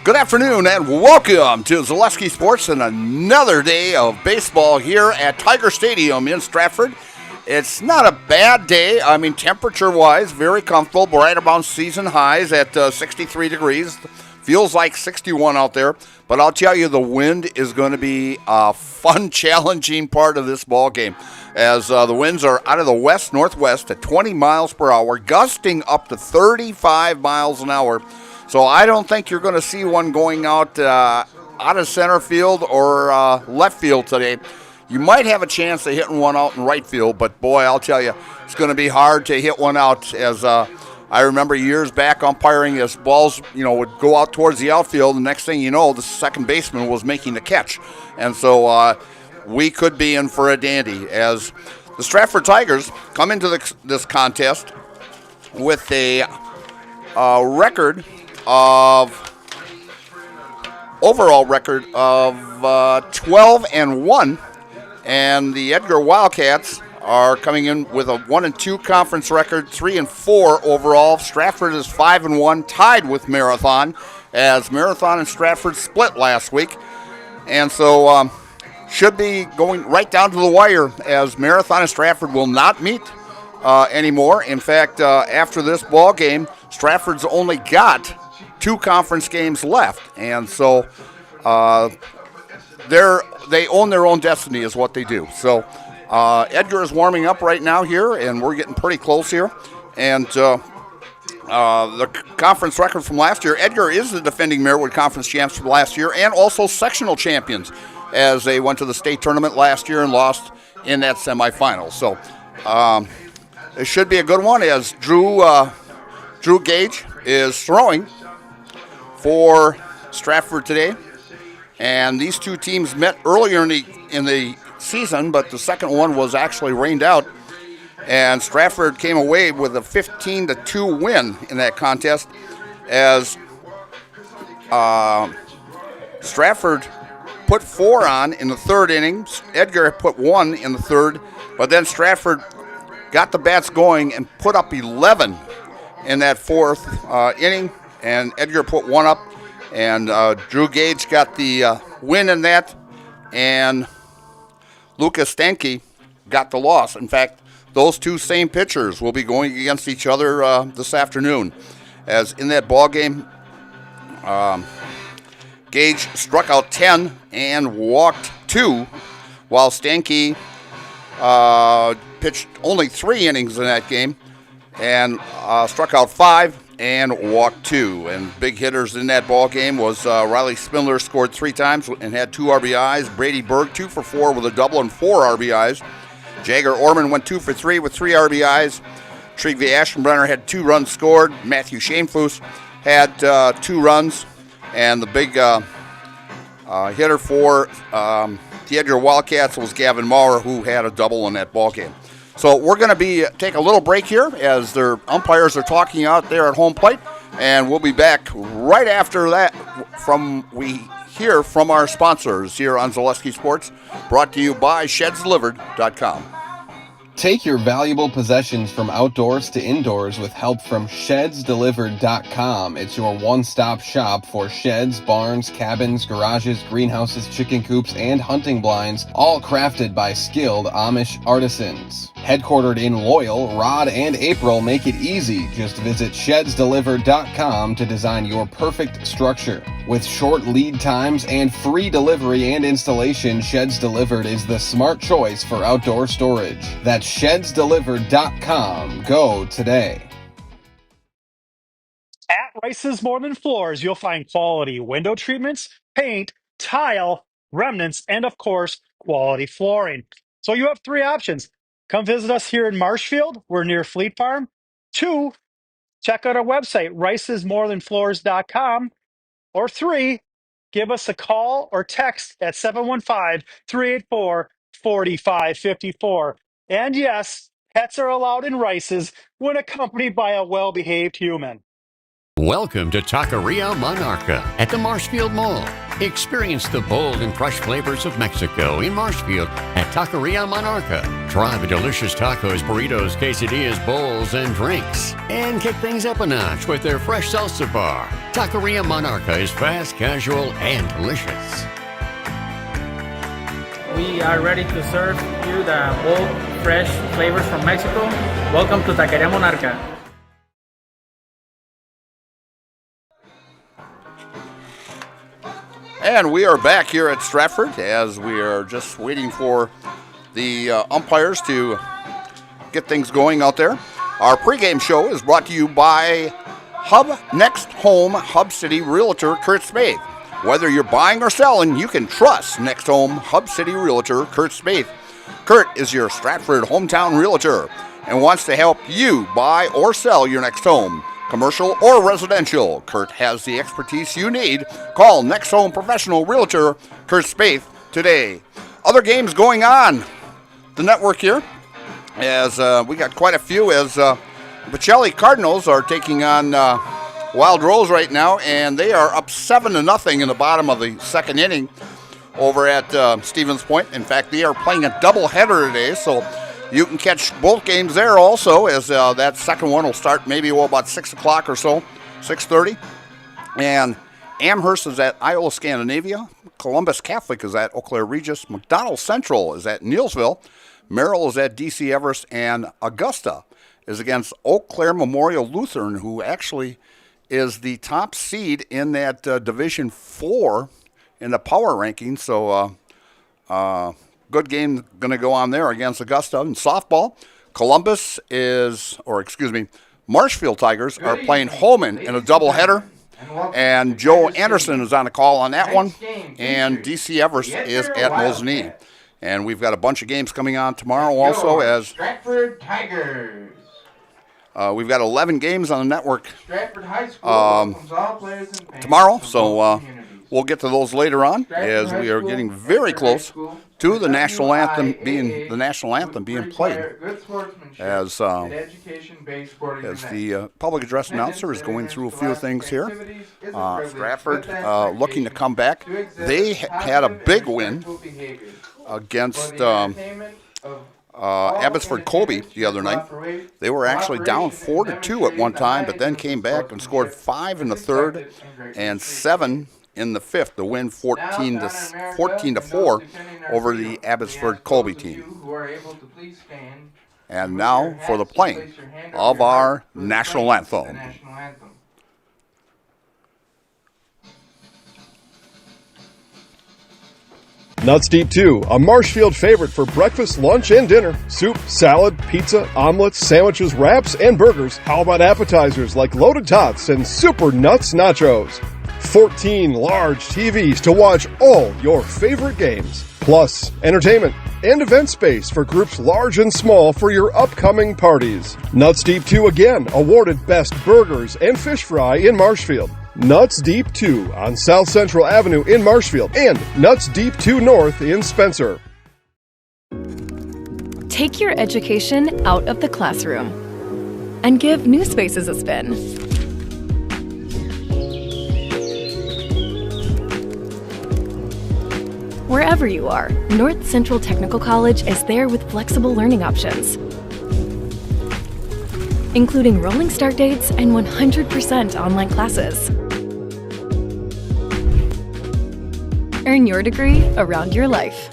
Good afternoon and welcome to Zaleski Sports and another day of baseball here at Tiger Stadium in Stratford. It's not a bad day. I mean, temperature-wise, very comfortable, right around season highs at 63 degrees. Feels like 61 out there, but I'll tell you, the wind is going to be a fun, challenging part of this ball game, as the winds are out of the west-northwest at 20 miles per hour, gusting up to 35 miles an hour. So I don't think you're going to see one going out of center field or left field today. You might have a chance of hitting one out in right field, but boy, I'll tell you, it's going to be hard to hit one out. As I remember years back umpiring, as balls would go out towards the outfield, the next thing you know, the second baseman was making the catch, and so we could be in for a dandy. As the Stratford Tigers come into this contest with a record overall record of 12-1, and the Edgar Wildcats are coming in with a 1-2 conference record, 3-4 overall. Stratford is 5-1, tied with Marathon, as Marathon and Stratford split last week, and so should be going right down to the wire, as Marathon and Stratford will not meet anymore. In fact, after this ball game, Stratford's only got 2 conference games left, and so they own their own destiny is what they do. So Edgar is warming up right now here, and we're getting pretty close here. And the conference record from last year, Edgar is the defending Marywood Conference champs from last year, and also sectional champions, as they went to the state tournament last year and lost in that semifinal. So it should be a good one, as Drew Gage is throwing for Stratford today, and these two teams met earlier in the season, but the second one was actually rained out, and Stratford came away with a 15-2 win in that contest, as Stratford put 4 on in the third inning. Edgar put 1 in the third, but then Stratford got the bats going and put up 11 in that fourth inning, and Edgar put 1 up, and Drew Gage got the win in that, and Lucas Stanke got the loss. In fact, those two same pitchers will be going against each other this afternoon, as in that ball game, Gage struck out 10 and walked 2, while Stanke pitched only 3 innings in that game and struck out 5 and walked 2. And big hitters in that ball game was Riley Spindler, scored 3 times and had 2 RBIs. Brady Berg 2 for 4 with a double and 4 RBIs. Jagger Orman went 2 for 3 with 3 RBIs. Trigve Aschenbrenner had 2 runs scored. Matthew Shanefoos had 2 runs. And the big hitter for the Edgar Wildcats was Gavin Maurer, who had a double in that ball game. So we're going to take a little break here, as their umpires are talking out there at home plate, and we'll be back right after that we hear from our sponsors here on Zaleski Sports, brought to you by ShedsDelivered.com. Take your valuable possessions from outdoors to indoors with help from ShedsDelivered.com. It's your one-stop shop for sheds, barns, cabins, garages, greenhouses, chicken coops, and hunting blinds, all crafted by skilled Amish artisans. Headquartered in Loyal, Rod and April make it easy. Just visit ShedsDelivered.com to design your perfect structure. With short lead times and free delivery and installation, Sheds Delivered is the smart choice for outdoor storage. That's ShedsDelivered.com. Go today. At Rice's More Than Floors, you'll find quality window treatments, paint, tile, remnants, and of course, quality flooring. So you have 3 options. Come visit us here in Marshfield. We're near Fleet Farm. 2, check out our website, ricesmorethanfloors.com. Or 3, give us a call or text at 715-384-4554. And yes, pets are allowed in Rice's when accompanied by a well-behaved human. Welcome to Taqueria Monarca at the Marshfield Mall. Experience the bold and fresh flavors of Mexico in Marshfield at Taqueria Monarca. Try the delicious tacos, burritos, quesadillas, bowls, and drinks. And kick things up a notch with their fresh salsa bar. Taqueria Monarca is fast, casual, and delicious. We are ready to serve you the bold, fresh flavors from Mexico. Welcome to Taqueria Monarca. And we are back here at Stratford as we are just waiting for the umpires to get things going out there. Our pregame show is brought to you by Hub Next Home Hub City Realtor Kurt Spaeth. Whether you're buying or selling, you can trust Next Home Hub City Realtor Kurt Spaeth. Kurt is your Stratford hometown realtor and wants to help you buy or sell your next home. Commercial or residential, Kurt has the expertise you need. Call Next Home Professional Realtor Kurt Spaeth today. Other games going on the network here, as we got quite a few, as Bocelli Cardinals are taking on Wild Rose right now, and they are up 7-0 in the bottom of the second inning over at Stevens Point. In fact, they are playing a doubleheader today, so you can catch both games there also, as that second one will start maybe about 6 o'clock or so, 6:30. And Amherst is at Iowa Scandinavia. Columbus Catholic is at Eau Claire Regis. McDonald Central is at Neillsville. Merrill is at DC Everest. And Augusta is against Eau Claire Memorial Lutheran, who actually is the top seed in that Division 4 in the power ranking. So, good game going to go on there against Augusta. In softball, Marshfield Tigers are playing Holman in a doubleheader. And Joe Anderson is on the call on that one. And DC Everest is at Mosinee. And we've got a bunch of games coming on tomorrow also, as Stratford Tigers. We've got 11 games on the network Stratford High School welcomes all players and fans tomorrow. from So both communities. we'll get to those later on, as we are getting very close to the national anthem being played. As the public address announcer is going through a few things here. Stratford looking to come back. They had a big win against Abbotsford Colby the other night. They were actually down 4-2 at one time, but then came back and scored 5 in the third and 7 in the fifth to win 14-4 over the Abbotsford Colby team. And now for the playing of our national anthem. Nuts Deep 2, a Marshfield favorite for breakfast, lunch, and dinner. Soup, salad, pizza, omelets, sandwiches, wraps, and burgers. How about appetizers like loaded tots and super nuts nachos? 14 large TVs to watch all your favorite games. Plus, entertainment and event space for groups large and small for your upcoming parties. Nuts Deep 2 again, awarded Best Burgers and Fish Fry in Marshfield. Nuts Deep 2 on South Central Avenue in Marshfield and Nuts Deep 2 North in Spencer. Take your education out of the classroom and give new spaces a spin. Wherever you are, North Central Technical College is there with flexible learning options, including rolling start dates and 100% online classes. Earn your degree around your life.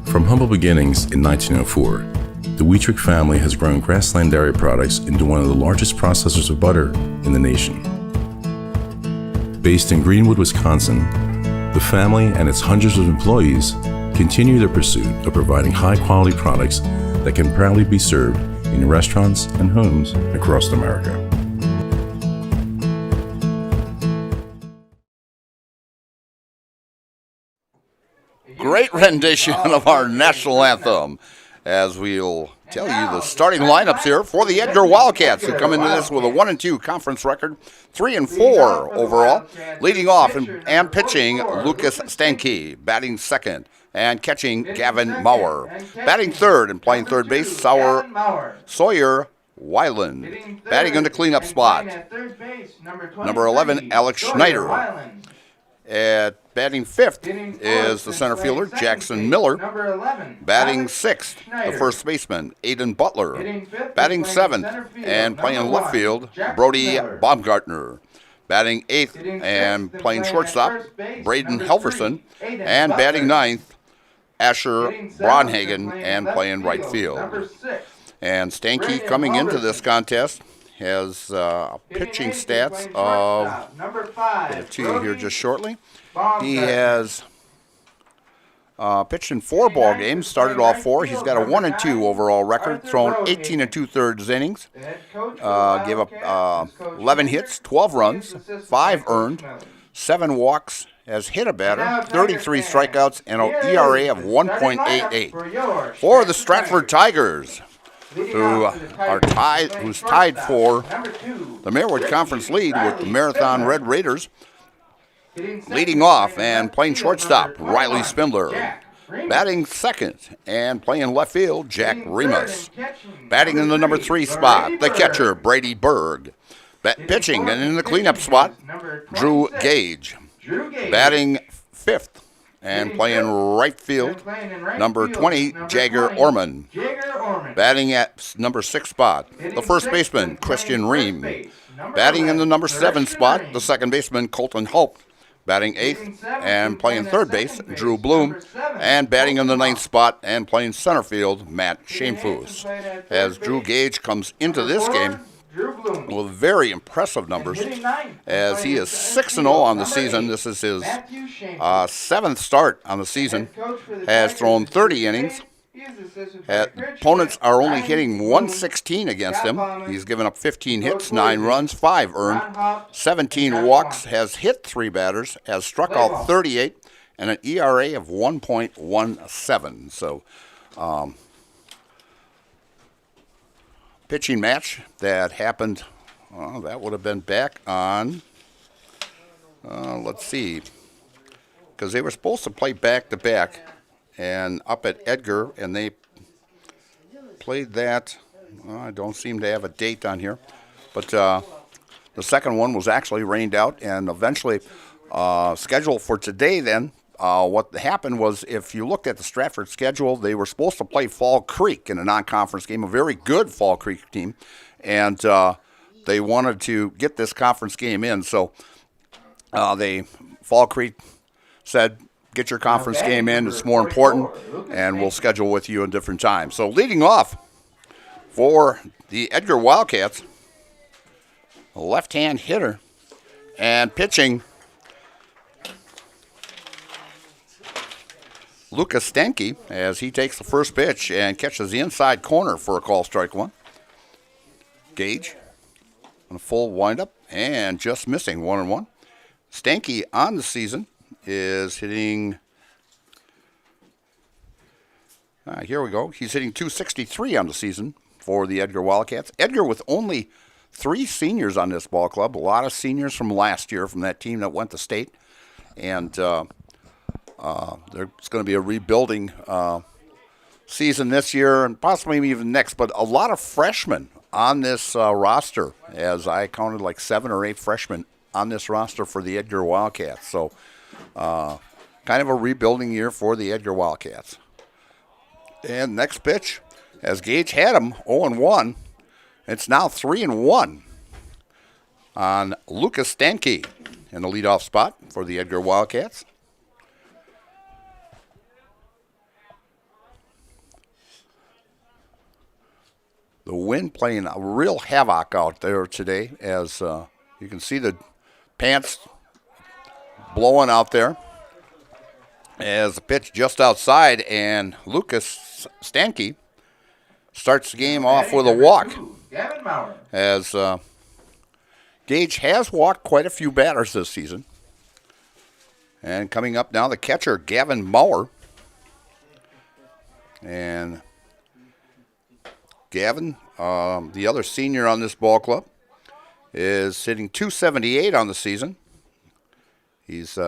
From humble beginnings in 1904, the Wheatrick family has grown Grassland Dairy Products into one of the largest processors of butter in the nation. Based in Greenwood, Wisconsin, the family and its hundreds of employees continue their pursuit of providing high-quality products that can proudly be served in restaurants and homes across America. Great rendition of our national anthem, as we'll tell you the starting lineups here for the Edgar Wildcats, who come into this with a 1-2 conference record, 3-4 overall. Leading off and pitching, Lucas Stanke, batting second, and catching Gavin Maurer. Batting third and playing third base, Sawyer Wyland. Hitting third Batting in the cleanup and spot, playing at third base, number number 11, Alex Sawyer Schneider. Wyland. At batting fifth Hitting fourth is the and center playing fielder, second Jackson base, Miller. number 11, Batting Alex sixth, Schneider. the first baseman, Aiden Butler. Hitting fifth and Batting playing seventh center field, and playing number left one, field, Jackson Brody Miller. Baumgartner. Batting eighth Hitting and sixth and playing playing shortstop, at first base, Braden number Helverson. 3, Aiden And Butler. batting ninth, Asher Hitting seventh Braunhagen, and left playing right field. number 6. And Stanky Braden coming into Robertson. this contest has Hitting pitching eighth and stats playing of, shortstop, number 5, get it to you here Brody just shortly. He Baumgartner. has pitched in 4 ball games, started all 4. He's got a 1-2 overall record, thrown 18 2/3 innings, The head coach for the gave up Wildcats is Coach 11 Edgar. hits, 12 runs, He is assisted 5 by Coach earned, Miller. 7 walks, has hit a batter, Now, 33 Tiger fans, strikeouts, and an here ERA is of the starting 1.88. lineup for your For the Stratford Tigers, Leading who off to the are Tigers, tied, playing who's tied shortstop, for number 2, the Marywood Ricky Conference lead with the Riley Marathon Spindler. Red Raiders. Hitting second, Leading off playing and left playing field, shortstop, number 21, Riley Spindler. Jack Remus. Batting second and playing left field, Jack Hitting third Remus. and catching, Batting in the number 3 spot, the Brady catcher, Berg. Brady Berg. Hitting Pitching fourth and in the and cleanup pitching spot, is number Drew 26, Gage. Drew Gage. Batting fifth and Hitting playing fifth right and field, playing in right number field, 20, number Jagger 20, Orman. Jagger Orman. Batting at number 6 spot, the Hitting first sixth baseman, and Christian playing Ream. first base, number Batting in the 11, number 7 Christian spot, Ream. the second baseman, Colton Hope. Batting eighth Hitting seventh and playing at third second base, Drew base, Bloom. number 7, And batting in the Colton 9th Hope. spot and playing center field, Matt Hitting eighth and Shamefus. playing at third As Drew base, Gage comes into number this 4, game Drew Bloom. with very impressive numbers, And hitting ninth, as he playing is center 6-0 field, on the number season. 8, This is his Matthew Shamefus. 7th start on the season. Head coach for the Has Tigers thrown is 30 Steve innings. Gage. He is assisted by Chris Opponents Schmidt, are only Ryan hitting Bloom, 116 against Scott him. Palmer, He's given up 15 Coach hits, 9 Williams, runs, 5 earned, Ron Hopp, 17 and Josh walks, Swanson. has hit 3 batters, has struck Play out ball. 38, and an ERA of 1.17. So, pitching match that happened, that would have been back on, let's see, because they were supposed to play back-to-back, and up at Edgar, and they played that. I don't seem to have a date on here, but the second one was actually rained out, and eventually scheduled for today. Then what happened was, if you looked at the Stratford schedule, they were supposed to play Fall Creek in a non-conference game, a very good Fall Creek team, and they wanted to get this conference game in. So Fall Creek said, get your conference game in. It's more important, and we'll schedule with you a different time. So leading off for the Edgar Wildcats, a left-hand hitter, and pitching, Lucas Stenke, as he takes the first pitch and catches the inside corner for a call strike one. Gage on a full windup and just missing 1-1. Stenke on the season is hitting, here we go, he's hitting .263 on the season for the Edgar Wildcats. Edgar with only 3 seniors on this ball club, a lot of seniors from last year from that team that went to state, and there's going to be a rebuilding season this year and possibly even next, but a lot of freshmen on this roster, as I counted like 7 or 8 freshmen on this roster for the Edgar Wildcats. So kind of a rebuilding year for the Edgar Wildcats. And next pitch, as Gage had him 0-1, it's now 3-1 on Lucas Stanke in the leadoff spot for the Edgar Wildcats. The wind playing a real havoc out there today, as you can see the pants blowing out there. As the pitch just outside, and Lucas Stanke starts the game off with a walk. As Gage has walked quite a few batters this season. And coming up now, the catcher, Gavin Maurer. And Gavin, the other senior on this ball club, is hitting .278 on the season. He's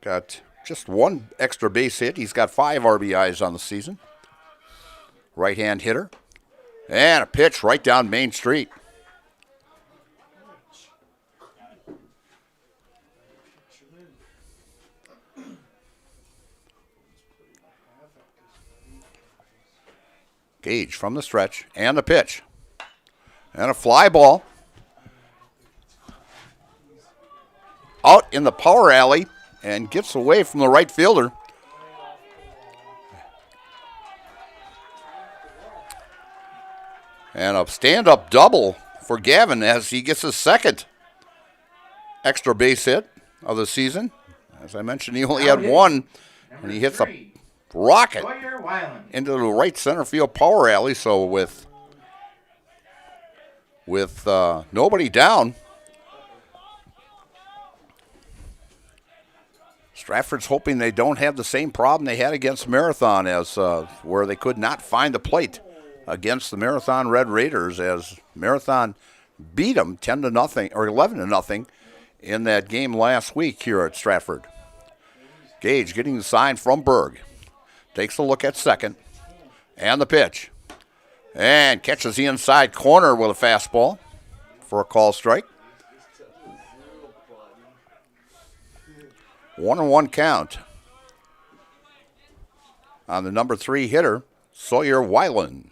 got just 1 extra base hit. He's got 5 RBIs on the season. Right-hand hitter. And a pitch right down Main Street. Gage from the stretch and the pitch. And a fly ball. Out in the power alley and gets away from the right fielder. And a stand-up double for Gavin as he gets his second extra base hit of the season. As I mentioned, he only had one, and he hits a rocket into the right center field power alley. So with nobody down, Stratford's hoping they don't have the same problem they had against Marathon, as where they could not find the plate against the Marathon Red Raiders, as Marathon beat them 10-0 or 11-0 in that game last week here at Stratford. Gage getting the sign from Berg. Takes a look at second. And the pitch. And catches the inside corner with a fastball for a call strike. 1-1 count on the number 3 hitter, Sawyer Weiland.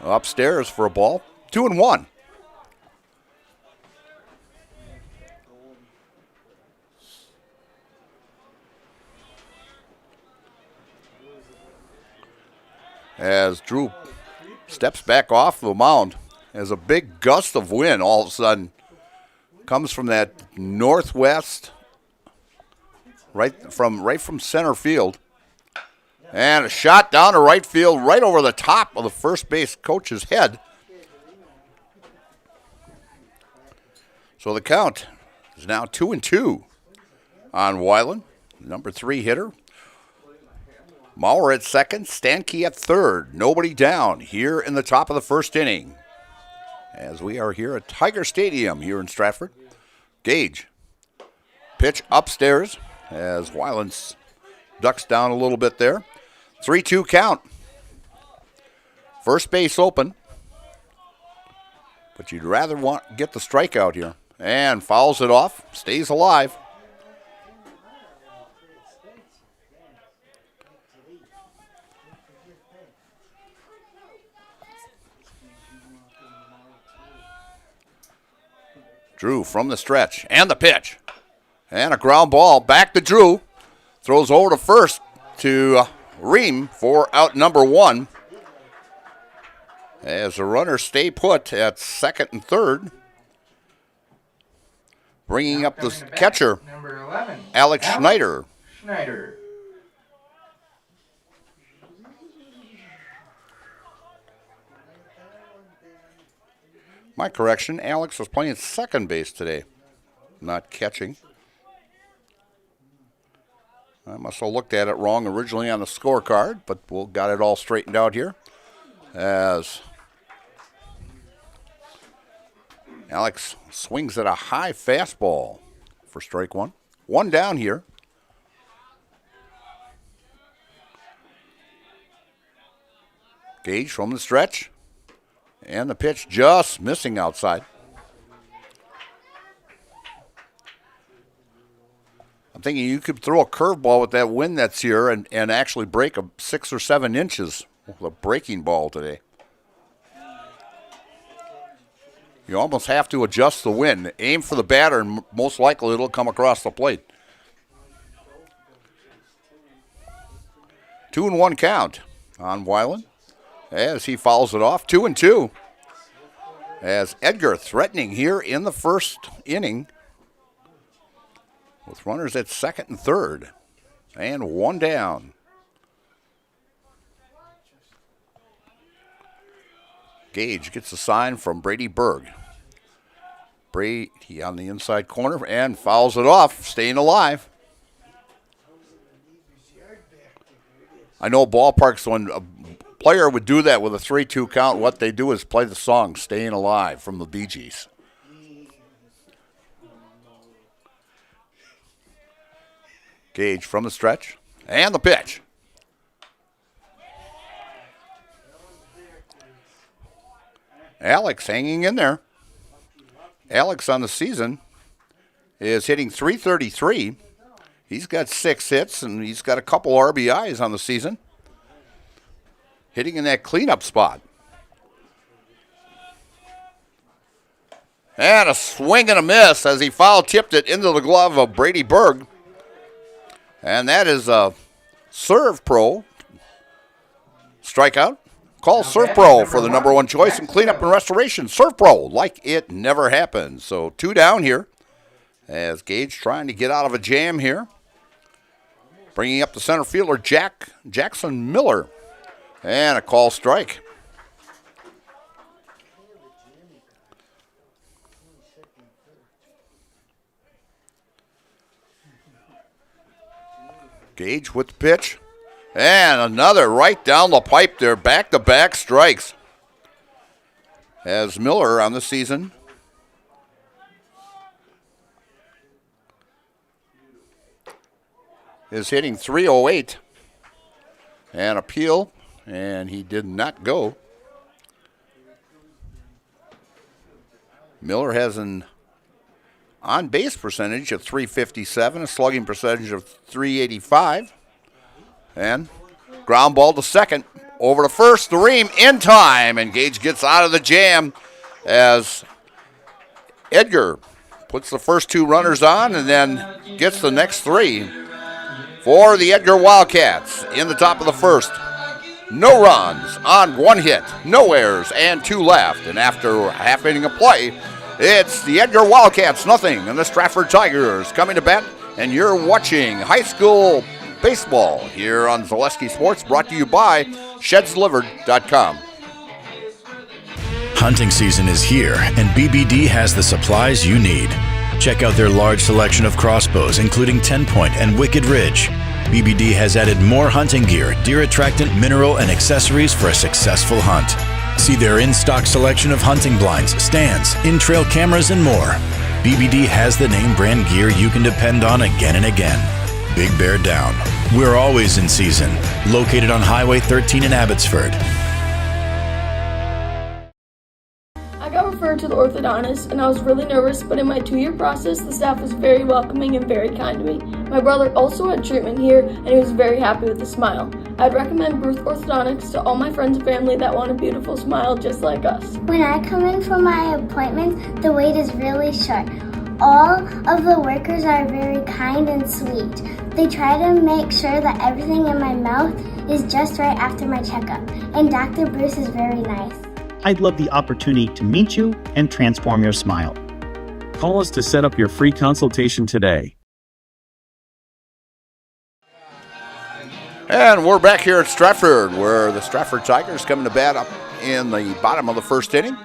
Upstairs for a ball. 2-1. As Drew steps back off the mound, as a big gust of wind all of a sudden comes from that northwest, right from center field. And a shot down to right field, right over the top of the first base coach's head. So the count is now 2-2 on Weiland, number 3 hitter. Maurer at second, Stanke at third. Nobody down here in the top of the first inning, as we are here at Tiger Stadium here in Stratford. Gage. Pitch upstairs as Weiland ducks down a little bit there. 3-2 count. First base open. But you'd rather get the strikeout here. And fouls it off. Stays alive. Drew from the stretch. And the pitch. And a ground ball. Back to Drew. Throws over to first to Ream for out number 1. As the runners stay put at second and third. Bringing up the catcher, number 11, Alex Schneider. My correction, Alex was playing second base today, not catching. I must have looked at it wrong originally on the scorecard, but we'll got it all straightened out here. As Alex swings at a high fastball for strike 1. 1 down here. Gage from the stretch. And the pitch just missing outside. I'm thinking you could throw a curveball with that wind that's here and actually break 6 or 7 inches with a breaking ball today. You almost have to adjust the wind. Aim for the batter, and most likely it'll come across the plate. 2-1 count on Weiland as he fouls it off. 2-2. As Edgar threatening here in the first inning, with runners at second and third, and 1 down. Gage gets a sign from Brady Berg. Brady on the inside corner and fouls it off, staying alive. I know ballparks, when a player would do that with a 3-2 count, what they do is play the song Staying Alive from the Bee Gees. Gage from the stretch, and the pitch. Alex hanging in there. Alex on the season is hitting .333. He's got 6 hits, and he's got a couple RBIs on the season. Hitting in that cleanup spot. And a swing and a miss as he foul-tipped it into the glove of Brady Berg. And that is a Serve Pro strikeout. Call Serve Pro for the number 1 choice in cleanup and restoration. Serve Pro, like it never happened. So 2 down here as Gage trying to get out of a jam here. Bringing up the center fielder, Jackson Miller. And a call strike. Gage with the pitch. And another right down the pipe there. Back-to-back strikes. As Miller on the season is hitting .308. And appeal. And he did not go. Miller has an on-base percentage of .357, a slugging percentage of .385. And ground ball to second. Over to first, the ream in time. And Gage gets out of the jam as Edgar puts the first 2 runners on and then gets the next 3 for the Edgar Wildcats in the top of the first. No runs on 1 hit, no errors, and 2 left. And after a half inning of play, it's the Edgar Wildcats nothing and the Stratford Tigers coming to bat. And you're watching high school baseball here on Zaleski Sports, brought to you by ShedsDelivered.com. Hunting season is here, and BBD has the supplies you need. Check out their large selection of crossbows, including 10-point and Wicked Ridge. BBD has added more hunting gear, deer attractant, mineral, and accessories for a successful hunt. See their in-stock selection of hunting blinds, stands, in-trail cameras, and more. BBD has the name brand gear you can depend on again and again. Big Bear Down. We're always in season. Located on Highway 13 in Abbotsford. I got referred to the orthodontist and I was really nervous, but in my 2-year process, the staff was very welcoming and very kind to me. My brother also had treatment here and he was very happy with the smile. I'd recommend Bruce Orthodontics to all my friends and family that want a beautiful smile just like us. When I come in for my appointments, the wait is really short. All of the workers are very kind and sweet. They try to make sure that everything in my mouth is just right after my checkup, and Dr. Bruce is very nice. I'd love the opportunity to meet you and transform your smile. Call us to set up your free consultation today. And we're back here at Stratford, where the Stratford Tigers coming to bat up in the bottom of the first inning.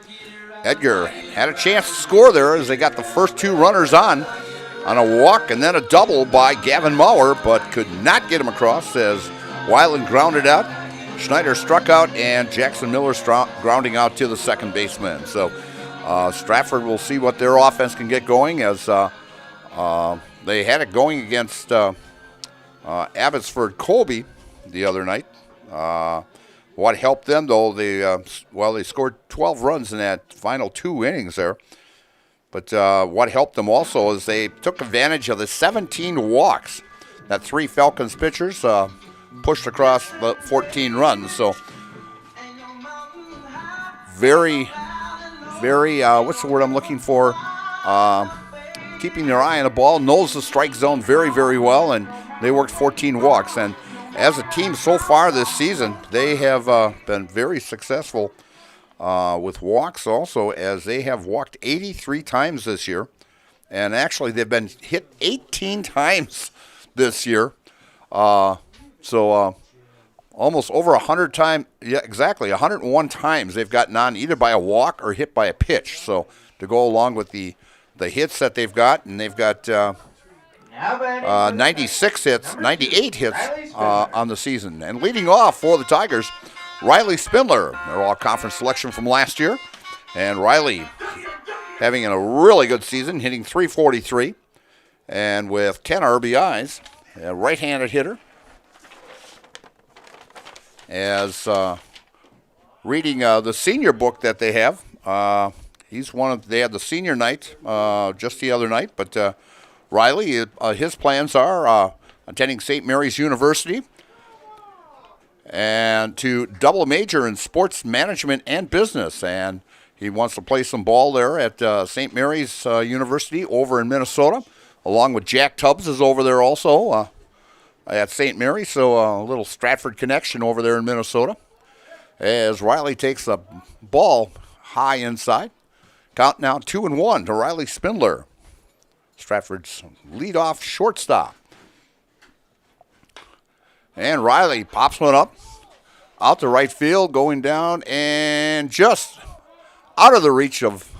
Edgar had a chance to score there as they got the first 2 runners on a walk and then a double by Gavin Maurer, but could not get him across as Weiland grounded out. Schneider struck out, and Jackson Miller grounding out to the second baseman. So Stratford will see what their offense can get going as they had it going against Abbotsford Colby the other night. What helped them, though, they scored 12 runs in that final 2 innings there. But what helped them also is they took advantage of the 17 walks that 3 Falcons pitchers pushed across the 14 runs. So very, what's the word I'm looking for? Keeping their eye on the ball, knows the strike zone very, very well, and they worked 14 walks. And as a team so far this season, they have been very successful with walks also, as they have walked 83 times this year. And actually, they've been hit 18 times this year. So almost over 100 times, yeah, exactly, 101 times they've gotten on either by a walk or hit by a pitch. So to go along with the hits that they've got, and they've got 98 hits on the season. And leading off for the Tigers, Riley Spindler, their all-conference selection from last year. And Riley having a really good season, hitting .343, and with 10 RBIs, a right-handed hitter. As reading the senior book that they have They had the senior night just the other night, but Riley, his plans are attending St. Mary's University and to double major in sports management and business. And he wants to play some ball there at St. Mary's University over in Minnesota, along with Jack Tubbs is over there also at St. Mary's. So a little Stratford connection over there in Minnesota. As Riley takes the ball high inside. Count now 2-1 to Riley Spindler, Stratford's leadoff shortstop. And Riley pops one up out to right field, going down and just out of the reach of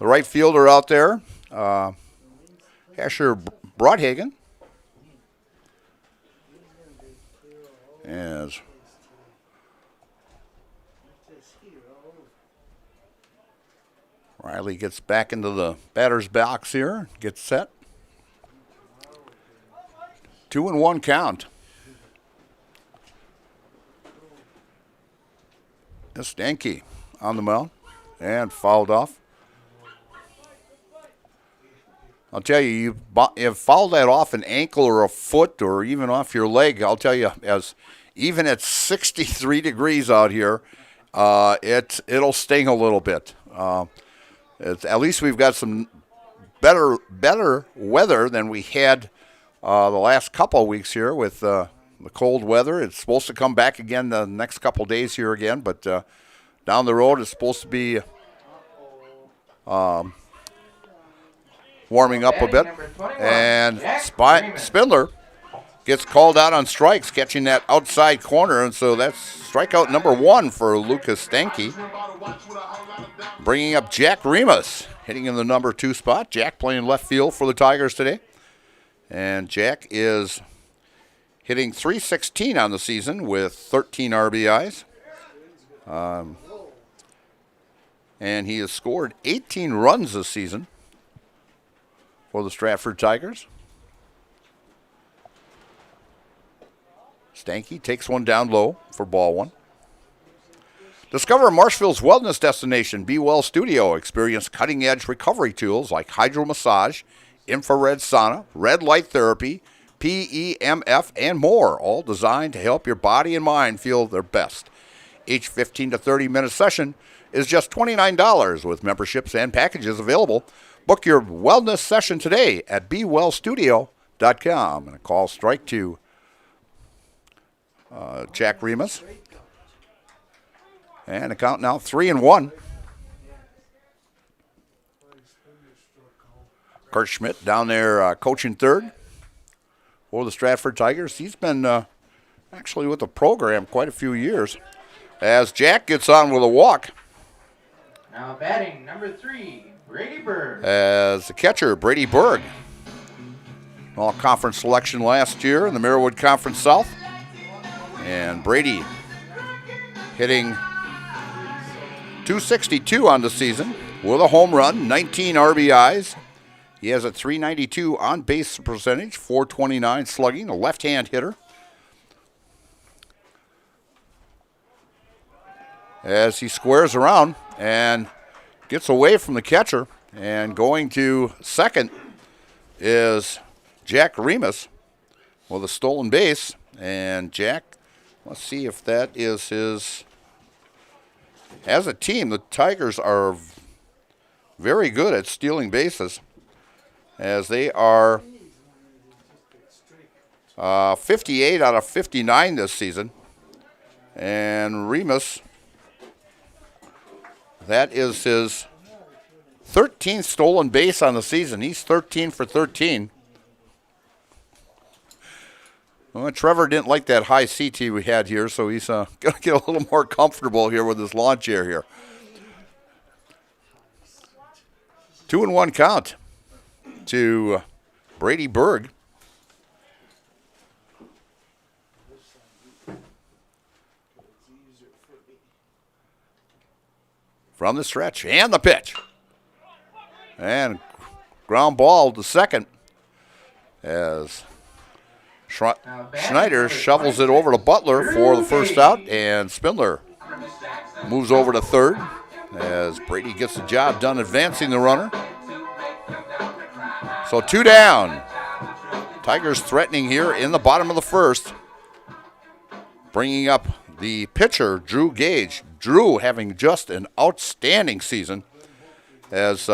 the right fielder out there, Asher Broadhagen. As Riley gets back into the batter's box here, gets set. 2-1 count. Stanky on the mound and fouled off. I'll tell you, you fouled that off an ankle or a foot or even off your leg. I'll tell you, as even at 63 degrees out here, it'll sting a little bit. At least we've got some better weather than we had the last couple of weeks here with the cold weather. It's supposed to come back again the next couple of days here again, but down the road it's supposed to be warming up a bit. And Spindler gets called out on strikes, catching that outside corner, and so that's strikeout number 1 for Lucas Stanky. Bringing up Jack Remus, hitting in the number 2 spot. Jack playing left field for the Tigers today. And Jack is hitting .316 on the season with 13 RBIs. And he has scored 18 runs this season for the Stratford Tigers. Stanky takes one down low for ball 1. Discover Marshville's wellness destination, Be Well Studio. Experience cutting-edge recovery tools like hydromassage, infrared sauna, red light therapy, PEMF, and more, all designed to help your body and mind feel their best. Each 15 to 30-minute session is just $29 with memberships and packages available. Book your wellness session today at BeWellStudio.com. And a call strike to Jack Remus. And a count now 3-1. Kurt Schmidt down there coaching third for the Stratford Tigers. He's been actually with the program quite a few years. As Jack gets on with a walk. Now batting number 3, Brady Berg. As the catcher, Brady Berg. All-conference selection last year in the Marywood Conference South. And Brady hitting .262 on the season with a home run, 19 RBIs. He has a .392 on-base percentage, .429 slugging, a left-hand hitter. As he squares around and gets away from the catcher, and going to second is Jack Remus with a stolen base. And Jack, let's see if that is his. As a team, the Tigers are very good at stealing bases, as they are 58 out of 59 this season. And Remus, that is his 13th stolen base on the season. He's 13 for 13. Well, Trevor didn't like that high CT we had here, so he's going to get a little more comfortable here with his lawn chair here. 2-1 count to Brady Berg. From the stretch, and the pitch. And ground ball to second as Schneider shovels it over to Butler for the first out, and Spindler moves over to third. as Brady gets the job done advancing the runner. So 2 down. Tigers threatening here in the bottom of the first. Bringing up the pitcher, Drew Gage. Drew having just an outstanding season as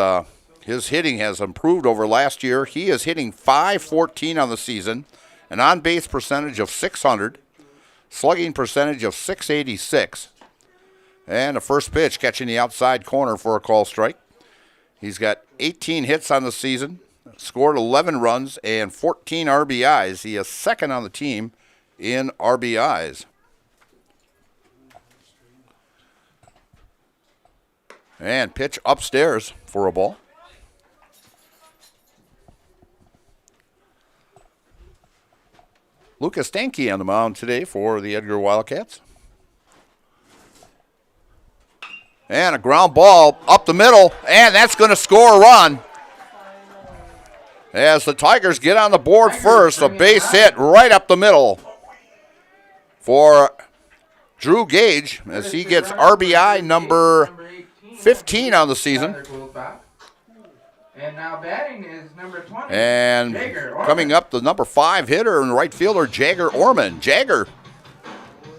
his hitting has improved over last year. He is hitting .514 on the season, an on-base percentage of .600, slugging percentage of .686, and the first pitch catching the outside corner for a call strike. He's got 18 hits on the season, scored 11 runs, and 14 RBIs. He is second on the team in RBIs. And pitch upstairs for a ball. Lucas Stanke on the mound today for the Edgar Wildcats. And a ground ball up the middle, and that's going to score a run. As the Tigers get on the board first, a base hit right up the middle for Drew Gage as he gets RBI number 15 on the season. And now batting is number 20. And coming up, the number 5 hitter and right fielder, Jagger Orman. Jagger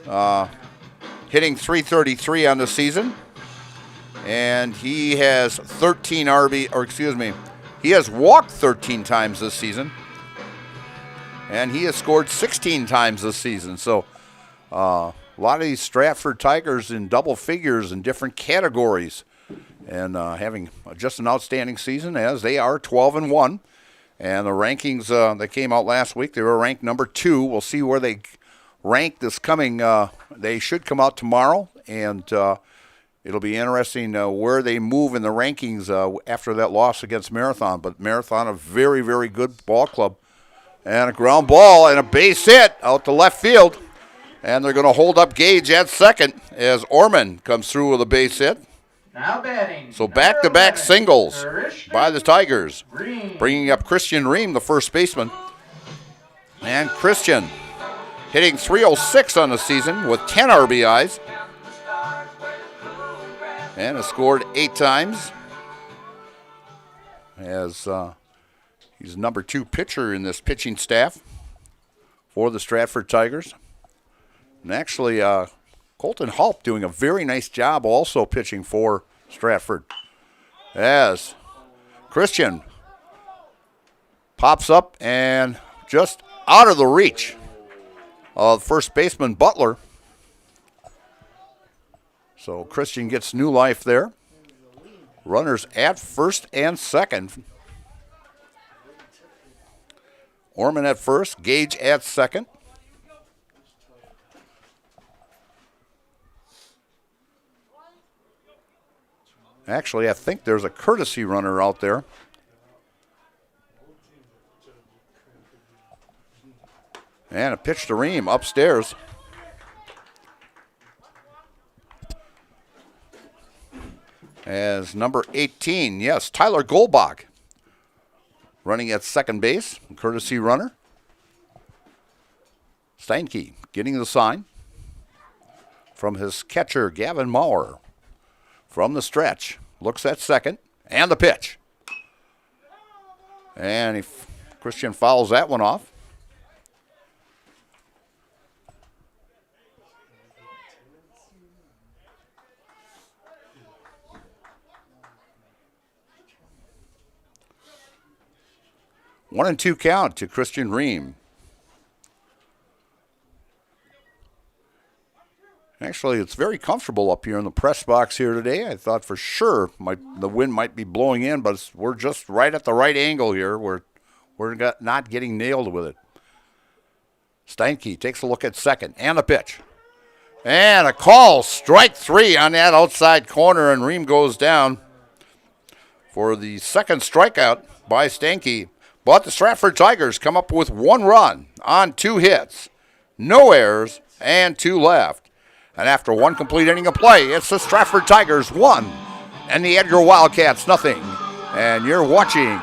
hitting .333 on the season. And he has he has walked 13 times this season. And he has scored 16 times this season. So a lot of these Stratford Tigers in double figures in different categories. And having just an outstanding season as they are 12-1. And the rankings that came out last week, they were ranked number 2. We'll see where they rank this coming. They should come out tomorrow, and it'll be interesting where they move in the rankings after that loss against Marathon. But Marathon, a very, very good ball club. And a ground ball and a base hit out to left field. And they're going to hold up Gage at second as Orman comes through with a base hit. Now batting. So back-to-back singles by the Tigers. Bringing up Christian Ream, the first baseman. And Christian hitting .306 on the season with 10 RBIs. And has scored 8 times. As he's number 2 pitcher in this pitching staff for the Stratford Tigers. And actually, Colton Halp doing a very nice job also pitching for Stratford. As Christian pops up and just out of the reach of first baseman Butler. So Christian gets new life there. Runners at first and second. Orman at first, Gage at second. Actually, I think there's a courtesy runner out there. And a pitch to Ream upstairs. As number 18, yes, Tyler Goldbach running at second base, courtesy runner. Steinke getting the sign from his catcher, Gavin Maurer. From the stretch, looks at second, and the pitch. And if Christian fouls that one off. One and 2 count to Christian Ream. Actually, it's very comfortable up here in the press box here today. I thought for sure the wind might be blowing in, but we're just right at the right angle here. We're not getting nailed with it. Steinke takes a look at second, and a pitch. And a call, strike 3 on that outside corner, and Ream goes down for the second strikeout by Steinke. But the Stratford Tigers come up with 1 run on 2 hits, no errors, and 2 left. And after 1 complete inning of play, it's the Stratford Tigers 1 and the Edgar Wildcats nothing. And you're watching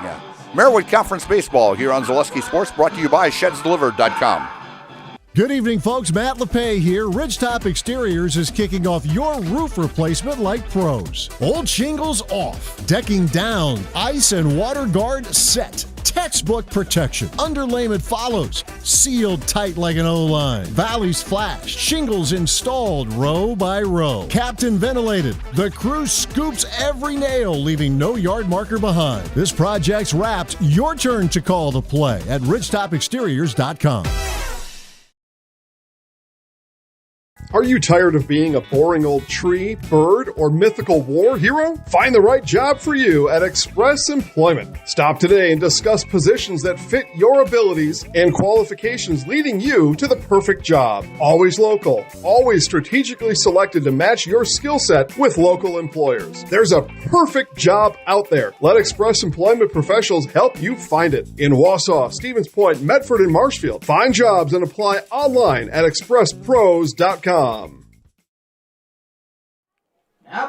Marywood Conference Baseball here on Zaleski Sports, brought to you by ShedsDelivered.com. Good evening, folks. Matt LePay here. Ridgetop Exteriors is kicking off your roof replacement like pros. Old shingles off, decking down, ice and water guard set. Textbook protection. Underlayment follows. Sealed tight like an O-line. Valleys flashed. Shingles installed row by row. Captain ventilated. The crew scoops every nail, leaving no yard marker behind. This project's wrapped. Your turn to call the play at ridgetopexteriors.com. Are you tired of being a boring old tree, bird, or mythical war hero? Find the right job for you at Express Employment. Stop today and discuss positions that fit your abilities and qualifications, leading you to the perfect job. Always local, always strategically selected to match your skill set with local employers. There's a perfect job out there. Let Express Employment professionals help you find it. In Wausau, Stevens Point, Medford, and Marshfield. Find jobs and apply online at expresspros.com.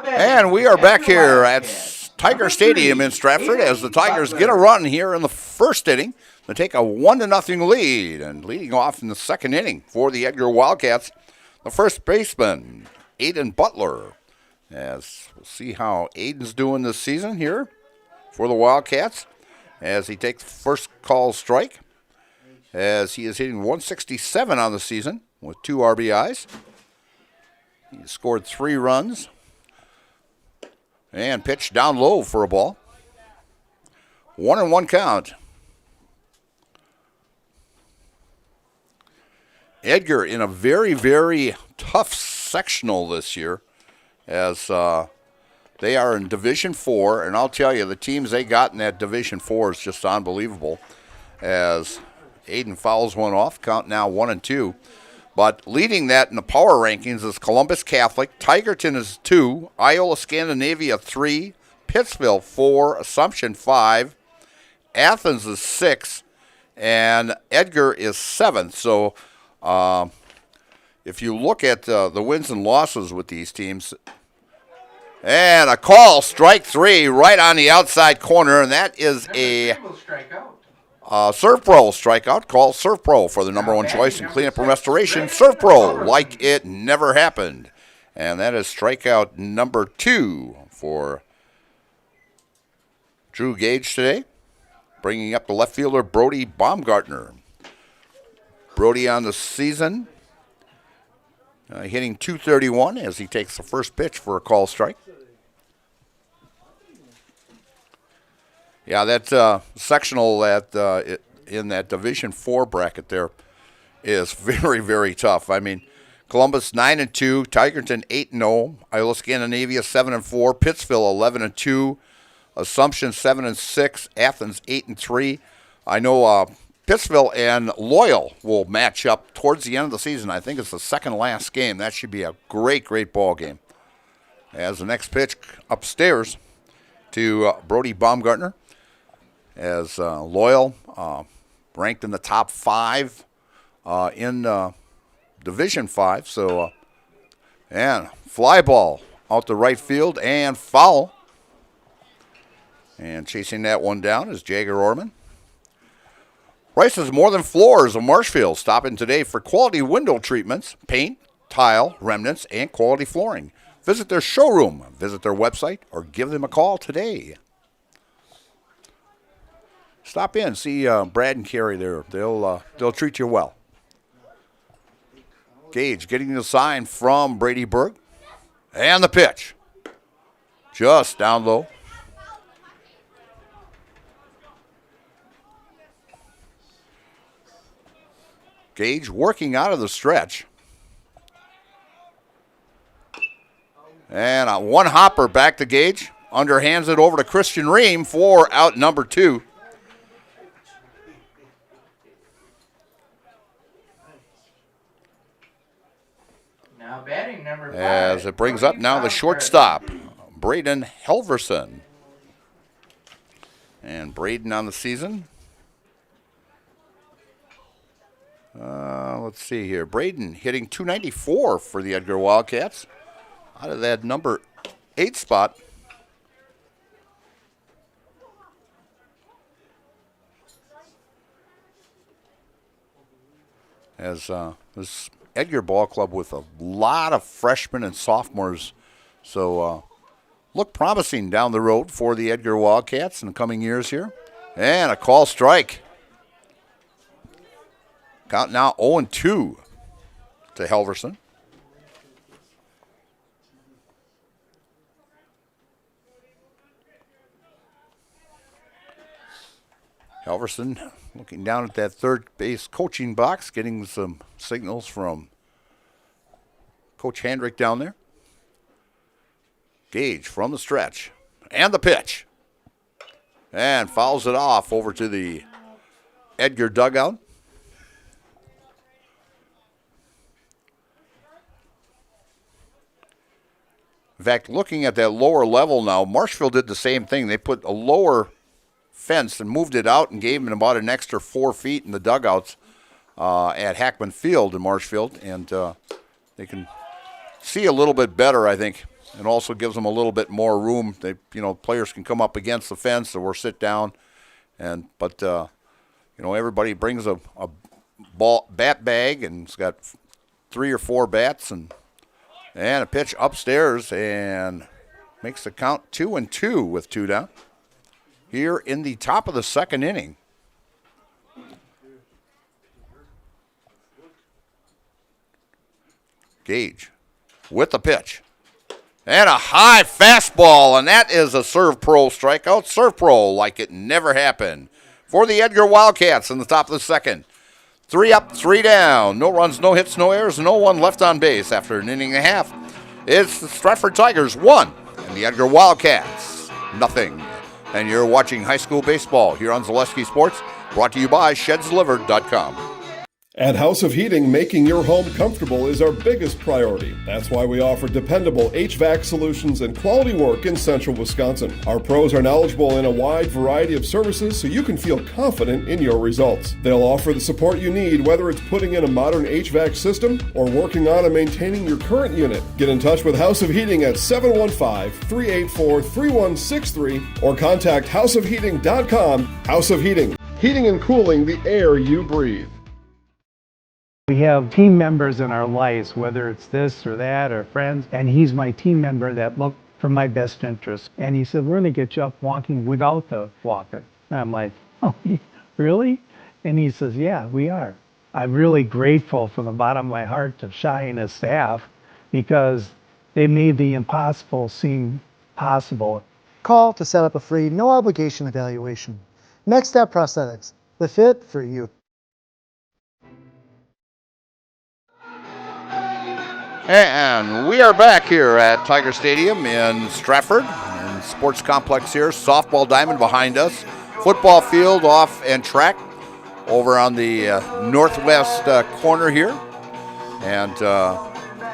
And we are back here at Tiger Stadium in Stratford as the Tigers get a run here in the first inning. They take a 1-0 lead, and leading off in the second inning for the Edgar Wildcats, the first baseman, Aiden Butler. As we'll see how Aiden's doing this season here for the Wildcats as he takes the first call strike, as he is hitting 167 on the season with 2 RBIs. He scored 3 runs and pitched down low for a ball. 1-1 count. Edgar in a very, very tough sectional this year as they are in Division 4, and I'll tell you, the teams they got in that Division 4 is just unbelievable as Aiden fouls one off, count now 1-2. But leading that in the power rankings is Columbus Catholic. Tigerton is 2. Iola Scandinavia 3. Pittsville 4. Assumption 5. Athens is 6. And Edgar is 7. So if you look at the wins and losses with these teams, and a call, strike 3, right on the outside corner, and that is a Serve Pro strikeout. Call Serve Pro for the number 1 choice in cleanup and restoration. Serve Pro, like it never happened. And that is strikeout number 2 for Drew Gage today. Bringing up the left fielder, Brody Baumgartner. Brody on the season, hitting .231 as he takes the first pitch for a call strike. Yeah, that sectional that in that Division 4 bracket there is very, very tough. I mean, Columbus 9-2, Tigerton 8-0, Iola Scandinavia 7-4, Pittsville 11-2, Assumption 7-6, Athens 8-3. I know Pittsville and Loyal will match up towards the end of the season. I think it's the second last game. That should be a great, great ball game. As the next pitch upstairs to Brody Baumgartner. As Loyal ranked in the top 5 in Division 5. So, and fly ball out to right field and foul. And chasing that one down is Jagger Orman. Rice's More Than Floors of Marshfield stopping today for quality window treatments, paint, tile, remnants, and quality flooring. Visit their showroom, visit their website, or give them a call today. Stop in, see Brad and Carrie there. They'll treat you well. Gage getting the sign from Brady Berg. And the pitch. Just down low. Gage working out of the stretch. And a one hopper back to Gage. Underhands it over to Christian Ream for out number 2. Now batting number 5. As it brings up now the shortstop, Braden Helverson. And Braden on the season. Let's see here. Braden hitting .294 for the Edgar Wildcats. Out of that number 8 spot. As This Edgar Ball Club with a lot of freshmen and sophomores. So look promising down the road for the Edgar Wildcats in the coming years here. And a call strike. Count now 0-2 to Helverson. Helverson looking down at that third base coaching box, getting some signals from Coach Handrick down there. Gage from the stretch. And the pitch. And fouls it off over to the Edgar dugout. In fact, looking at that lower level now, Marshfield did the same thing. They put a lower fence and moved it out and gave them about an extra 4 feet in the dugouts at Hackman Field in Marshfield. And they can see a little bit better, I think, and also gives them a little bit more room. They, players can come up against the fence or sit down. But everybody brings a bat bag, and it's got 3 or 4 bats, and a pitch upstairs, and makes the count 2-2 with 2 down here in the top of the second inning. Gage with the pitch. And a high fastball, and that is a Serve Pro strikeout. Serve Pro like it never happened for the Edgar Wildcats in the top of the second. 3 up, 3 down. No runs, no hits, no errors, no one left on base after an inning and a half. It's the Stratford Tigers 1 and the Edgar Wildcats nothing. And you're watching high school baseball here on Zaleski Sports, brought to you by ShedsDelivered.com. At House of Heating, making your home comfortable is our biggest priority. That's why we offer dependable HVAC solutions and quality work in central Wisconsin. Our pros are knowledgeable in a wide variety of services so you can feel confident in your results. They'll offer the support you need, whether it's putting in a modern HVAC system or working on and maintaining your current unit. Get in touch with House of Heating at 715-384-3163 or contact houseofheating.com. House of Heating, heating and cooling the air you breathe. We have team members in our lives, whether it's this or that or friends, and he's my team member that looked for my best interest. And he said, we're going to get you up walking without the walker. And I'm like, oh, really? And he says, yeah, we are. I'm really grateful from the bottom of my heart to Shai and his staff because they made the impossible seem possible. Call to set up a free, no obligation evaluation. Next Step Prosthetics, the fit for you. And we are back here at Tiger Stadium in Stratford, and sports complex here. Softball diamond behind us, football field off and track over on the northwest corner here. And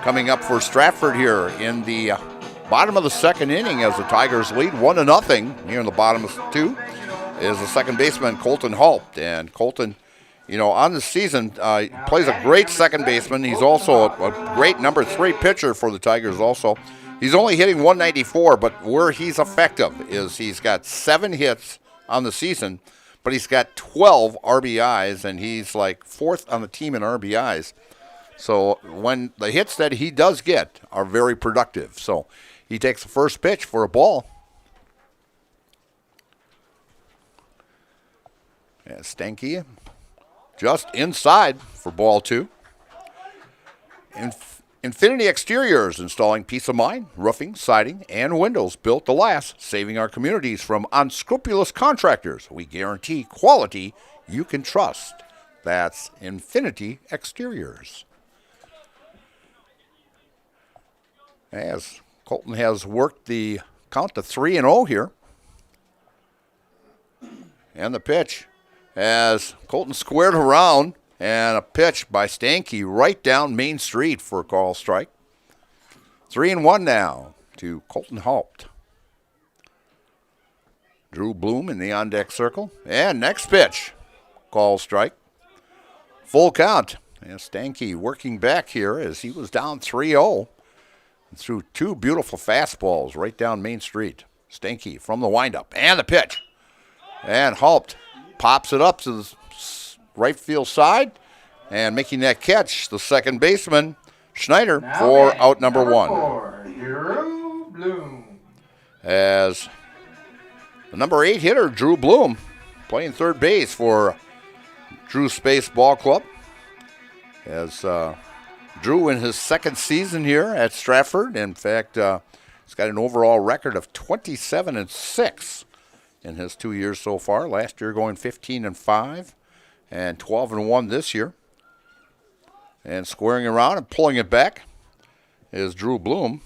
coming up for Stratford here in the bottom of the second inning as the Tigers lead 1-0. Here in the bottom of 2 is the second baseman Colton Halt, and Colton, on the season, plays a great second baseman. He's also a great number 3 pitcher for the Tigers also. He's only hitting 194, but where he's effective is he's got 7 hits on the season, but he's got 12 RBIs, and he's like 4th on the team in RBIs. So when the hits that he does get are very productive. So he takes the first pitch for a ball. And Stanky just inside for ball 2. Infinity Exteriors, installing peace of mind, roofing, siding, and windows built to last, saving our communities from unscrupulous contractors. We guarantee quality you can trust. That's Infinity Exteriors. As Colton has worked the count to 3-0 here. And the pitch as Colton squared around, and a pitch by Stanky right down Main Street for a call strike. 3-1 now to Colton Halt. Drew Bloom in the on-deck circle. And next pitch, call strike. Full count. And Stanky working back here as he was down 3-0. And threw 2 beautiful fastballs right down Main Street. Stanky from the windup. And the pitch. And Halt pops it up to the right field side, And making that catch, the second baseman, Schneider, for out number 1. 4, Drew Bloom. As the number 8 hitter, Drew Bloom, playing third base for Drew Space Ball Club. As Drew in his second season here at Stratford. In fact, he's got an overall record of 27-6 in his 2 years so far. Last year going 15-5 and 12-1 this year. And squaring around and pulling it back is Drew Bloom.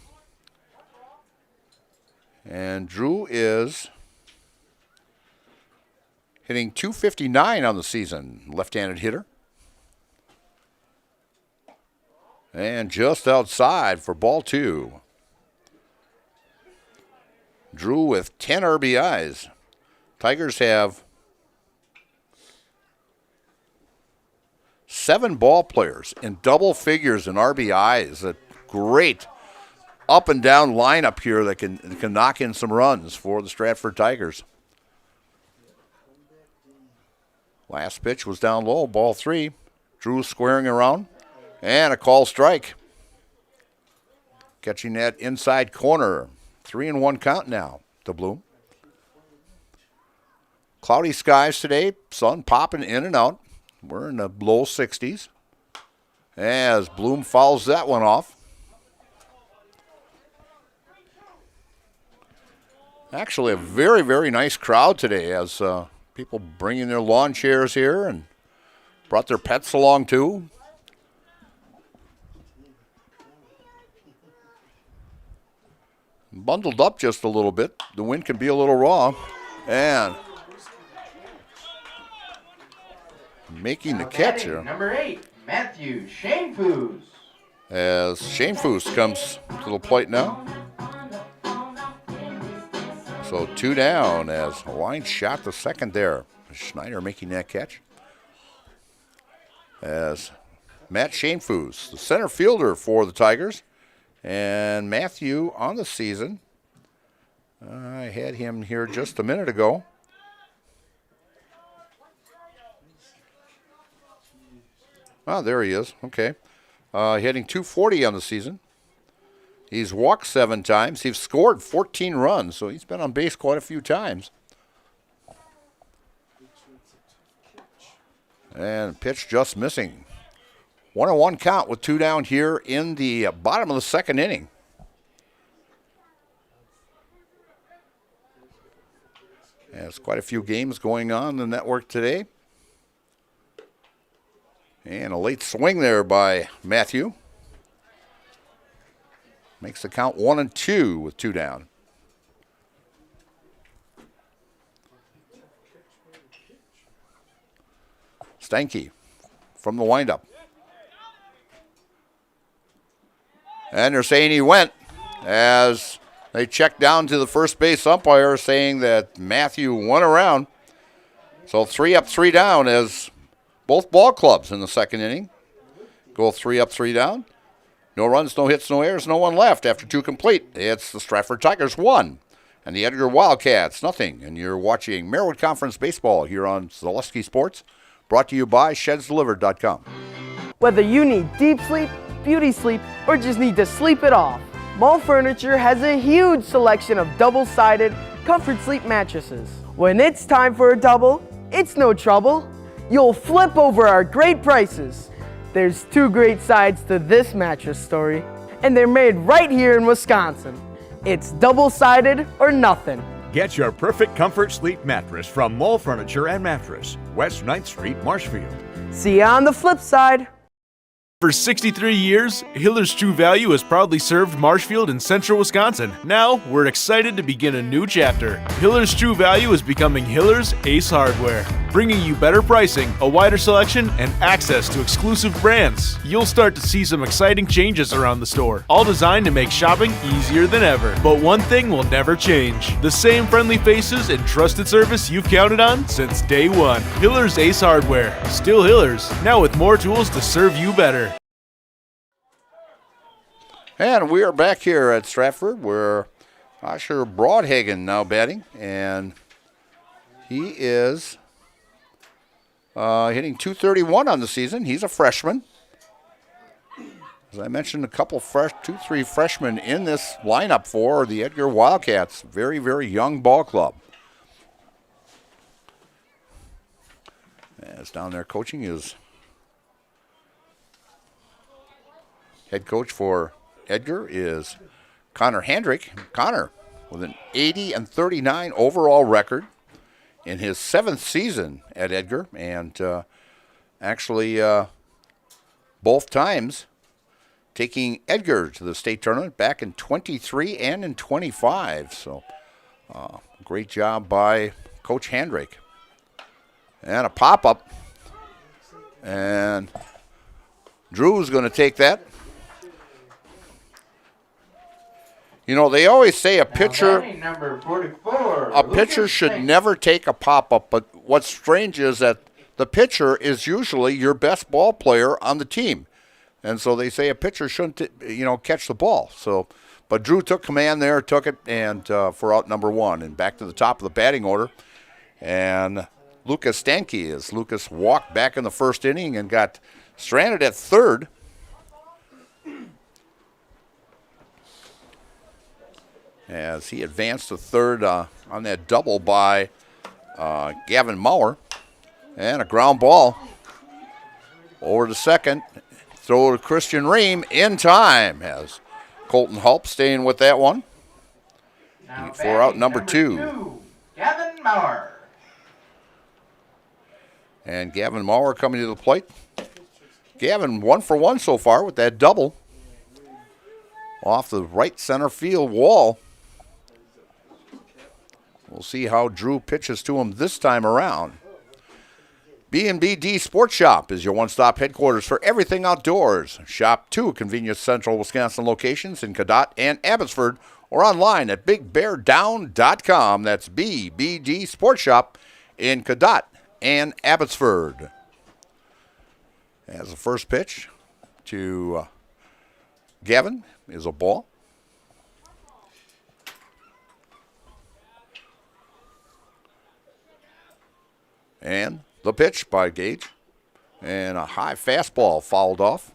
And Drew is hitting .259 on the season, left-handed hitter. And just outside for ball 2. Drew with 10 RBIs. Tigers have 7 ball players in double figures in RBIs. A great up and down lineup here that can knock in some runs for the Stratford Tigers. Last pitch was down low, ball 3. Drew squaring around, and a call strike. Catching that inside corner. 3-1 count now to Bloom. Cloudy skies today, sun popping in and out. We're in the low 60s. As Bloom fouls that one off. Actually, a very, very nice crowd today as people bringing their lawn chairs here and brought their pets along too. Bundled up just a little bit. The wind can be a little raw. And making the catch here. Number 8, Matthew Shanefoos. As Shanefoos comes to the plate now. So 2 down as a line shot the second there. Schneider making that catch. As Matt Shanefoos, the center fielder for the Tigers. And Matthew on the season. I had him here just a minute ago. Oh, there he is. Okay. Hitting .240 on the season. He's walked 7 times. He's scored 14 runs, so he's been on base quite a few times. And pitch just missing. 1-1 count with 2 down here in the bottom of the second inning. There's quite a few games going on in the network today. And a late swing there by Matthew. Makes the count 1-2 with 2 down. Stanky from the windup. And they're saying he went as they check down to the first base umpire saying that Matthew went around. So 3 up, 3 down as both ball clubs in the second inning go 3 up, 3 down. No runs, no hits, no errors, no one left after 2 complete. It's the Stratford Tigers 1 and the Edgar Wildcats nothing. And you're watching Merriwood Conference Baseball here on Zaleski Sports, brought to you by ShedsDelivered.com. Whether you need deep sleep, beauty sleep, or just need to sleep it off, Mall Furniture has a huge selection of double-sided comfort sleep mattresses. When it's time for a double, it's no trouble. You'll flip over our great prices. There's 2 great sides to this mattress story, and they're made right here in Wisconsin. It's double-sided or nothing. Get your perfect comfort sleep mattress from Mall Furniture and Mattress, West 9th Street, Marshfield. See you on the flip side. For 63 years, Hiller's True Value has proudly served Marshfield and central Wisconsin. Now, we're excited to begin a new chapter. Hiller's True Value is becoming Hiller's Ace Hardware, bringing you better pricing, a wider selection, and access to exclusive brands. You'll start to see some exciting changes around the store, all designed to make shopping easier than ever. But one thing will never change: the same friendly faces and trusted service you've counted on since day one. Hiller's Ace Hardware, still Hiller's, now with more tools to serve you better. And we are back here at Stratford where Asher Broadhagen now batting, and he is hitting .231 on the season. He's a freshman. As I mentioned, a couple two, three freshmen in this lineup for the Edgar Wildcats. Very, very young ball club. As down there coaching is head coach for Edgar is Connor Handrick. Connor with an 80-39 overall record in his 7th season at Edgar, and actually both times taking Edgar to the state tournament back in 23 and in 25. So great job by Coach Handrick. And a pop-up. And Drew's going to take that. You know, they always say a pitcher should never take a pop-up, but what's strange is that the pitcher is usually your best ball player on the team. And so they say a pitcher shouldn't, catch the ball. So, but Drew took command there, took it, and for out number 1. And back to the top of the batting order. And Lucas Stanke, as Lucas walked back in the first inning and got stranded at third. As he advanced to third on that double by Gavin Maurer. And a ground ball over to second. Throw to Christian Ream in time as Colton Hulp staying with that one. For out number 2. Gavin Maurer. And Gavin Maurer coming to the plate. Gavin 1 for 1 so far with that double. Off the right center field wall. We'll see how Drew pitches to him this time around. B&BD Sports Shop is your one-stop headquarters for everything outdoors. Shop 2 convenient central Wisconsin locations in Cadott and Abbotsford or online at bigbeardown.com. That's BBD Sports Shop in Cadott and Abbotsford. As the first pitch to Gavin is a ball. And the pitch by Gage. And a high fastball fouled off.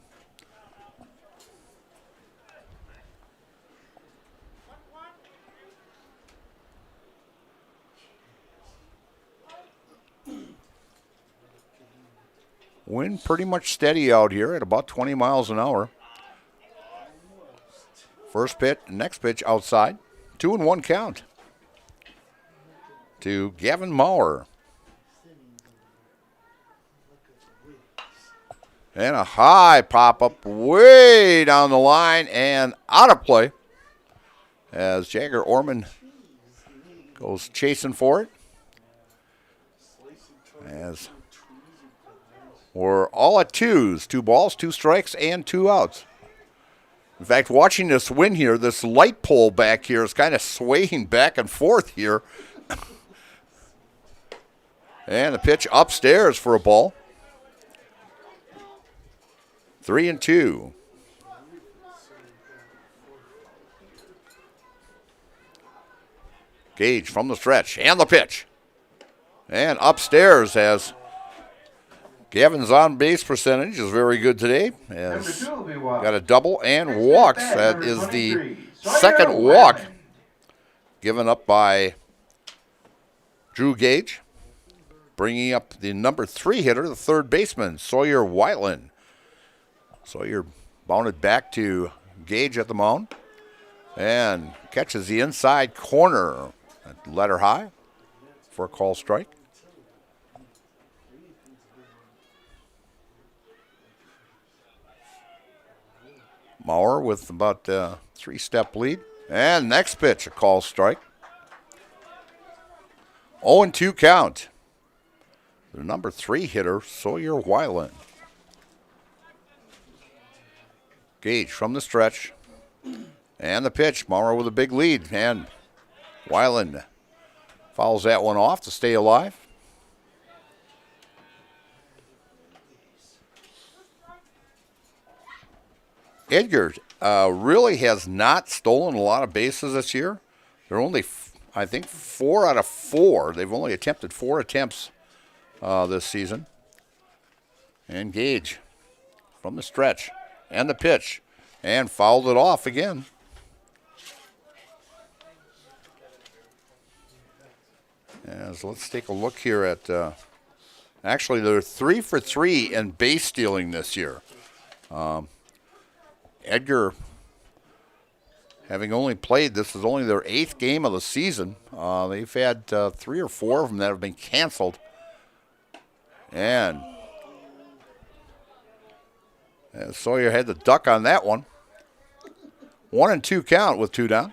Wind pretty much steady out here at about 20 miles an hour. First pitch, next pitch outside. 2-1 count to Gavin Maurer. And a high pop-up way down the line and out of play as Jagger Orman goes chasing for it. As we're all at 2s, 2 balls, 2 strikes, and 2 outs. In fact, watching this win here, this light pole back here is kind of swaying back and forth here. And the pitch upstairs for a ball. 3-2. Gage from the stretch and the pitch. And upstairs as Gavin's on base percentage is very good today. As got a double and walks. That is the second walk given up by Drew Gage. Bringing up the number 3 hitter, the third baseman, Sawyer Whiteland. Sawyer bounded back to Gage at the mound and catches the inside corner. Letter high for a call strike. Maurer with about a 3-step lead. And next pitch, a call strike. 0-2 count. The number 3 hitter, Sawyer Weiland. Gage from the stretch. And the pitch. Maurer with a big lead. And Weiland fouls that one off to stay alive. Edgar really has not stolen a lot of bases this year. They're only, I think, 4 out of 4. They've only attempted 4 attempts this season. And Gage from the stretch and the pitch and fouled it off again. As let's take a look here at, actually they're 3 for 3 in base stealing this year. Edgar, having only played, this is only their 8th game of the season. They've had 3 or 4 of them that have been canceled. And Sawyer had the duck on that one. 1-2 count with 2 down.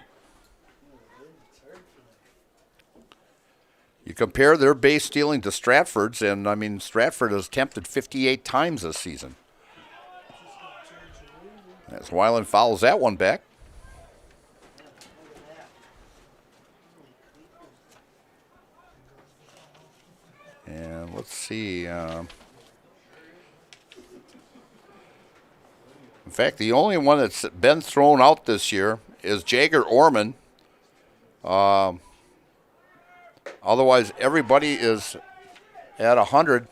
You compare their base stealing to Stratford's, and I mean, Stratford has attempted 58 times this season. As Weiland fouls that one back. And let's see. In fact, the only one that's been thrown out this year is Jagger Orman. Otherwise, everybody is at 100.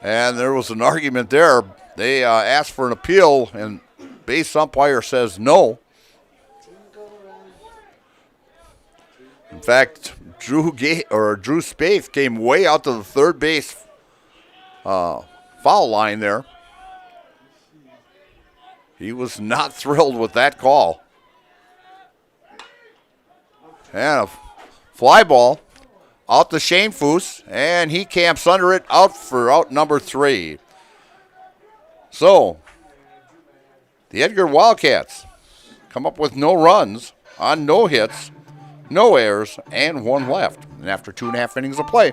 And there was an argument there. They asked for an appeal, and base umpire says no. In fact, Drew Spaeth came way out to the third base foul line there. He was not thrilled with that call. And a fly ball out to Shane Foose, and he camps under it, out for out number 3. So, the Edgar Wildcats come up with no runs on no hits, no errors, and 1 left. And after 2.5 innings of play,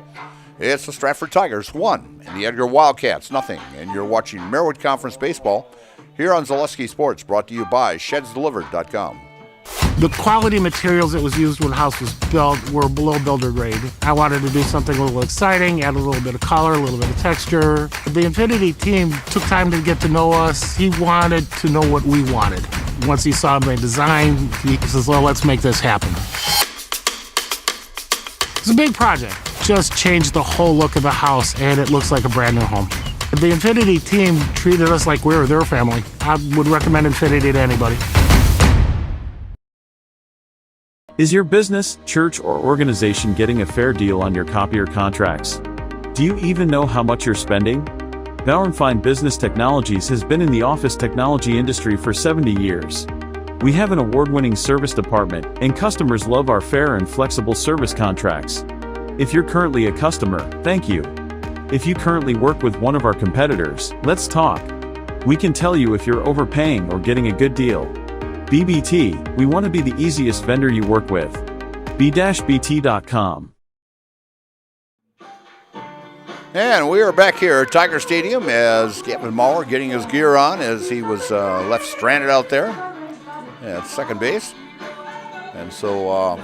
it's the Stratford Tigers 1 and the Edgar Wildcats nothing. And you're watching Merriwood Conference Baseball here on Zaleski Sports, brought to you by ShedsDelivered.com. The quality materials that was used when the house was built were below builder grade. I wanted to do something a little exciting, add a little bit of color, a little bit of texture. The Infinity team took time to get to know us. He wanted to know what we wanted. Once he saw my design, he says, well, let's make this happen. It's a big project. Just changed the whole look of the house, and it looks like a brand new home. The Infinity team treated us like we were their family. I would recommend Infinity to anybody. Is your business, church, or organization getting a fair deal on your copier contracts? Do you even know how much you're spending? Bauernfeind Business Technologies has been in the office technology industry for 70 years. We have an award-winning service department, and customers love our fair and flexible service contracts. If you're currently a customer, thank you. If you currently work with one of our competitors, let's talk. We can tell you if you're overpaying or getting a good deal. BBT, we want to be the easiest vendor you work with. b-bt.com. And we are back here at Tiger Stadium as Gavin Maurer getting his gear on as he was left stranded out there at second base. And so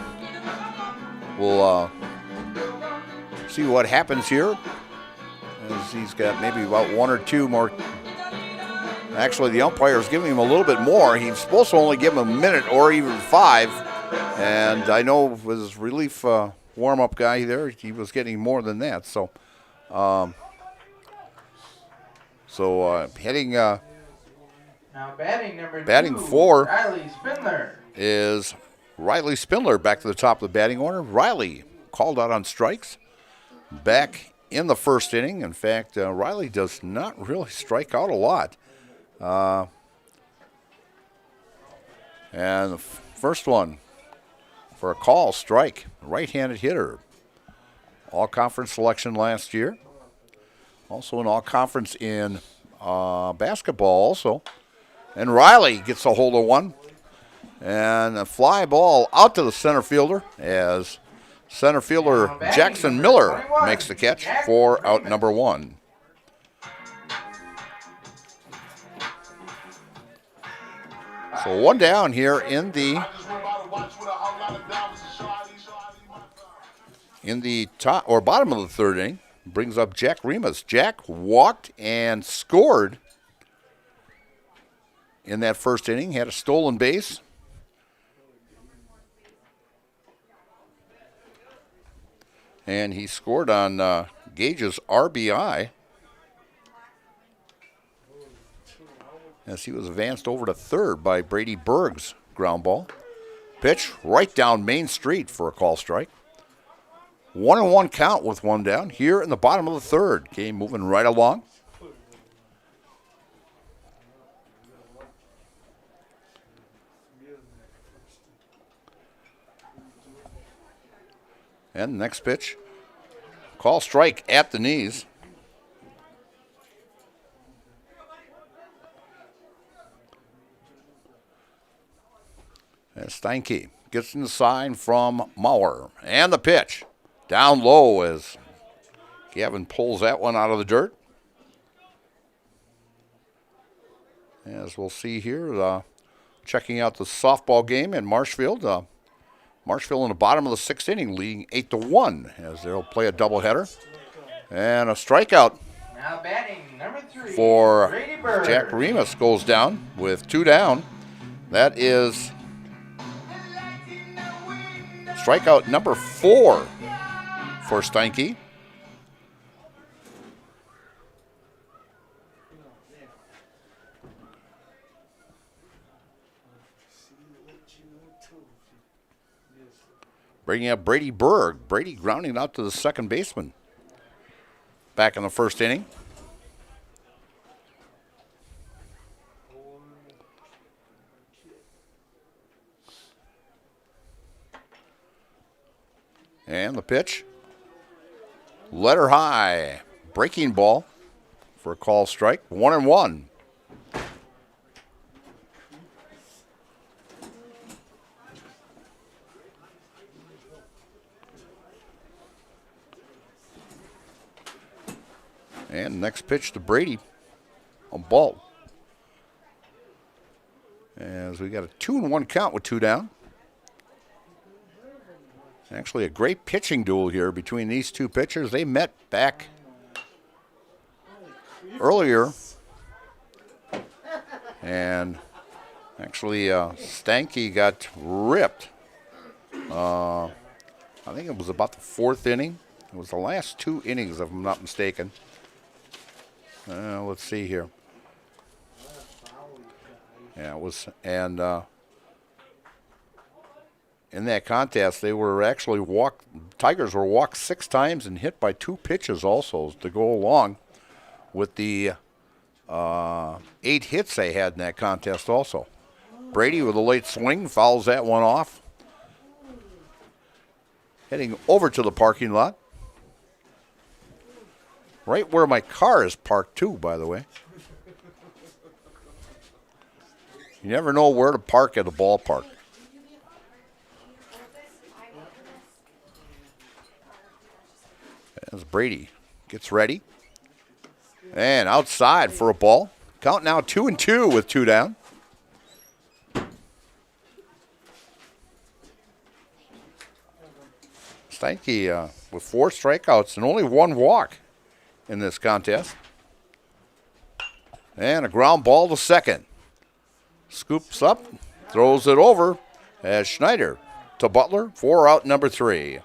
we'll see what happens here as he's got maybe about 1 or 2 more. Actually, the umpire is giving him a little bit more. He's supposed to only give him a minute or even 5. And I know with his relief warm-up guy there, he was getting more than that. So, heading now batting number batting 2, 4 Riley Spindler. is Riley Spindler back to the top of the batting order. Riley called out on strikes back in the first inning. In fact, Riley does not really strike out a lot. And the first one for a call, strike, right-handed hitter. All-conference selection last year. Also an all-conference in basketball also. And Riley gets a hold of one. And a fly ball out to the center fielder as center fielder Jackson Miller makes the catch for out number 1. So 1 down here in the top or bottom of the third inning. Brings up Jack Remus. Jack walked and scored in that first inning. Had a stolen base. And he scored on Gage's RBI as he was advanced over to third by Brady Berg's ground ball. Pitch right down Main Street for a call strike. 1-1 count with one down here in the bottom of the third. Game moving right along. And the next pitch, call strike at the knees. And Steinke gets in the sign from Maurer. And the pitch, down low as Gavin pulls that one out of the dirt. As we'll see here, checking out the softball game in Marshfield. Marshfield in the bottom of the sixth inning, leading 8-1 as they'll play a doubleheader. And a strikeout Now batting number 3 for Brady Berg. Jack Remus goes down with 2 down. That is strikeout number 4 for Steinke. Bringing up Brady Berg. Brady grounding out to the second baseman back in the first inning. And the pitch. Letter high. Breaking ball for a call strike. 1-1. And next pitch to Brady, a ball. As we got a 2-1 count with 2 down. Actually a great pitching duel here between these two pitchers. They met back earlier. And actually Steinke got ripped. I think it was about the 4th inning. It was the last 2 innings, if I'm not mistaken. Let's see here. Yeah, it was, and in that contest, they were actually Tigers were walked 6 times and hit by 2 pitches also to go along with the 8 hits they had in that contest also. Brady with a late swing fouls that one off. Heading over to the parking lot. Right where my car is parked too, by the way. You never know where to park at a ballpark. As Brady gets ready. And outside for a ball. Count now 2-2 with 2 down. Steinke with 4 strikeouts and only 1 walk in this contest. And a ground ball to second. Scoops up, throws it over as Schneider to Butler for out number 3.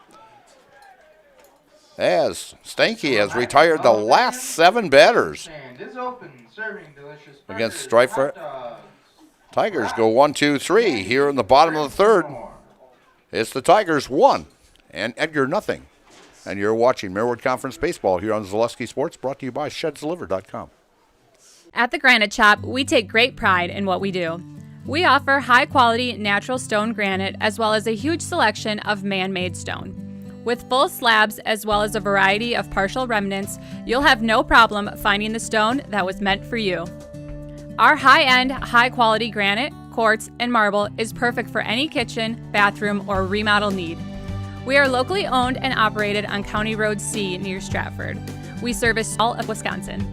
As Steinke has retired the last 7 batters against Stratford. Tigers go 1-2-3 here in the bottom of the third. It's the Tigers 1 and Edgar nothing. And you're watching Marywood Conference Baseball here on Zaleski Sports, brought to you by ShedsDeliver.com. At the Granite Shop, we take great pride in what we do. We offer high-quality natural stone granite as well as a huge selection of man-made stone. With full slabs as well as a variety of partial remnants, you'll have no problem finding the stone that was meant for you. Our high-end, high-quality granite, quartz, and marble is perfect for any kitchen, bathroom, or remodel need. We are locally owned and operated on County Road C near Stratford. We service all of Wisconsin.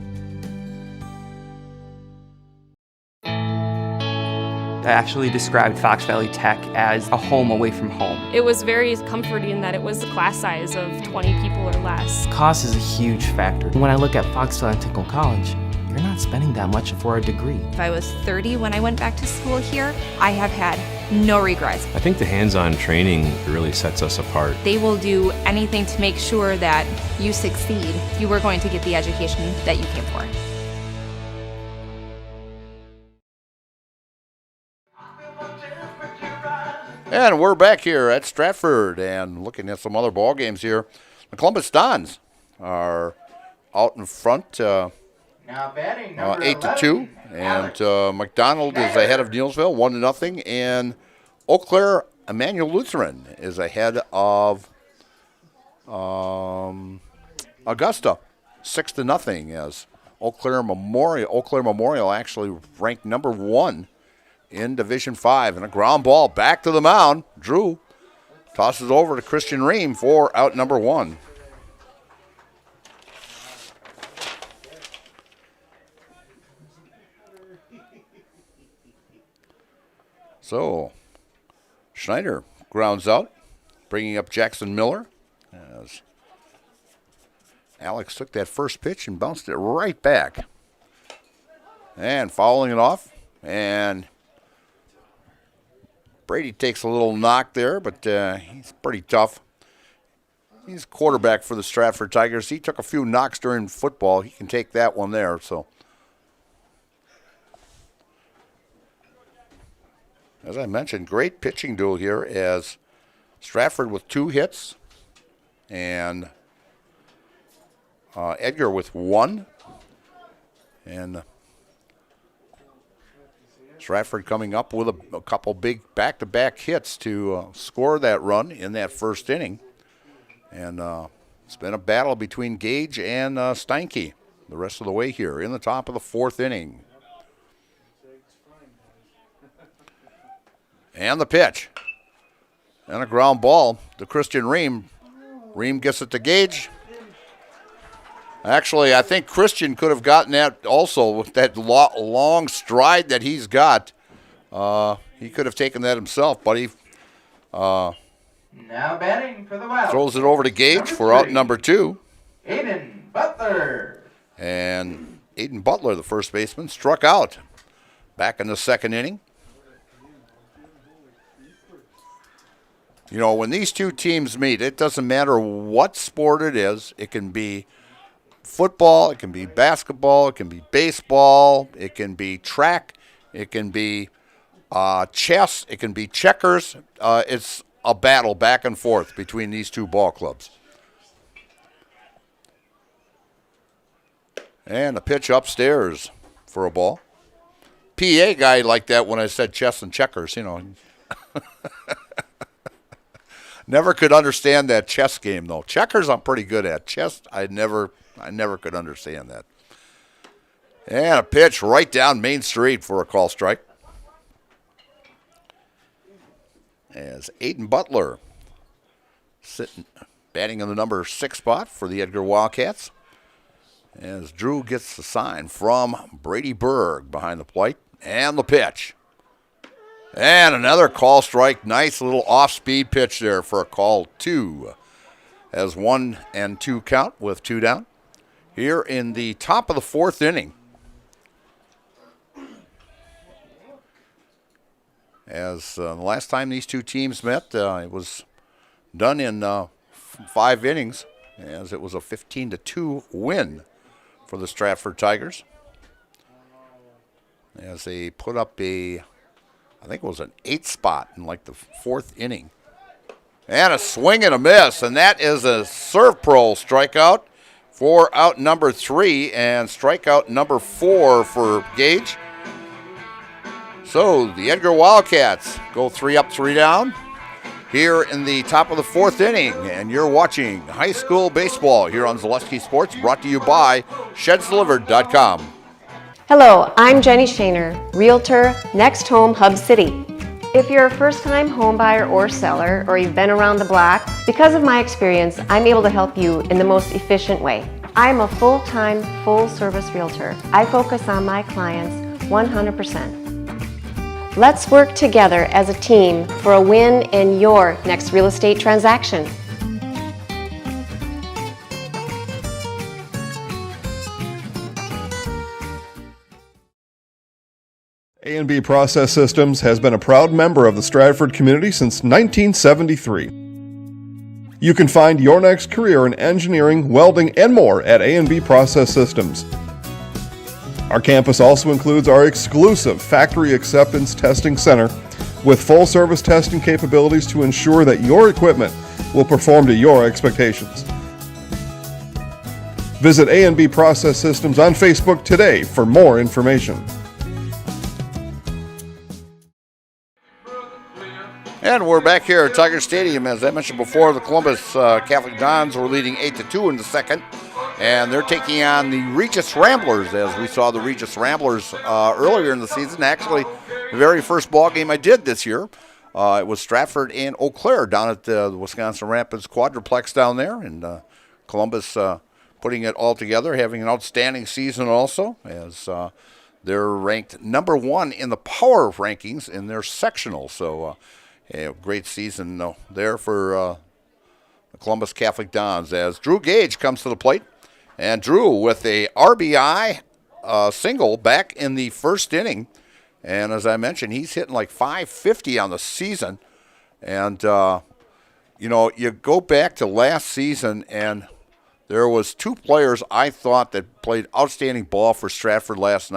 I actually described Fox Valley Tech as a home away from home. It was very comforting that it was a class size of 20 people or less. Cost is a huge factor. When I look at Fox Valley Technical College, you're not spending that much for a degree. If I was 30 when I went back to school here, I have had no regrets. I think the hands-on training really sets us apart. They will do anything to make sure that you succeed. You are going to get the education that you came for. And we're back here at Stratford and looking at some other ball games here. The Columbus Dons are out in front, Now batting number 8-2, and McDonald is ahead of Neelsville, 1-0, and Eau Claire Emmanuel Lutheran is ahead of Augusta, 6-0, as Eau Claire Memorial actually ranked number 1 in Division 5, and a ground ball back to the mound. Drew tosses over to Christian Ream for out number 1. So Schneider grounds out, bringing up Jackson Miller, as Alex took that first pitch and bounced it right back. And fouling it off, and Brady takes a little knock there, but he's pretty tough. He's quarterback for the Stratford Tigers. He took a few knocks during football. He can take that one there. So, as I mentioned, great pitching duel here as Stratford with 2 hits and Edgar with 1. And Stratford coming up with a couple big back-to-back hits to score that run in that first inning. And it's been a battle between Gage and Steinke the rest of the way here in the top of the 4th inning. And the pitch. And a ground ball to Christian Ream. Ream gets it to Gage. Actually, I think Christian could have gotten that also with that long stride that he's got. He could have taken that himself, but he Now batting for the Wild. Throws it over to Gage for out number 2. Aiden Butler. And Aiden Butler, the first baseman, struck out back in the 2nd inning. You know, when these two teams meet, it doesn't matter what sport it is. It can be football, it can be basketball, it can be baseball, it can be track, it can be chess, it can be checkers. It's a battle back and forth between these two ball clubs. And a pitch upstairs for a ball. PA guy liked that when I said chess and checkers, you know. Never could understand that chess game, though. Checkers I'm pretty good at. Chess, I never could understand that. And a pitch right down Main Street for a call strike. As Aiden Butler batting in the number 6 spot for the Edgar Wildcats. As Drew gets the sign from Brady Berg behind the plate. And the pitch. And another call strike. Nice little off-speed pitch there for a call 2. As 1-2 count with 2 down. Here in the top of the 4th inning. As the last time these two teams met, it was done in 5 innings, as it was a 15-2 win for the Stratford Tigers. As they put up I think it was an 8 spot in like the 4th inning. And a swing and a miss, and that is a Serve Pro strikeout for out number 3 and strikeout number 4 for Gage. So the Edgar Wildcats go 3 up, 3 down here in the top of the 4th inning. And you're watching high school baseball here on Zaleski Sports, brought to you by ShedsDelivered.com. Hello, I'm Jenny Shaner, Realtor, Next Home Hub City. If you're a first-time home buyer or seller, or you've been around the block, because of my experience, I'm able to help you in the most efficient way. I'm a full-time, full-service realtor. I focus on my clients 100%. Let's work together as a team for a win in your next real estate transaction. A&B Process Systems has been a proud member of the Stratford community since 1973. You can find your next career in engineering, welding, and more at A&B Process Systems. Our campus also includes our exclusive Factory Acceptance Testing Center with full-service testing capabilities to ensure that your equipment will perform to your expectations. Visit A&B Process Systems on Facebook today for more information. And we're back here at Tiger Stadium. As I mentioned before, the Columbus Catholic Dons were leading 8-2 in the second. And they're taking on the Regis Ramblers, as we saw the Regis Ramblers earlier in the season. Actually, the very first ball game I did this year, it was Stratford and Eau Claire down at the Wisconsin Rapids Quadruplex down there. And Columbus putting it all together, having an outstanding season also, as they're ranked number 1 in the power rankings in their sectional. So, a great season there for the Columbus Catholic Dons as Drew Gage comes to the plate. And Drew with a RBI single back in the first inning. And as I mentioned, he's hitting like .550 on the season. And, you go back to last season, and there was 2 players I thought that played outstanding ball for Stratford last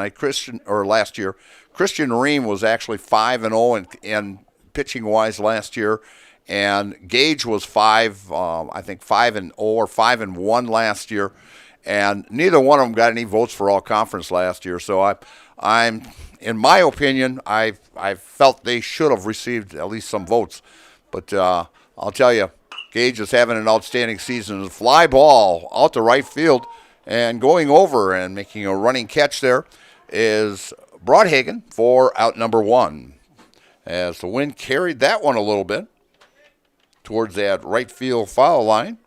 year. Christian Ream was actually 5-0 and pitching-wise last year, and Gage was 5-0 or 5-1 last year, and neither one of them got any votes for all conference last year. So I'm in my opinion, I felt they should have received at least some votes, but I'll tell you, Gage is having an outstanding season. A fly ball out to right field, and going over and making a running catch there is Broadhagen for out number 1. As the wind carried that one a little bit towards that right field foul line,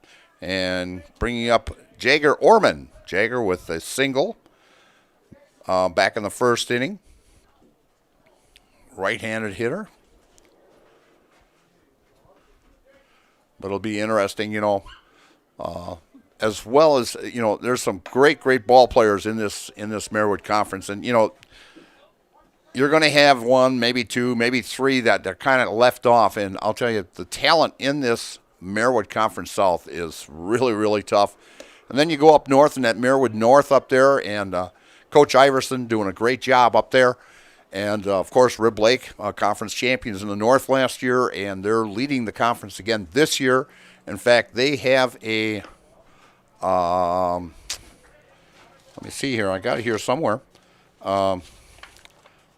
and bringing up Jagger Orman. Jagger with a single back in the first inning. Right-handed hitter. But it'll be interesting, as well as, there's some great ball players in this Marywood Conference. And, you're going to have 1, maybe 2, maybe 3 that they're kind of left off. And I'll tell you, the talent in this Marywood Conference South is really, really tough. And then you go up north in that Marywood North up there, and Coach Iverson doing a great job up there. And, of course, Rib Lake, conference champions in the North last year, and they're leading the conference again this year. In fact, they have a let me see here. I got it here somewhere.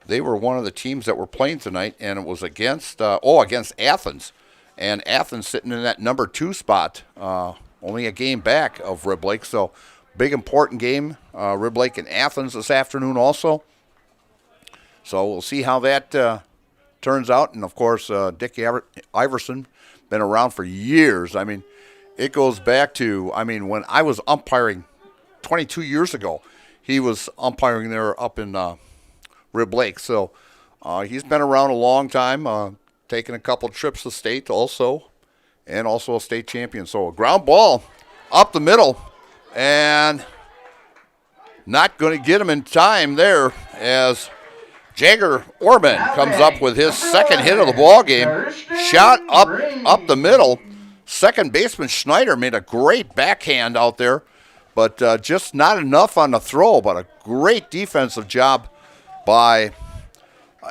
They were one of the teams that were playing tonight, and it was against Athens. And Athens sitting in that number 2 spot, only a game back of Rib Lake. So, big important game, Rib Lake and Athens this afternoon also. So, we'll see how that turns out. And, of course, Dickie Iverson, been around for years. I mean, it goes back to, when I was umpiring 22 years ago, he was umpiring there up in Rib Lake. So he's been around a long time, taking a couple trips to state also, and also a state champion. So a ground ball up the middle, and not going to get him in time there as Jagger Orman comes up with his second hit of the ball game. Shot up the middle. Second baseman Schneider made a great backhand out there, but just not enough on the throw, but a great defensive job by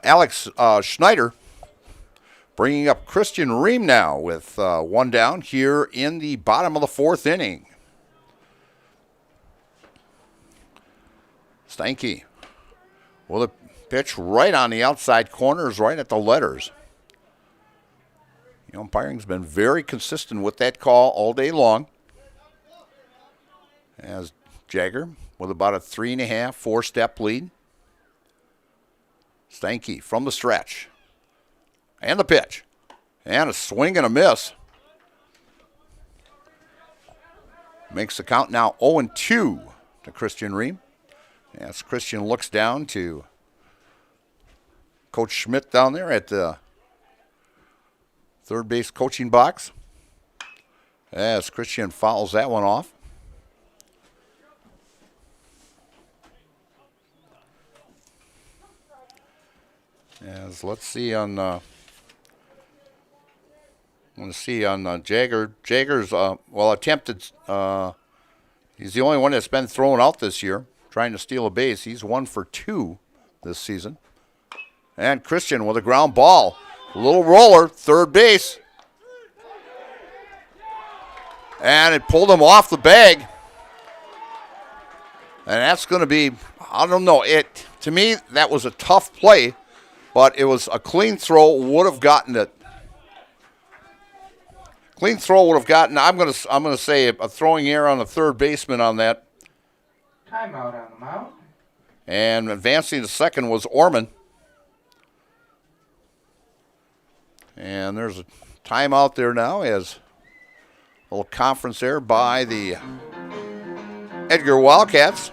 Alex Schneider, bringing up Christian Ream now with 1 down here in the bottom of the 4th inning. Steinke with a pitch right on the outside corners, right at the letters. The umpiring's been very consistent with that call all day long. As Jagger with about a 3.5, 4-step lead. Steinke from the stretch. And the pitch. And a swing and a miss. Makes the count now 0-2 to Christian Ream. As Christian looks down to Coach Schmidt down there at the third base coaching box. As Christian fouls that one off. As let's see on Jagger. Jagger's attempted. He's the only one that's been thrown out this year, trying to steal a base. He's 1 for 2 this season. And Christian with a ground ball, a little roller, third base, and it pulled him off the bag. And that's going to be, I don't know. To me, that was a tough play, but it was a clean throw. Would have gotten it. Clean throw would have gotten. I'm going to say a throwing error on the third baseman on that. Timeout on the mound. And advancing to second was Orman. And there's a timeout there now as a little conference there by the Edgar Wildcats.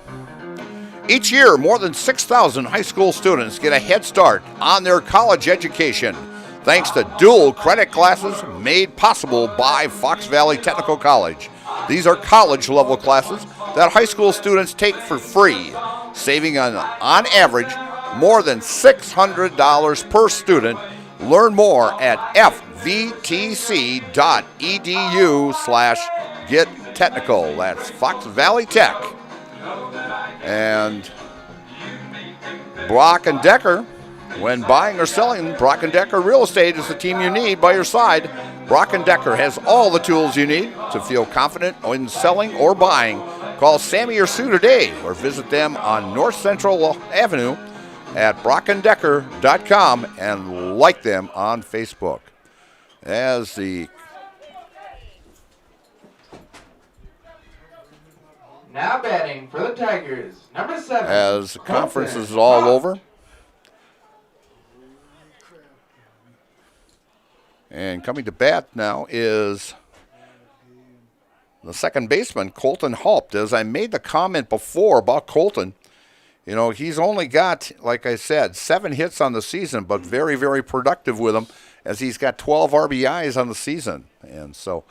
Each year, more than 6,000 high school students get a head start on their college education thanks to dual credit classes made possible by Fox Valley Technical College. These are college-level classes that high school students take for free, saving on average more than $600 per student. Learn more at fvtc.edu/gettechnical. That's Fox Valley Tech. And Brock & Decker, when buying or selling, Brock & Decker Real Estate is the team you need by your side. Brock & Decker has all the tools you need to feel confident in selling or buying. Call Sammy or Sue today or visit them on North Central Avenue at brockanddecker.com and like them on Facebook. As the Now batting for the Tigers, number 7. As the conference is all over. And coming to bat now is the second baseman, Colton Haupt. As I made the comment before about Colton, you know, he's only got, like I said, 7 hits on the season, but very, very productive with them as he's got 12 RBIs on the season. And so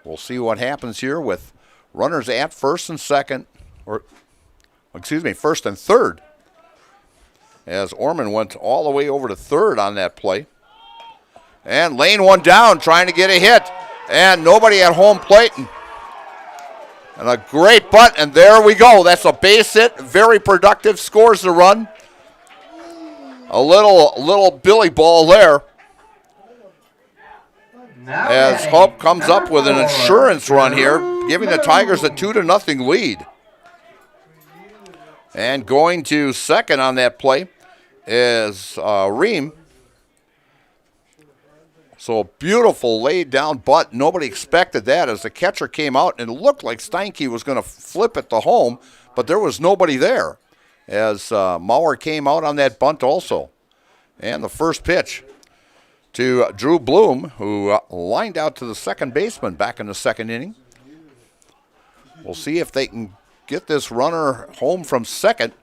we'll see what happens here with runners at first and second, first and third, as Orman went all the way over to third on that play. And laying one down, trying to get a hit, and nobody at home plate. And a great bunt, and there we go. That's a base hit, very productive, scores the run. A little billy ball there. As Hope comes up with an insurance run here, giving the Tigers a 2-0 lead. And going to second on that play is Ream. So a beautiful laid down bunt. Nobody expected that as the catcher came out, and it looked like Steinke was going to flip it to home, but there was nobody there as Maurer came out on that bunt also. And the first pitch to Drew Bloom, who lined out to the second baseman back in the second inning. We'll see if they can get this runner home from second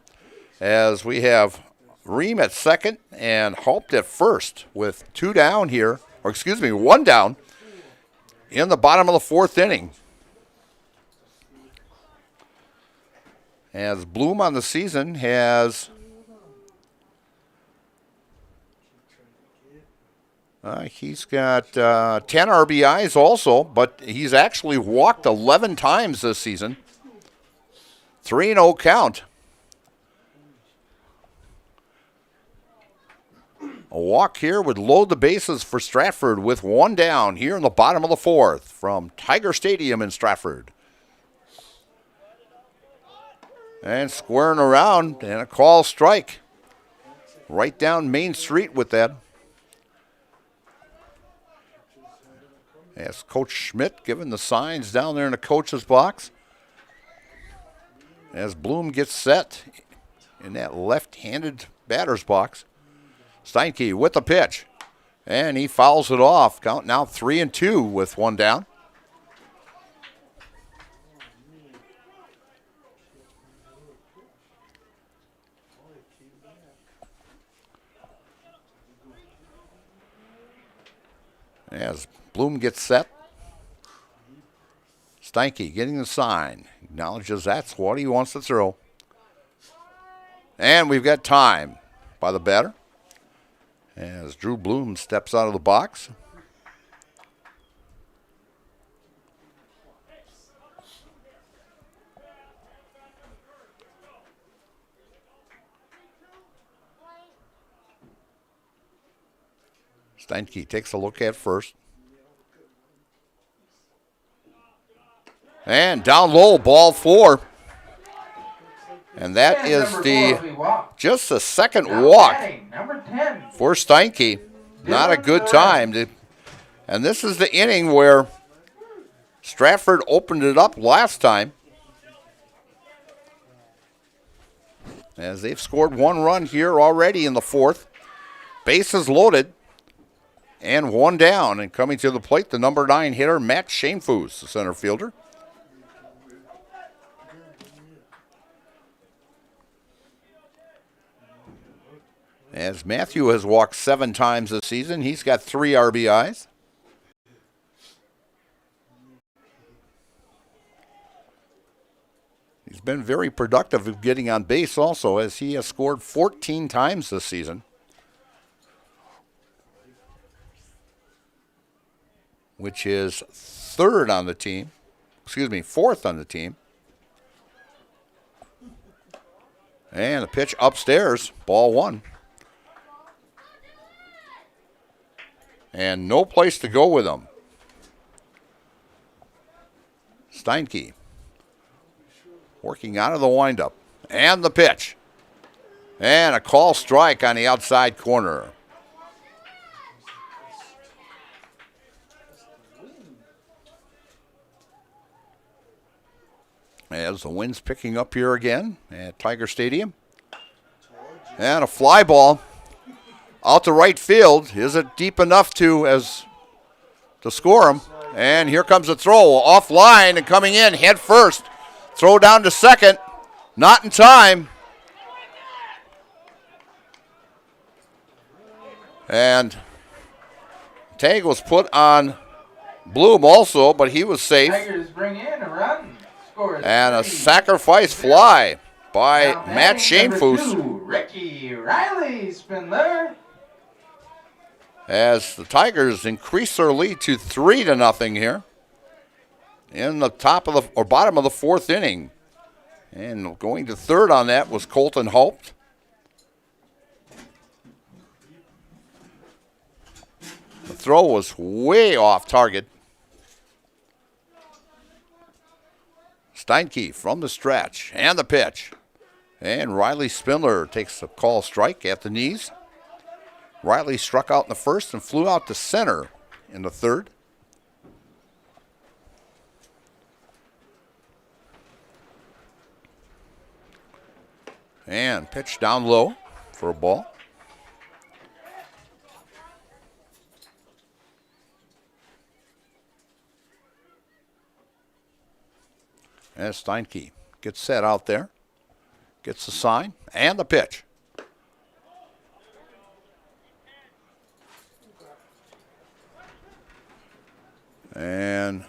as we have Ream at second and Haupt at first with 2 down here. 1 down in the bottom of the 4th inning. As Bloom on the season has he's got 10 RBIs also, but he's actually walked 11 times this season. 3-0 count. A walk here would load the bases for Stratford with 1 down here in the bottom of the 4th from Tiger Stadium in Stratford. And squaring around and a call strike. Right down Main Street with that. As Coach Schmidt giving the signs down there in the coach's box. As Bloom gets set in that left-handed batter's box. Steinke with the pitch, and he fouls it off. Count now 3-2 with 1 down. As Bloom gets set, Steinke getting the sign, acknowledges that's what he wants to throw. And we've got time by the batter. As Drew Bloom steps out of the box. Steinke takes a look at first. And down low, ball 4. And that is just the second walk for Steinke. Not a good time. And this is the inning where Stratford opened it up last time. As they've scored 1 run here already in the 4th. Bases loaded. And 1 down. And coming to the plate, the number 9 hitter, Matt Shanefoos, the center fielder. As Matthew has walked 7 times this season, he's got 3 RBIs. He's been very productive of getting on base also, as he has scored 14 times this season, which is 4th on the team. And a pitch upstairs, ball 1. And no place to go with him. Steinke working out of the windup. And the pitch. And a call strike on the outside corner. As the wind's picking up here again at Tiger Stadium. And a fly ball out to right field. Is it deep enough to score him? And here comes a throw offline and coming in head first. Throw down to second. Not in time. And tag was put on Bloom also, but he was safe. Tigers bring in a run. And a sacrifice fly by Matt Shanefoos. Ricky Riley Spindler. As the Tigers increase their lead to 3-0 here in the bottom of the 4th inning. And going to 3rd on that was Colton Haupt. The throw was way off target. Steinke from the stretch and the pitch. And Riley Spindler takes a call strike at the knees. Riley struck out in the 1st and flew out to center in the 3rd. And pitch down low for a ball. As Steinke gets set out there, gets the sign and the pitch. And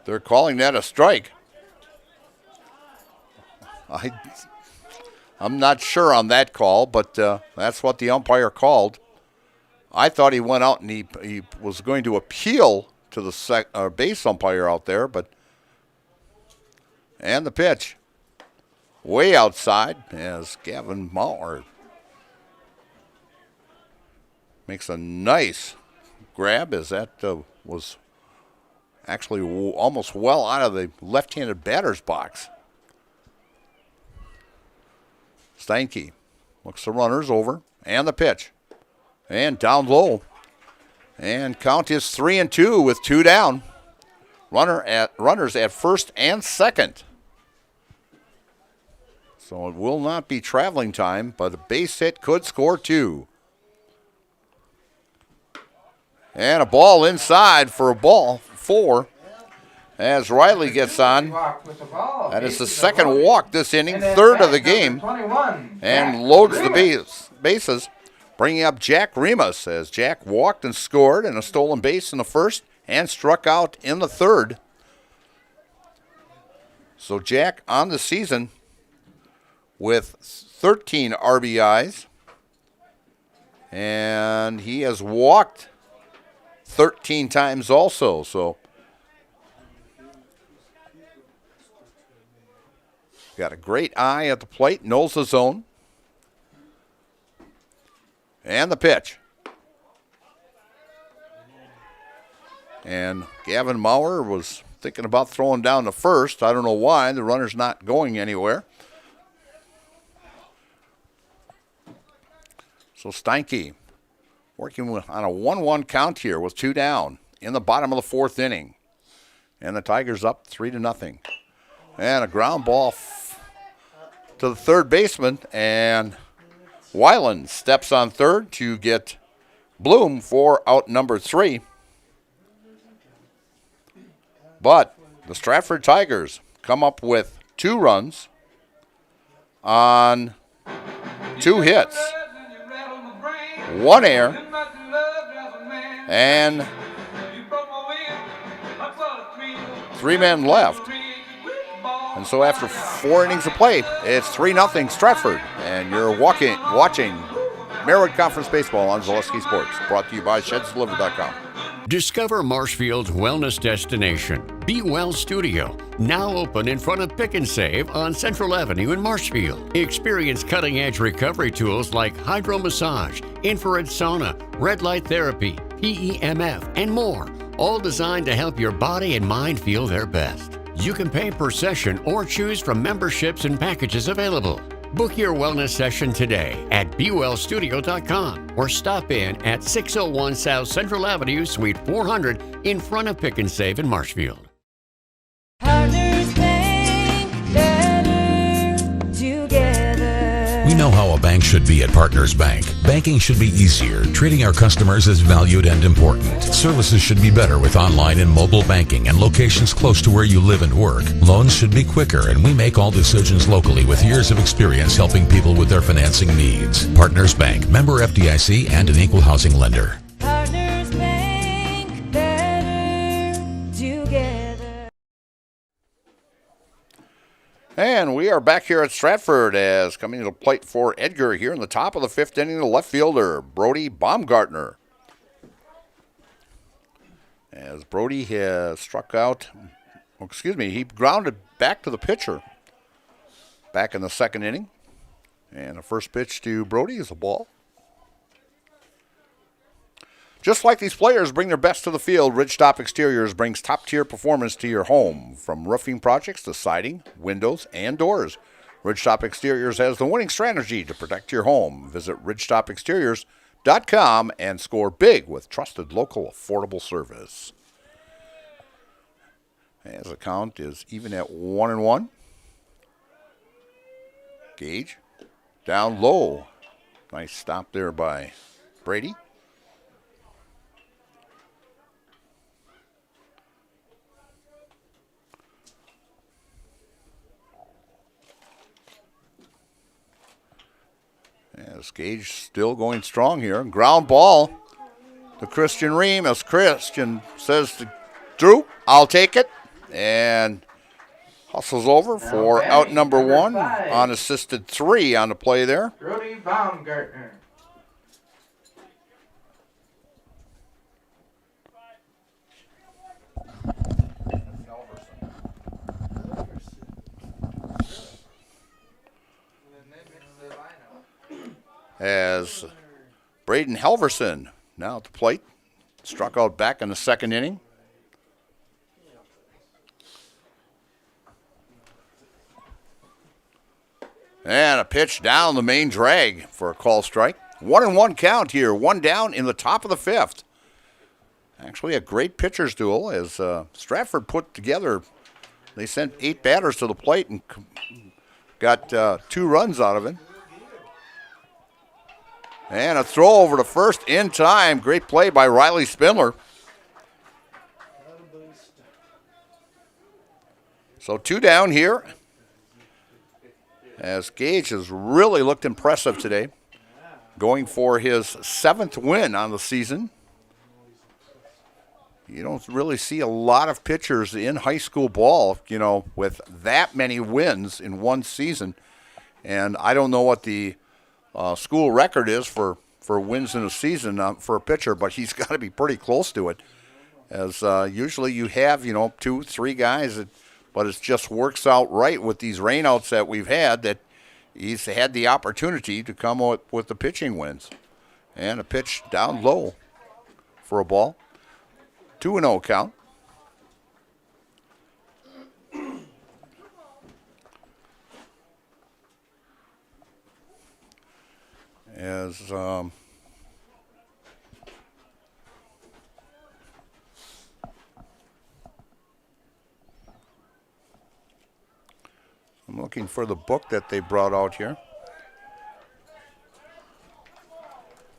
they're calling that a strike. I'm not sure on that call, but that's what the umpire called. I thought he went out and he was going to appeal to the base umpire out there, but and the pitch way outside as Gavin Maurer makes a nice grab as that was actually almost well out of the left-handed batter's box. Steinke looks the runners over and the pitch. And down low. And count is 3-2 with 2 down. Runners at 1st and 2nd. So it will not be traveling time, but a base hit could score 2. And a ball inside for a ball 4 as Riley gets on. That is the 2nd walk this inning, 3rd of the game, and loads the bases. Bringing up Jack Remus as Jack walked and scored in a stolen base in the 1st and struck out in the 3rd. So Jack on the season with 13 RBIs. And he has walked 13 times also. So got a great eye at the plate, knows the zone. And the pitch. And Gavin Maurer was thinking about throwing down the first. I don't know why. The runner's not going anywhere. So Steinke working on a 1-1 count here with 2 down in the bottom of the 4th inning. And the Tigers up 3-0. And a ground ball to the third baseman. And Weiland steps on third to get Bloom for out number 3. But the Stratford Tigers come up with 2 runs on 2 hits, 1 error, and 3 men left. And so after 4 innings of play, it's 3-0 Stratford. And you're watching Merritt Conference Baseball on Zaleski Sports, brought to you by ShedsDelivered.com. Discover Marshfield's wellness destination, Be Well Studio, now open in front of Pick and Save on Central Avenue in Marshfield. Experience cutting-edge recovery tools like hydro massage, infrared sauna, red light therapy, PEMF, and more, all designed to help your body and mind feel their best. You can pay per session or choose from memberships and packages available. Book your wellness session today at BeWellStudio.com or stop in at 601 South Central Avenue, Suite 400 in front of Pick and Save in Marshfield. Partners Bank, better together. We know how a bank should be at Partners Bank. Banking should be easier, treating our customers as valued and important. Services should be better with online and mobile banking and locations close to where you live and work. Loans should be quicker, and we make all decisions locally with years of experience helping people with their financing needs. Partners Bank, member FDIC, and an equal housing lender. Partners Bank, better together. And we are back here at Stratford as coming to the plate for Edgar here in the top of the 5th inning, the left fielder, Brody Baumgartner. As Brody has struck out, he grounded back to the pitcher back in the 2nd inning. And the first pitch to Brody is a ball. Just like these players bring their best to the field, Ridgetop Exteriors brings top-tier performance to your home. From roofing projects to siding, windows, and doors, Ridgetop Exteriors has the winning strategy to protect your home. Visit ridgetopexteriors.com and score big with trusted local affordable service. As the count is even at 1-1. Gage down low. Nice stop there by Brady. As Gage still going strong here. Ground ball to Christian Ream as Christian says to Drew, I'll take it. And hustles over for out number 1. Unassisted 3 on the play there. Brody Baumgartner. As Braden Halverson now at the plate. Struck out back in the 2nd inning. And a pitch down the main drag for a call strike. 1-1 count here. 1 down in the top of the 5th. Actually a great pitcher's duel as Stratford put together. They sent 8 batters to the plate and got 2 runs out of it. And a throw over to first in time. Great play by Riley Spindler. So 2 down here. As Gage has really looked impressive today. Going for his 7th win on the season. You don't really see a lot of pitchers in high school ball, with that many wins in one season. And I don't know what the school record is for wins in a season for a pitcher, but he's got to be pretty close to it. As usually you have, 2, 3 guys, but it just works out right with these rainouts that we've had that he's had the opportunity to come with the pitching wins. And a pitch down low for a ball. 2-0 count. As I'm looking for the book that they brought out here.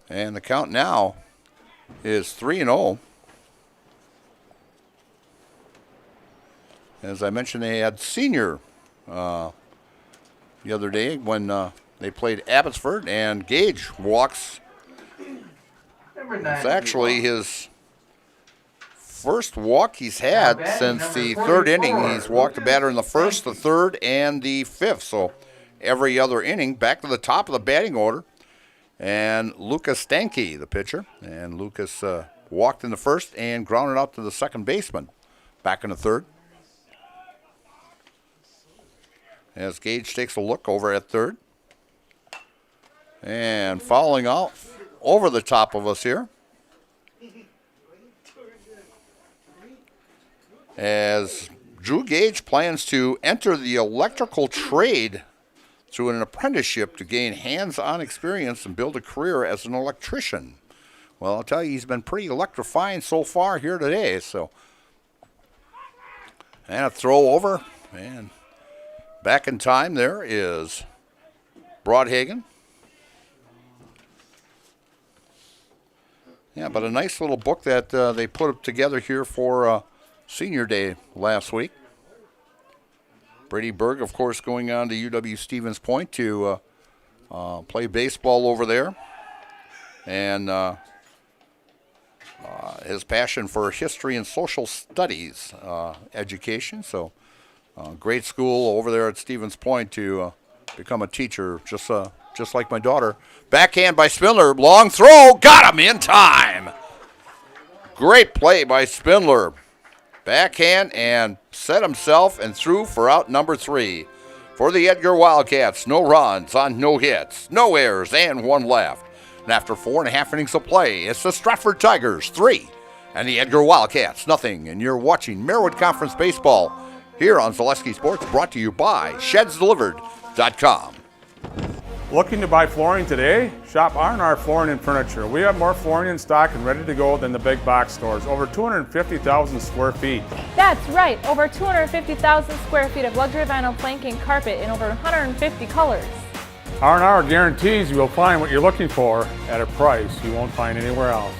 And the count now is 3-0. As I mentioned, they had senior the other day when they played Abbotsford, and Gage walks. It's actually his first walk he's had since the third inning. He's walked the batter in the first, the third, and the fifth. So every other inning, back to the top of the batting order. And Lucas Stanke, the pitcher. And Lucas walked in the first and grounded out to the second baseman back in the third. As Gage takes a look over at third. And fouling out over the top of us here. As Drew Gage plans to enter the electrical trade through an apprenticeship to gain hands-on experience and build a career as an electrician. Well, I'll tell you, he's been pretty electrifying so far here today. So, and a throw over, and back in time there is Broadhagen. Yeah, but a nice little book that they put together here for Senior Day last week. Brady Berg, of course, going on to UW-Stevens Point to play baseball over there. And his passion for history and social studies education. So great school over there at Stevens Point to become a teacher, just like my daughter. Backhand by Spindler, long throw, got him in time. Great play by Spindler. Backhand and set himself and threw for out number 3. For the Edgar Wildcats, no runs on no hits, no errors, and 1 left. And after 4.5 innings of play, it's the Stratford Tigers 3 and the Edgar Wildcats nothing. And you're watching Merriwood Conference Baseball here on Zaleski Sports, brought to you by ShedsDelivered.com. Looking to buy flooring today? Shop R&R Flooring and Furniture. We have more flooring in stock and ready to go than the big box stores. Over 250,000 square feet. That's right, over 250,000 square feet of luxury vinyl planking carpet in over 150 colors. R&R guarantees you will find what you're looking for at a price you won't find anywhere else.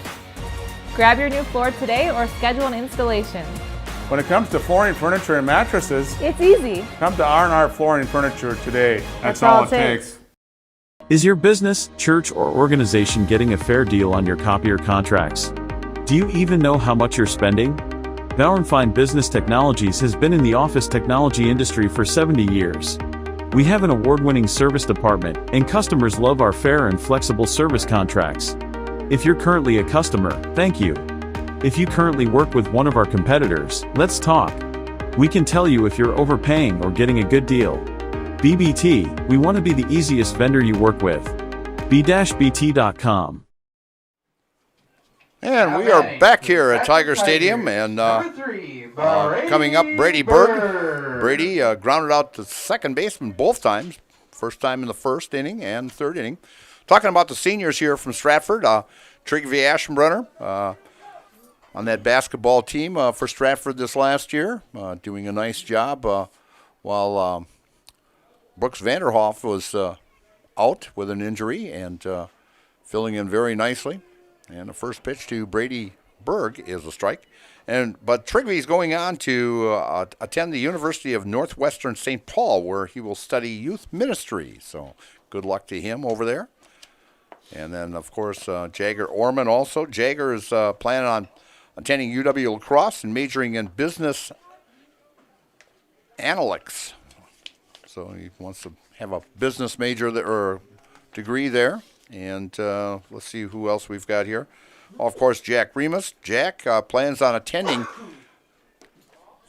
Grab your new floor today or schedule an installation. When it comes to flooring, furniture, and mattresses, it's easy. Come to R&R Flooring and Furniture today. That's all it takes. Is your business, church, or organization getting a fair deal on your copier contracts? Do you even know how much you're spending? Bauer & Fine Business Technologies has been in the office technology industry for 70 years. We have an award-winning service department, and customers love our fair and flexible service contracts. If you're currently a customer, thank you. If you currently work with one of our competitors, let's talk. We can tell you if you're overpaying or getting a good deal. BBT, we want to be the easiest vendor you work with. b-bt.com. And we are back here at Tiger Stadium, and coming up, Brady Berg. Brady grounded out to second baseman both times. First time in the first inning and third inning. Talking about the seniors here from Stratford, Trygve Aschenbrunner on that basketball team for Stratford this last year, doing a nice job while Brooks Vanderhoff was out with an injury and filling in very nicely. And the first pitch to Brady Berg is a strike. But Trygve's going on to attend the University of Northwestern St. Paul, where he will study youth ministry. So good luck to him over there. And then, of course, Jagger Orman also. Jagger is planning on attending UW La Crosse and majoring in business analytics. So he wants to have a business major or degree there. And let's see who else we've got here. Of course, Jack Remus. Jack plans on attending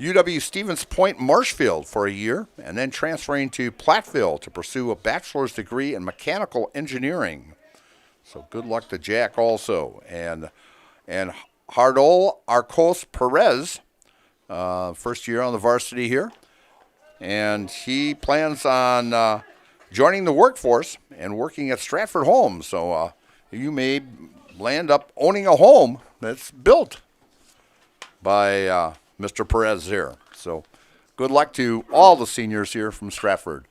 UW Stevens Point Marshfield for a year and then transferring to Platteville to pursue a bachelor's degree in mechanical engineering. So good luck to Jack also. And Hardol Arcos Perez, first year on the varsity here. And he plans on joining the workforce and working at Stratford Homes. So you may end up owning a home that's built by Mr. Perez here. So good luck to all the seniors here from Stratford.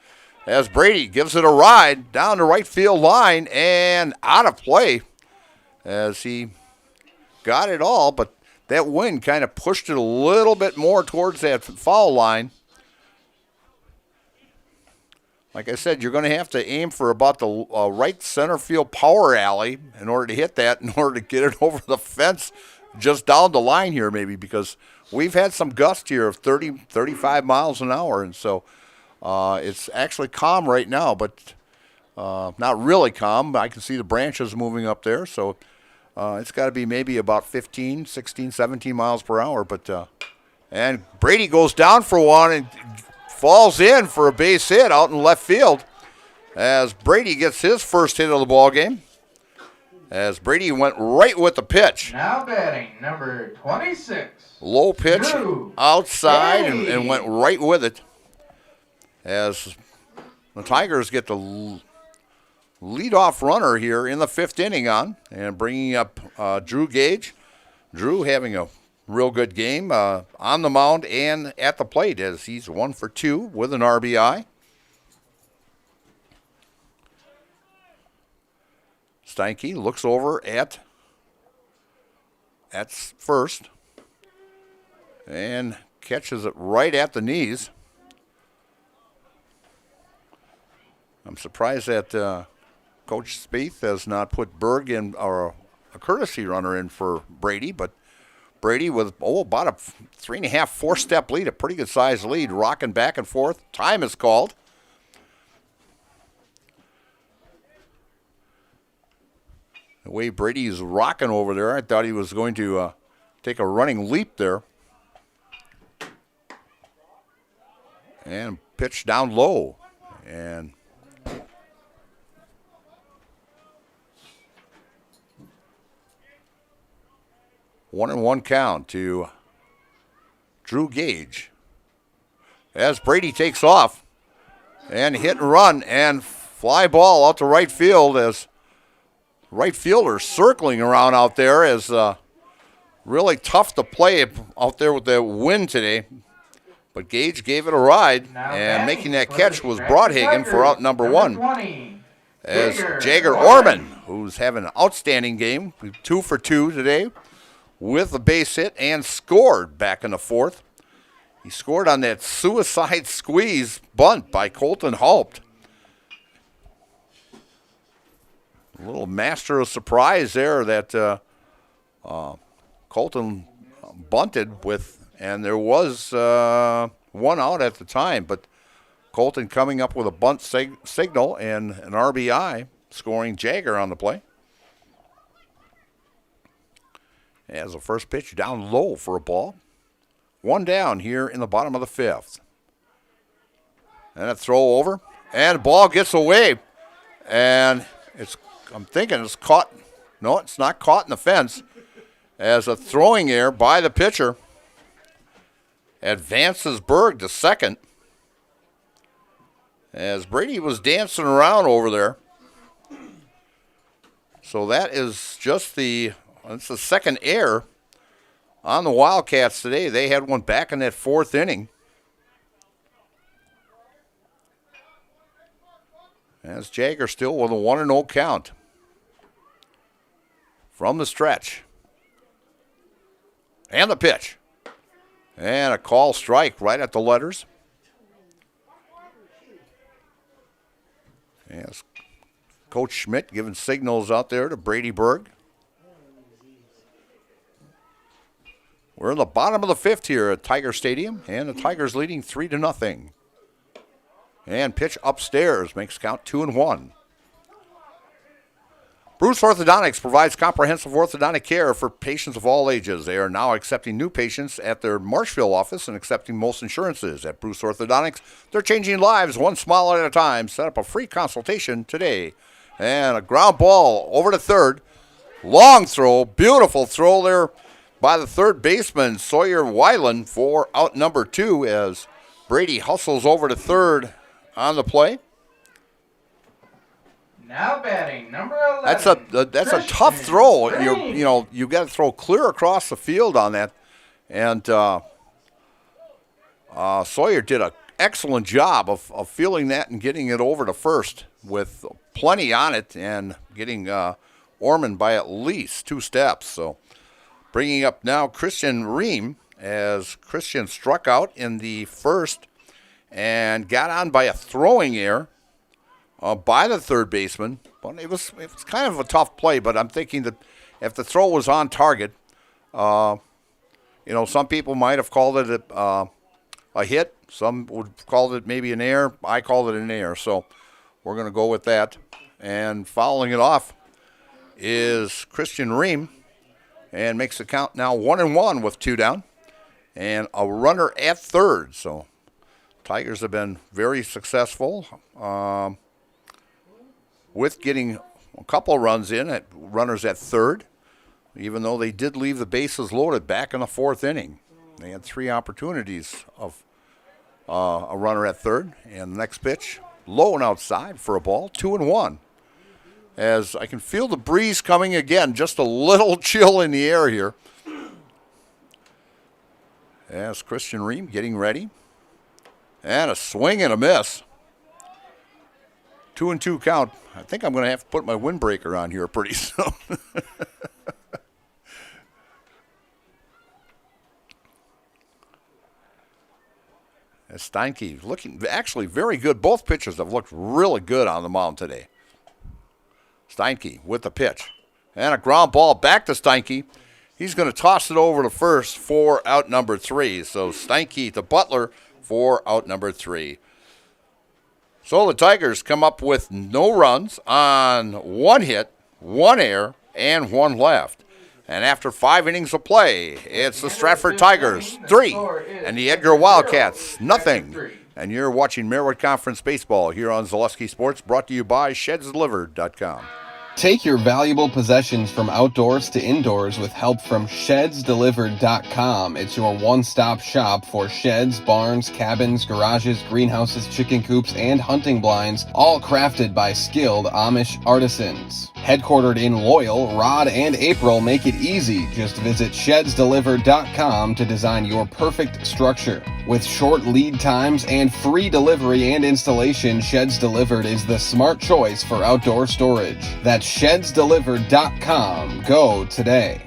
As Brady gives it a ride down the right field line and out of play as he got it all, but that wind kind of pushed it a little bit more towards that foul line. Like I said, you're going to have to aim for about the right center field power alley in order to hit that, in order to get it over the fence just down the line here maybe, because we've had some gusts here of 30, 35 miles an hour, and so it's actually calm right now, but not really calm. I can see the branches moving up there, so it's got to be maybe about 15, 16, 17 miles per hour. But and Brady goes down for one and falls in for a base hit out in left field as Brady gets his first hit of the ball game. As Brady went right with the pitch. Now batting, number 26. Low pitch outside and went right with it. As the Tigers get the leadoff runner here in the fifth inning on, and bringing up Drew Gage. Drew having a real good game on the mound and at the plate as he's 1 for 2 with an RBI. Steinke looks over at first and catches it right at the knees. I'm surprised that Coach Spieth has not put Berg in, or a courtesy runner in for Brady, but Brady with about a 3.5, 4-step lead, a pretty good sized lead, rocking back and forth. Time is called. The way Brady's rocking over there, I thought he was going to take a running leap there. And pitch down low. And one and one count to Drew Gage. As Brady takes off and hit and run and fly ball out to right field as right fielder circling around out there is really tough to play out there with the wind today. But Gage gave it a ride, and making that catch was Broadhagen for out number 1. As Jagger Orman, who's having an outstanding game, 2 for 2 today with a base hit and scored back in the fourth. He scored on that suicide squeeze bunt by Colton Haupt. A little master of surprise there that Colton bunted with, and there was one out at the time, but Colton coming up with a bunt signal and an RBI, scoring Jagger on the play. As the first pitch down low for a ball. 1 down here in the bottom of the fifth. And a throw over, and the ball gets away, and I'm thinking it's caught. No, it's not caught in the fence. As a throwing error by the pitcher advances Berg to second. As Brady was dancing around over there. So that is just it's the second error on the Wildcats today. They had one back in that fourth inning. As Jagger still with a 1-0 count. From the stretch. And the pitch. And a call strike right at the letters. Yes. Coach Schmidt giving signals out there to Brady Berg. We're in the bottom of the fifth here at Tiger Stadium, and the Tigers leading 3-0. And pitch upstairs makes count 2-1. Bruce Orthodontics provides comprehensive orthodontic care for patients of all ages. They are now accepting new patients at their Marshfield office and accepting most insurances. At Bruce Orthodontics, they're changing lives one smile at a time. Set up a free consultation today. And a ground ball over to third. Long throw, beautiful throw there by the third baseman, Sawyer Weiland, for out number 2 as Brady hustles over to third on the play. Now batting, number 11. That's a tough throw. You've got to throw clear across the field on that, and Sawyer did an excellent job of fielding that and getting it over to first with plenty on it and getting Orman by at least 2 steps. So bringing up now Christian Ream as Christian struck out in the first and got on by a throwing error by the third baseman. But it was kind of a tough play, but I'm thinking that if the throw was on target, some people might have called it a hit. Some would call it maybe an error. I called it an error, so we're going to go with that. And fouling it off is Christian Ream, and makes the count now 1-1 with 2 down, and a runner at third. So Tigers have been very successful with getting a couple runs in at runners at third, even though they did leave the bases loaded back in the 4th inning. They had 3 opportunities of a runner at third, and the next pitch, low and outside for a ball, 2-1. As I can feel the breeze coming again, just a little chill in the air here. As Christian Ream getting ready. And a swing and a miss. 2-2 count. I think I'm going to have to put my windbreaker on here pretty soon. Steinke looking actually very good. Both pitchers have looked really good on the mound today. Steinke with the pitch. And a ground ball back to Steinke. He's going to toss it over to first for out number 3. So Steinke to Butler for out number 3. So the Tigers come up with no runs on 1 hit, 1 error, and 1 left. And after 5 innings of play, it's the Stratford Tigers 3 and the Edgar Wildcats nothing. And you're watching Merritt Conference Baseball here on Zaleski Sports, brought to you by ShedsDelivered.com. Take your valuable possessions from outdoors to indoors with help from ShedsDelivered.com. It's your one-stop shop for sheds, barns, cabins, garages, greenhouses, chicken coops, and hunting blinds, all crafted by skilled Amish artisans. Headquartered in Loyal, Rod and April make it easy. Just visit ShedsDelivered.com to design your perfect structure. With short lead times and free delivery and installation, Sheds Delivered is the smart choice for outdoor storage. That's ShedsDelivered.com. Go today.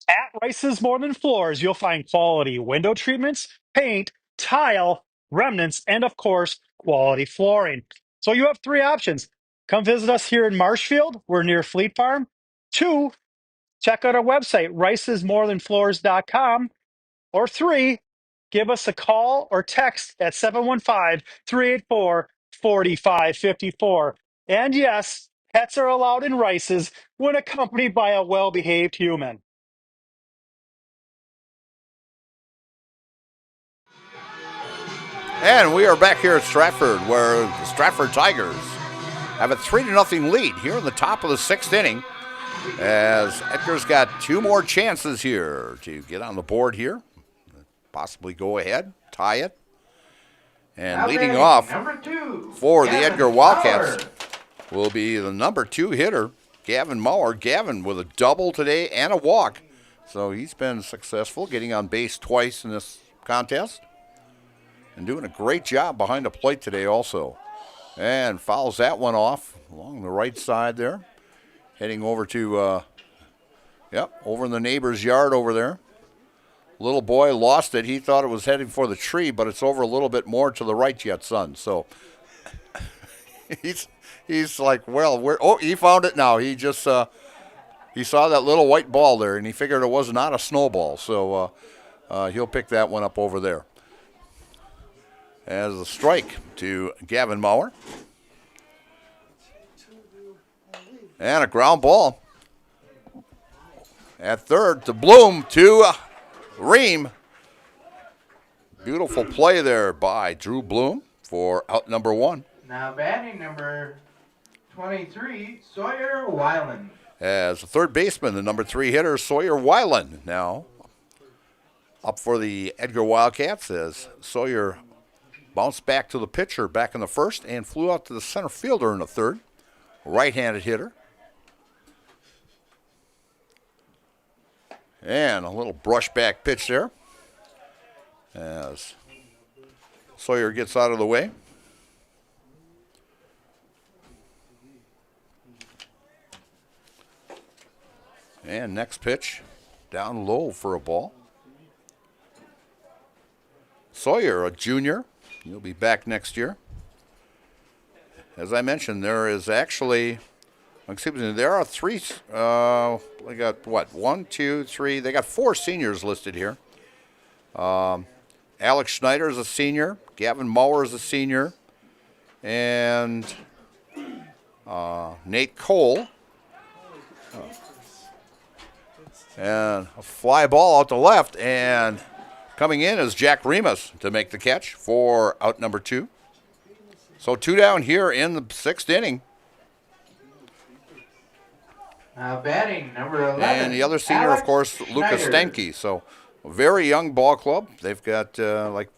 At Rice's More Than Floors, you'll find quality window treatments, paint, tile, remnants, and of course, quality flooring. So you have 3 options. Come visit us here in Marshfield. We're near Fleet Farm. 2, check out our website, ricesmorethanfloors.com. Or 3, give us a call or text at 715-384-4554. And yes, pets are allowed in Rice's when accompanied by a well-behaved human. And we are back here at Stratford, where the Stratford Tigers have a 3-0 lead here in the top of the 6th inning, as Edgar's got 2 more chances here to get on the board here, possibly go ahead, tie it. And Now leading batting, off number 2, for the Gavin Edgar Wildcats Maurer. will be the number 2 hitter, Gavin Maurer. Gavin with a double today and a walk. So he's been successful, getting on base twice in this contest and doing a great job behind the plate today also. And fouls that one off along the right side there, heading over to, over in the neighbor's yard over there. Little boy lost it. He thought it was heading for the tree, but it's over a little bit more to the right yet, son. So he's like, well, he found it now. He just he saw that little white ball there, and he figured it was not a snowball. So he'll pick that one up over there. As a strike to Gavin Maurer. And a ground ball. At third to Bloom to Ream. Beautiful play there by Drew Bloom for out number 1. Now batting number 23, Sawyer Weiland. As the third baseman, the number 3 hitter, Sawyer Weiland, now up for the Edgar Wildcats as Sawyer bounced back to the pitcher back in the first and flew out to the center fielder in the third. Right-handed hitter. And a little brushback pitch there as Sawyer gets out of the way. And next pitch, down low for a ball. Sawyer, a junior. He'll be back next year. As I mentioned, there is actually, there are 3, they got what, 1, 2, 3, they got 4 seniors listed here. Alex Schneider is a senior, Gavin Maurer is a senior, and Nate Cole. And a fly ball out to left, and coming in is Jack Remus to make the catch for out number 2. So 2 down here in the 6th inning. Now batting number 11. And the other senior, Alex of course, Lucas Schneider. Stenke. So a very young ball club. They've got like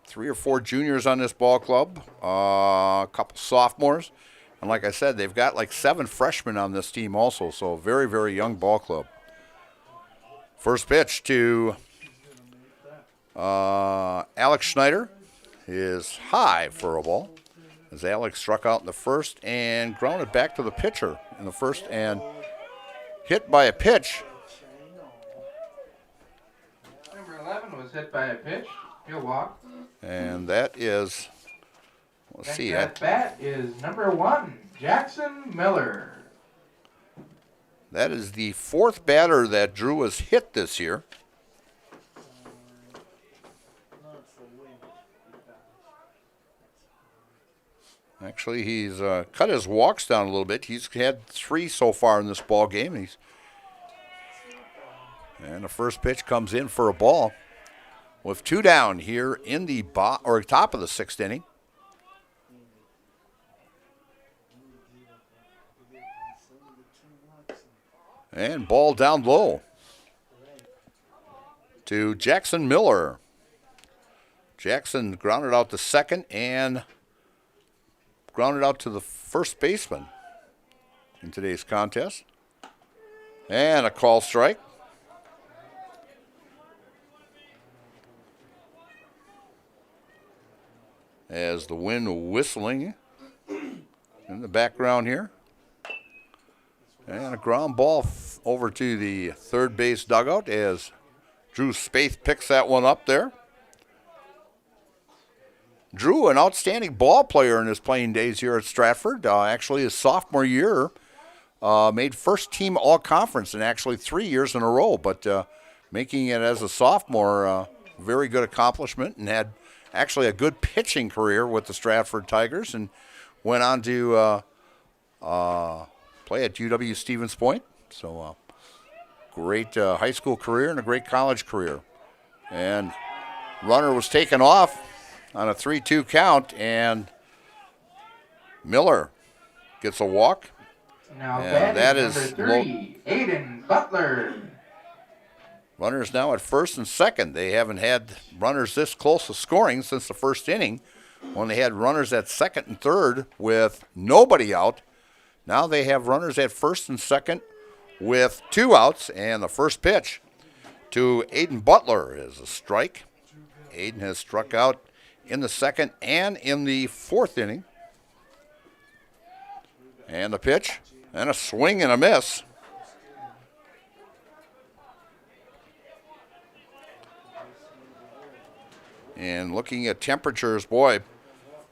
3 or 4 juniors on this ball club, a couple sophomores. And like I said, they've got like 7 freshmen on this team also. So a very, very young ball club. First pitch to Alex Schneider is high for a ball as Alex struck out in the first and grounded back to the pitcher in the first and hit by a pitch. Number 11 was hit by a pitch. He'll walk. And that is, let's see. That bat is number 1, Jackson Miller. That is the 4th batter that Drew has hit this year. Actually, he's cut his walks down a little bit. He's had 3 so far in this ball game. And the first pitch comes in for a ball with 2 down here in the top of the 6th inning. And ball down low to Jackson Miller. Jackson grounded out to second and grounded out to the first baseman in today's contest. And a call strike. As the wind whistling in the background here. And a ground ball over to the third base dugout as Drew Spaeth picks that one up there. Drew, an outstanding ball player in his playing days here at Stratford. Actually, his sophomore year, made first team all-conference in actually 3 years in a row. But making it as a sophomore, very good accomplishment, and had actually a good pitching career with the Stratford Tigers and went on to play at UW Stevens Point. So great high school career and a great college career. And runner was taken off on a 3-2 count, and Miller gets a walk. Now and that is number 3, Aiden Butler. Runners now at first and second. They haven't had runners this close to scoring since the first inning when they had runners at second and third with nobody out. Now they have runners at first and second with 2 outs, and the first pitch to Aiden Butler is a strike. Aiden has struck out in the second and in the 4th inning. And the pitch, and a swing and a miss. And looking at temperatures, boy,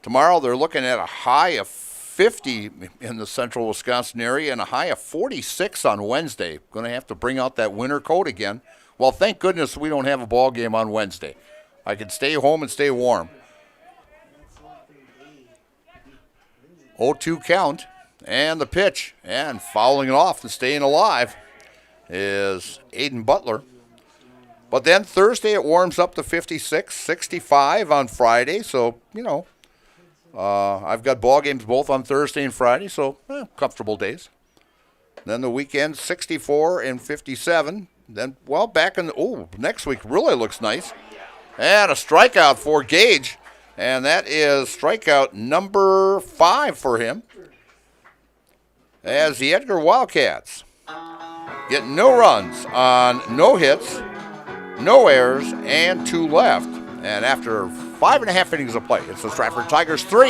tomorrow they're looking at a high of 50 in the central Wisconsin area and a high of 46 on Wednesday. Going to have to bring out that winter coat again Well, thank goodness we don't have a ball game on Wednesday. I can stay home and stay warm. 0-2 count, and the pitch, and fouling it off and staying alive is Aiden Butler. But then Thursday it warms up to 56, 65 on Friday. So, I've got ball games both on Thursday and Friday, so comfortable days. Then the weekend, 64 and 57. Then, back in next week really looks nice. And a strikeout for Gage, and that is strikeout number 5 for him. As the Edgar Wildcats get no runs on no hits, no errors, and 2 left. And after 5.5 innings of play, it's the Stratford Tigers 3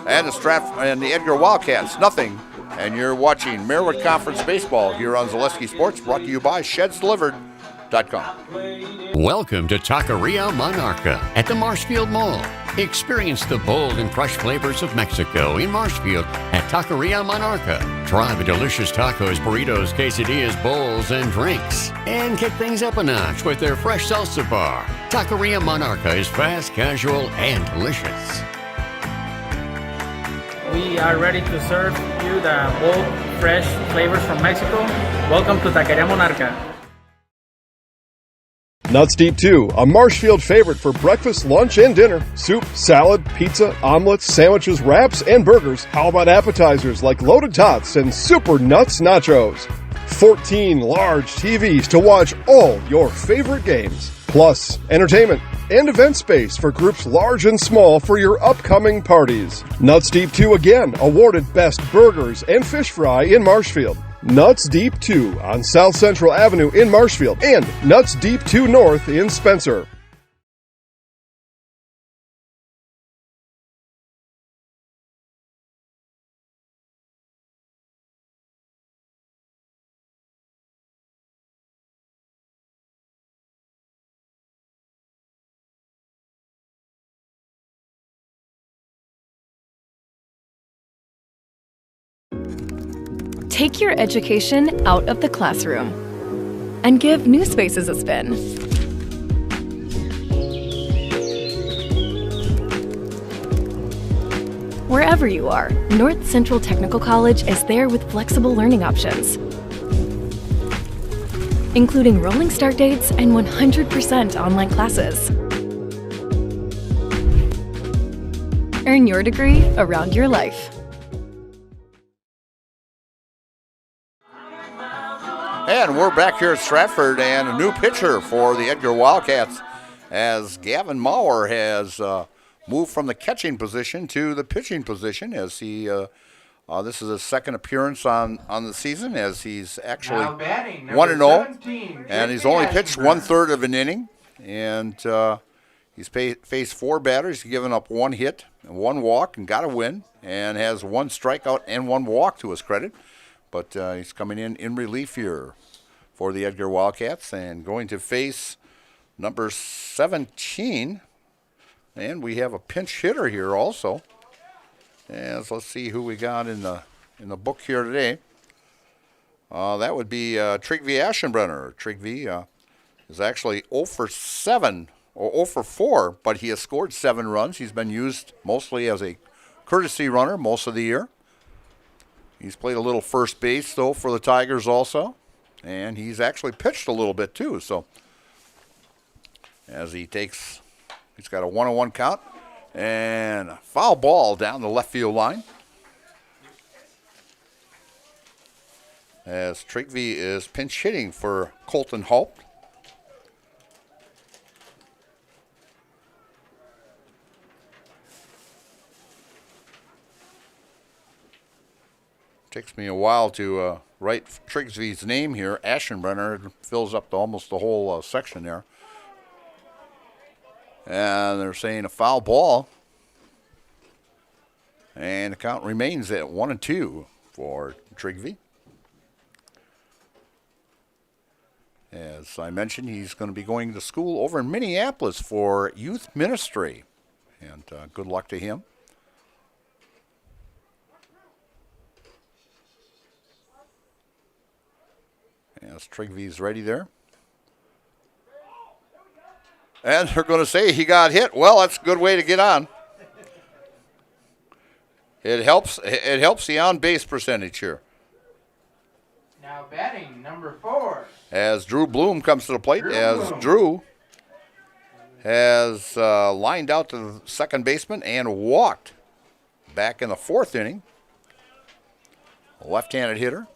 and the Edgar Wildcats nothing. And you're watching Marywood Conference Baseball here on Zaleski Sports, brought to you by ShedsDelivered.com. Welcome to Taqueria Monarca at the Marshfield Mall. Experience the bold and fresh flavors of Mexico in Marshfield at Taqueria Monarca. Try the delicious tacos, burritos, quesadillas, bowls, and drinks. And kick things up a notch with their fresh salsa bar. Taqueria Monarca is fast, casual, and delicious. We are ready to serve you the bold, fresh flavors from Mexico. Welcome to Taqueria Monarca. Nuts Deep 2, a Marshfield favorite for breakfast, lunch, and dinner. Soup, salad, pizza, omelets, sandwiches, wraps, and burgers. How about appetizers like loaded tots and super nuts nachos? 14 large TVs to watch all your favorite games. Plus, entertainment and event space for groups large and small for your upcoming parties. Nuts Deep 2 again, awarded Best Burgers and Fish Fry in Marshfield. Nuts Deep 2 on South Central Avenue in Marshfield and Nuts Deep 2 North in Spencer. Take your education out of the classroom and give new spaces a spin. Wherever you are, North Central Technical College is there with flexible learning options, including rolling start dates and 100% online classes. Earn your degree around your life. And we're back here at Stratford, and a new pitcher for the Edgar Wildcats as Gavin Maurer has moved from the catching position to the pitching position as he this is his second appearance on the season as he's actually 1-0, and he's only pitched 1/3 of an inning, and he's faced 4 batters, he's given up 1 hit and 1 walk and got a win, and has 1 strikeout and 1 walk to his credit. But he's coming in relief here for the Edgar Wildcats and going to face number 17. And we have a pinch hitter here also. And so let's see who we got in the book here today. That would be Tregvi Aschenbrenner. Tregvi is actually 0 for 7 or 0 for 4, but he has scored 7 runs. He's been used mostly as a courtesy runner most of the year. He's played a little first base, though, for the Tigers also. And he's actually pitched a little bit, too. So as he's got a 1-1 count. And a foul ball down the left field line. As Tregvi is pinch hitting for Colton Haupt. Takes me a while to write Tregvi's name here. Aschenbrenner fills up almost the whole section there. And they're saying a foul ball. And the count remains at 1-2 for Tregvi. As I mentioned, he's going to be going to school over in Minneapolis for youth ministry. And good luck to him. As Tregvi's ready there. And they're going to say he got hit. Well, that's a good way to get on. It helps the on-base percentage here. Now batting number 4. As Drew Bloom comes to the plate, Drew has lined out to the second baseman and walked back in the 4th inning. A left-handed hitter.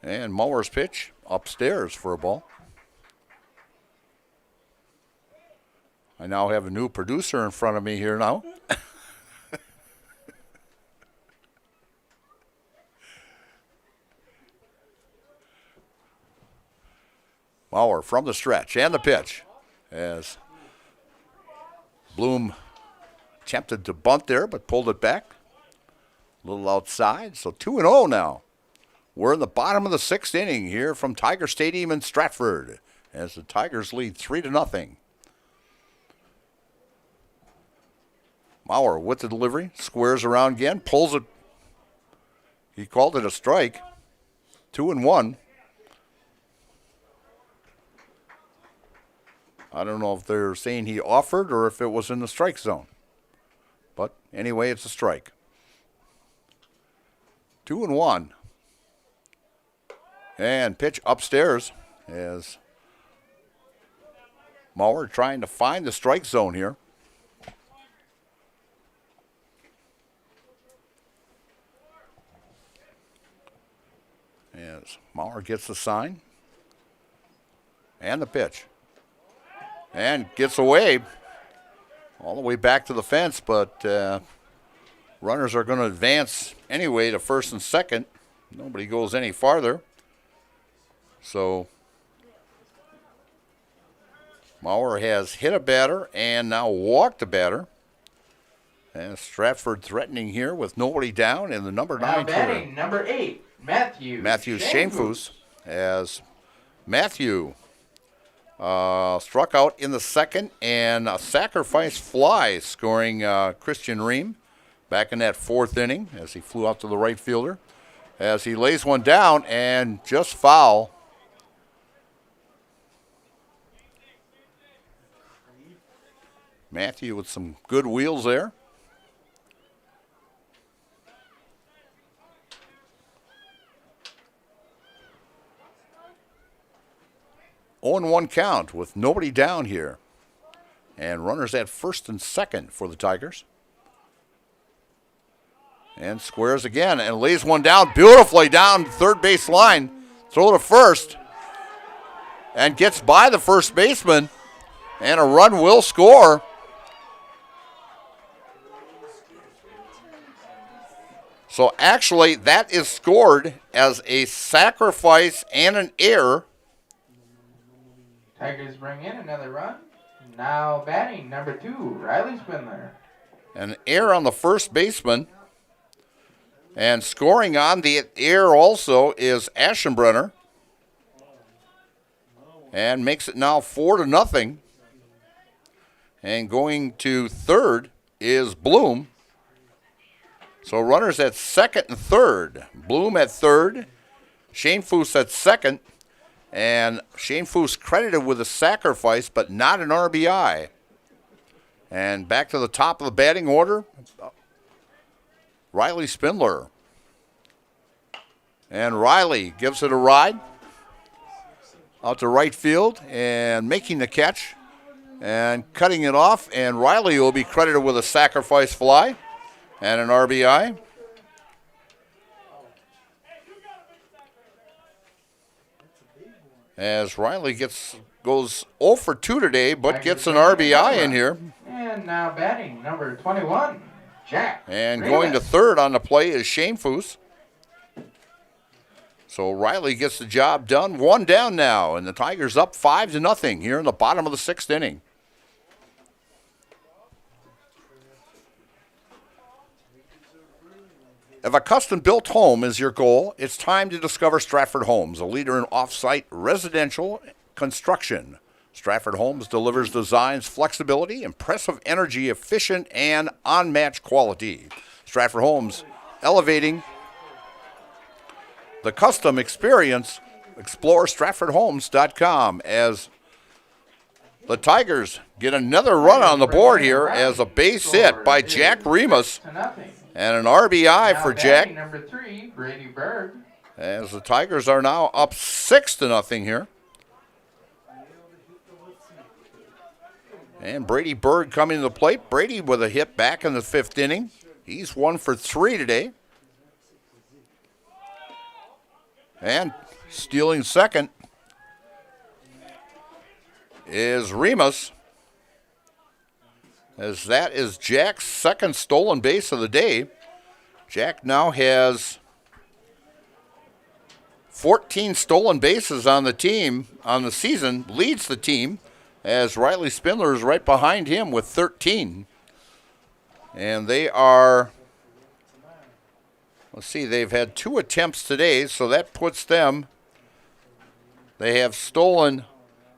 And Muller's pitch upstairs for a ball. I now have a new producer in front of me here now. Muller from the stretch and the pitch as Bloom attempted to bunt there but pulled it back. A little outside, so 2-0 now. We're in the bottom of the 6th inning here from Tiger Stadium in Stratford as the Tigers lead 3-0. Maurer with the delivery, squares around again, pulls it. He called it a strike. 2-1. I don't know if they're saying he offered or if it was in the strike zone. But anyway, it's a strike. 2-1. And pitch upstairs as Maurer trying to find the strike zone here. As Maurer gets the sign and the pitch. And gets away all the way back to the fence, but runners are going to advance anyway to first and second. Nobody goes any farther. So Maurer has hit a batter and now walked a batter. And Stratford threatening here with nobody down in the number 9 batting number 8, Matthew Shamefus, as Matthew struck out in the second, and a sacrifice fly scoring Christian Ream back in that 4th inning as he flew out to the right fielder. As he lays one down and just foul. Matthew with some good wheels there. On 1 count with nobody down here. And runners at first and second for the Tigers. And squares again and lays one down beautifully down third base line. Throw to first. And gets by the first baseman. And a run will score. So actually that is scored as a sacrifice and an error. Tigers bring in another run. Now batting number 2, Riley Spindler. An error on the first baseman. And scoring on the error also is Aschenbrenner. And makes it now 4-0. And going to third is Bloom. So runners at second and third. Bloom at third. Shamefus at second. And Shamefus credited with a sacrifice, but not an RBI. And back to the top of the batting order, Riley Spindler. And Riley gives it a ride out to right field and making the catch and cutting it off. And Riley will be credited with a sacrifice fly and an RBI. As Riley goes 0 for 2 today, but gets an RBI in here. And now batting number 21, Jack. And going to third on the play is Shamefus. So Riley gets the job done. 1 down now, and the Tigers up 5-0 here in the bottom of the 6th inning. If a custom-built home is your goal, it's time to discover Stratford Homes, a leader in off-site residential construction. Stratford Homes delivers designs, flexibility, impressive energy, efficient, and unmatched quality. Stratford Homes elevating the custom experience. Explore StratfordHomes.com as the Tigers get another run on the board here as a base hit by Jack Remus and an RBI for Jack. Number 3, Brady Berg. As the Tigers are now up 6-0 here. And Brady Berg coming to the plate. Brady with a hit back in the 5th inning. He's 1 for 3 today. And stealing second is Remus, as that is Jack's second stolen base of the day. Jack now has 14 stolen bases on the team, on the season, leads the team, as Riley Spindler is right behind him with 13. And they are, let's see, they've had 2 attempts today, so that puts them, they have stolen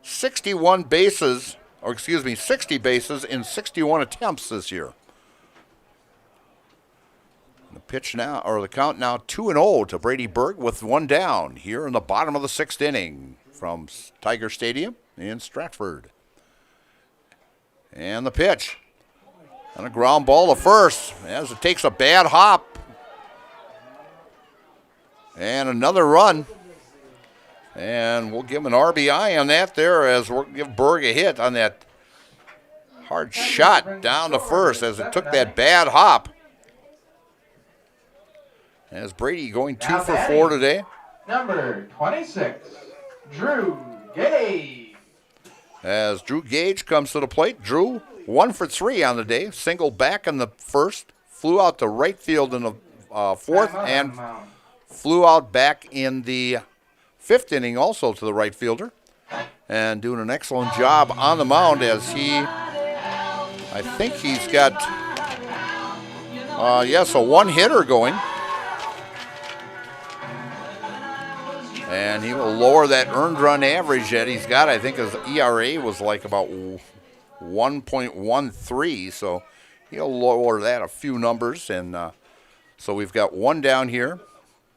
61 bases, or excuse me, 60 bases in 61 attempts this year. The pitch now, or the count now 2-0 to Brady Berg with 1 down here in the bottom of the 6th inning from Tiger Stadium in Stratford. And the pitch. And a ground ball to first as it takes a bad hop. And another run. And we'll give him an RBI on that there as we'll give Berg a hit on that hard shot down to first as it took that bad hop. As Brady going 2 for 4 today. Number 26, Drew Gage. As Drew Gage comes to the plate. Drew 1 for 3 on the day. Single back in the 1st. Flew out to right field in the 4th. And flew out back in the 5th inning also to the right fielder. And doing an excellent job on the mound as he, I think he's got, yes, a 1-hitter going. And he will lower that earned run average that he's got. I think his ERA was like about 1.13, so he'll lower that a few numbers. And so we've got 1 down here.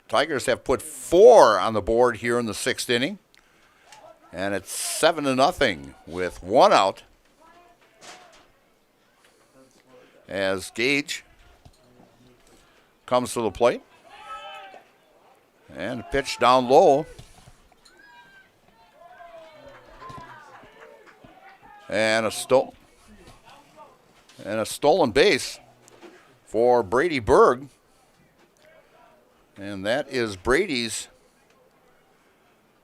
Tigers have put 4 on the board here in the 6th inning. And it's 7-0 with 1 out. As Gage comes to the plate. And pitch down low. And a stolen base for Brady Berg. And that is Brady's.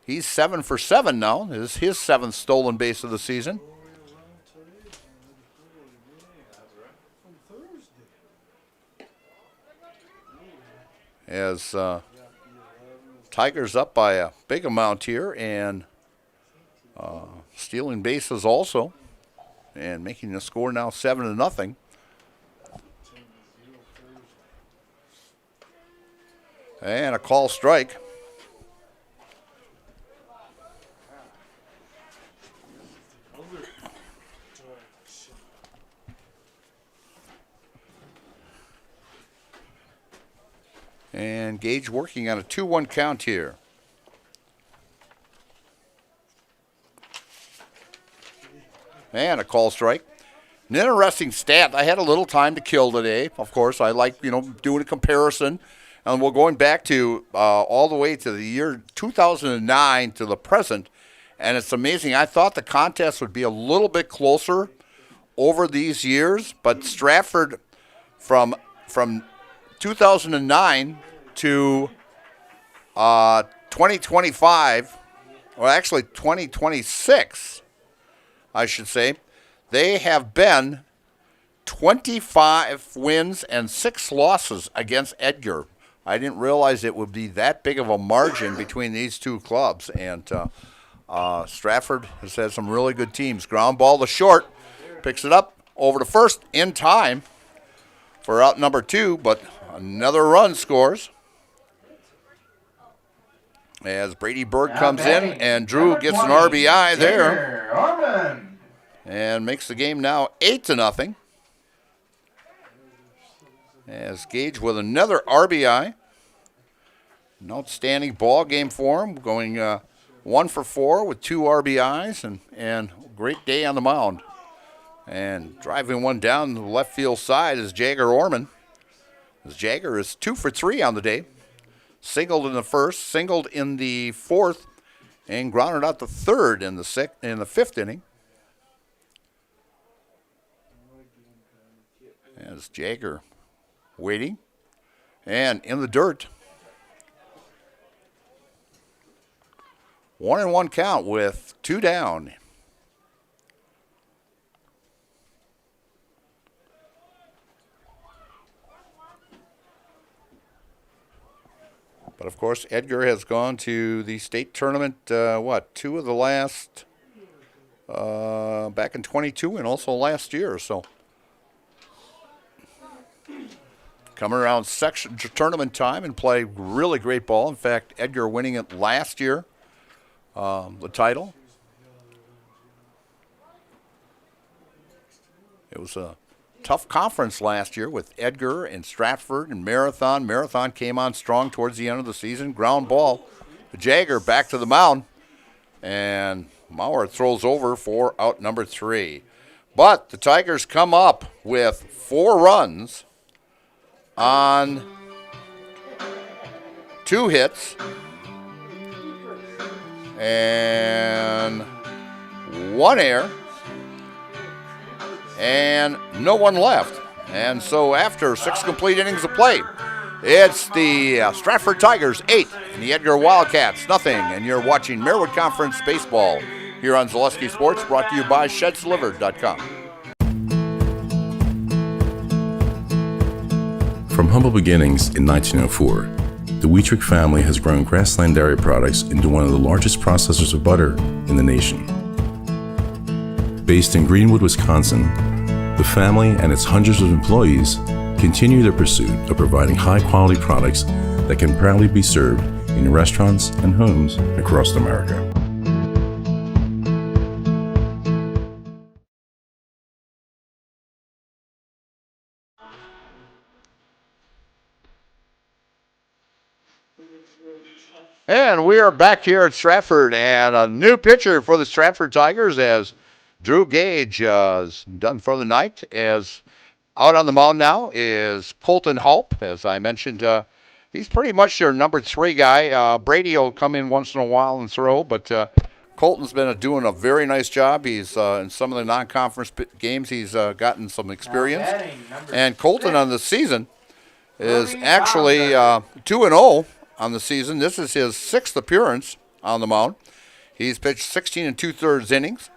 He's 7 for 7 now. This is his 7th stolen base of the season. As Tigers up by a big amount here and stealing bases also and making the score now 7-0. And a call strike. And Gage working on a 2-1 count here. And a call strike. An interesting stat. I had a little time to kill today. Of course, I like, doing a comparison. And we're going back to all the way to the year 2009 to the present. And it's amazing. I thought the contest would be a little bit closer over these years. But Stratford from 2009 to 2025, or actually 2026, I should say, they have been 25 wins and 6 losses against Edgar. I didn't realize it would be that big of a margin between these two clubs. And Stratford has had some really good teams. Ground ball to short, picks it up over to first in time for out number 2, but another run scores. As Brady Berg comes in, and Drew gets an RBI there. And makes the game now 8-0. As Gage with another RBI. An outstanding ball game for him, going 1 for 4 with 2 RBIs and great day on the mound. And driving one down the left field side is Jagger Orman. As Jagger is 2 for 3 on the day. Singled in the first, singled in the fourth, and grounded out the third in the fifth inning. As Jagger waiting and in the dirt. 1-1 count with 2 down. But of course, Edgar has gone to the state tournament, 2 of the last, back in 22 and also last year. So coming around section tournament time and play really great ball. In fact, Edgar winning it last year, the title. It was a tough conference last year with Edgar and Stratford and Marathon. Marathon came on strong towards the end of the season. Ground ball. Jagger back to the mound. And Maurer throws over for out number 3. But the Tigers come up with 4 runs on 2 hits and 1 error. And no one left. And so after 6 complete innings of play, it's the Stratford Tigers 8 and the Edgar Wildcats nothing. And you're watching Marewood Conference Baseball here on Zaleski Sports, brought to you by ShedsDelivered.com. From humble beginnings in 1904, the Wheatrick family has grown Grassland Dairy Products into one of the largest processors of butter in the nation. Based in Greenwood, Wisconsin, the family and its hundreds of employees continue their pursuit of providing high-quality products that can proudly be served in restaurants and homes across America. And we are back here at Stratford, and a new pitcher for the Stratford Tigers as Drew Gage is done for the night. As out on the mound now is Colton Hulp. As I mentioned, he's pretty much their number 3 guy. Brady will come in once in a while and throw, but Colton's been doing a very nice job. He's in some of the non-conference games, he's gotten some experience. And Colton on the season is actually 2-0 on the season. This is his 6th appearance on the mound. He's pitched 16 2/3 innings.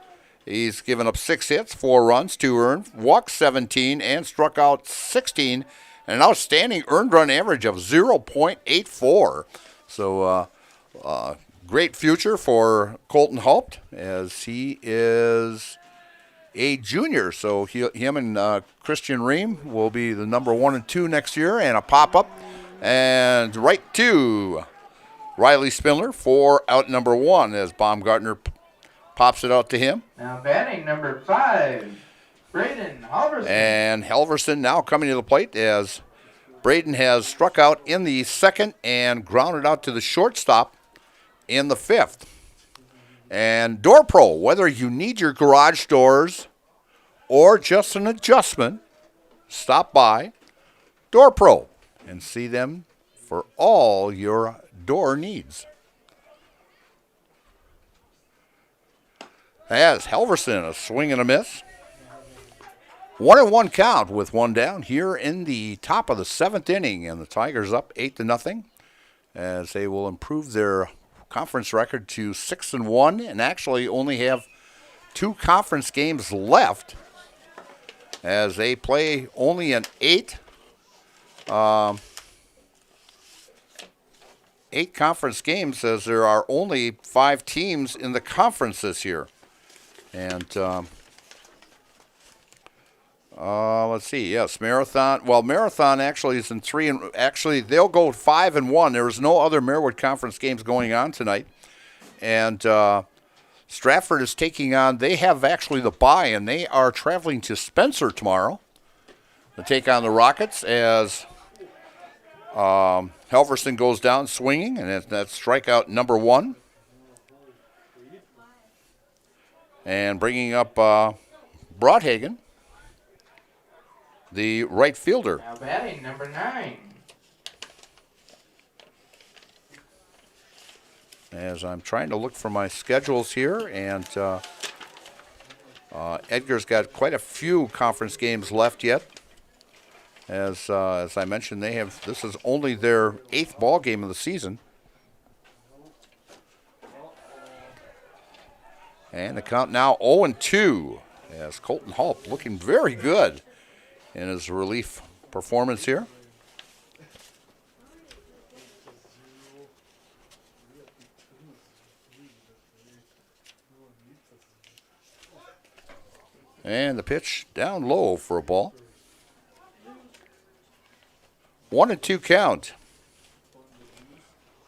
He's given up 6 hits, 4 runs, 2 earned, walked 17, and struck out 16, and an outstanding earned run average of 0.84. So great future for Colton Haupt, as he is a junior. So him and Christian Ream will be the number 1 and 2 next year, and a pop-up. And right to Riley Spindler for out number 1 as Baumgartner pops it out to him. Now batting number 5, Braden Halverson. And Halverson now coming to the plate as Braden has struck out in the 2nd and grounded out to the shortstop in the 5th. And Door Pro, whether you need your garage doors or just an adjustment, stop by Door Pro and see them for all your door needs. As Halverson, a swing and a miss. 1-1 count with 1 down here in the top of the 7th inning, and the Tigers up 8-0 as they will improve their conference record to 6-1 and actually only have 2 conference games left as they play only an 8 conference games, as there are only 5 teams in the conference this year. And let's see. Yes, Marathon. Well, Marathon actually is in 3, and actually they'll go 5-1. There is no other Marewood Conference games going on tonight, and Stratford is taking on. They have actually the bye, and they are traveling to Spencer tomorrow. to take on the Rockets as Halverson goes down swinging, and that's strikeout number 1. And bringing up Broadhagen, the right fielder. Now batting number 9. As I'm trying to look for my schedules here, and Edgar's got quite a few conference games left yet. As I mentioned, this is only their 8th ball game of the season. And the count now 0-2 as Colton Hulp looking very good in his relief performance here. And the pitch down low for a ball. 1-2 count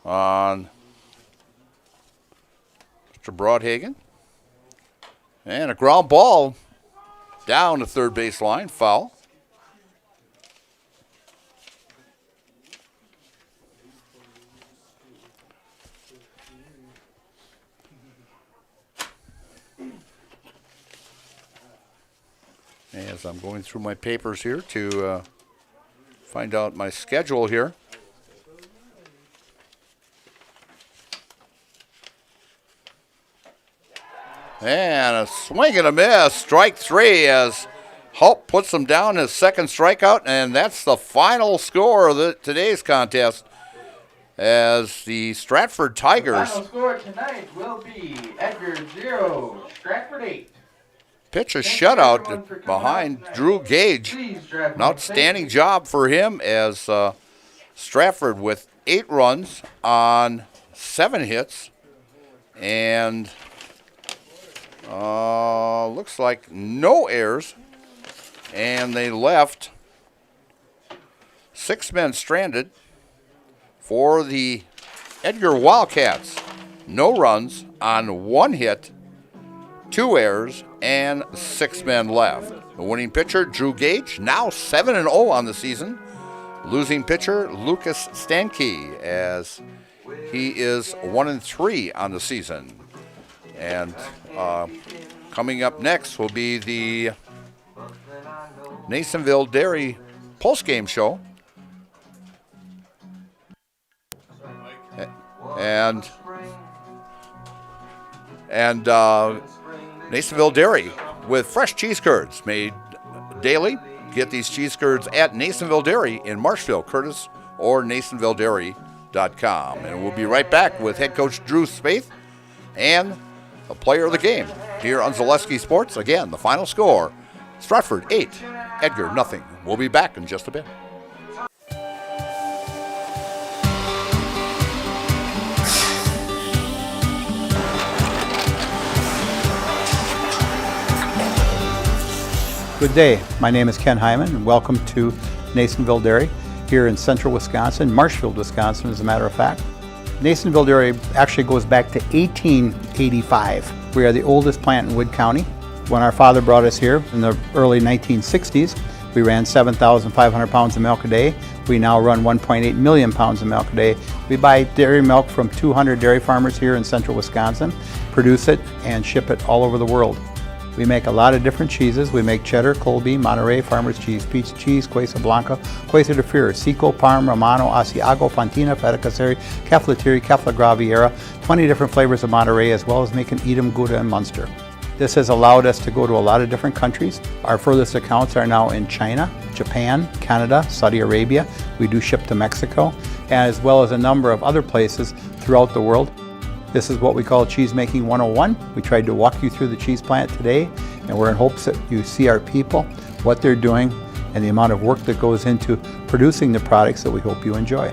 on Mr. Broadhagen. And a ground ball down the third base line, foul. As I'm going through my papers here to find out my schedule here. And a swing and a miss, strike 3 as Hulp puts him down his second strikeout, and that's the final score of today's contest as the Stratford Tigers. The final score tonight will be Edgar 0, Stratford 8. Pitch a shutout behind Drew Gage. An outstanding job for him as Stratford with 8 runs on 7 hits. And looks like no errors. And they left 6 men stranded for the Edgar Wildcats. No runs on 1 hit, 2 errors, and 6 men left. The winning pitcher, Drew Gage, now 7-0 on the season. Losing pitcher, Lucas Stanke, as he is 1-3 on the season. And coming up next will be the Nasonville Dairy postgame show. And Nasonville Dairy with fresh cheese curds made daily. Get these cheese curds at Nasonville Dairy in Marshfield, Curtis, or NasonvilleDairy.com. And we'll be right back with head coach Drew Spaeth and a player of the game here on Zaleski Sports. Again, the final score, Stratford 8, Edgar nothing. We'll be back in just a bit. Good day. My name is Ken Hyman, and welcome to Nasonville Dairy here in central Wisconsin, Marshfield, Wisconsin, as a matter of fact. Nasonville Dairy actually goes back to 1885. We are the oldest plant in Wood County. When our father brought us here in the early 1960s, we ran 7,500 pounds of milk a day. We now run 1.8 million pounds of milk a day. We buy dairy milk from 200 dairy farmers here in central Wisconsin, produce it, and ship it all over the world. We make a lot of different cheeses. We make cheddar, Colby, Monterey, Farmer's Cheese, Peach Cheese, Quesa Blanca, Quesa de Freer, Seco, Parm, Romano, Asiago, Fontina, Feta Caseri, Caflateri, Cafla Graviera, 20 different flavors of Monterey, as well as making Edam, Gouda, and Munster. This has allowed us to go to a lot of different countries. Our furthest accounts are now in China, Japan, Canada, Saudi Arabia. We do ship to Mexico, as well as a number of other places throughout the world. This is what we call Cheese Making 101. We tried to walk you through the cheese plant today, and we're in hopes that you see our people, what they're doing, and the amount of work that goes into producing the products that we hope you enjoy.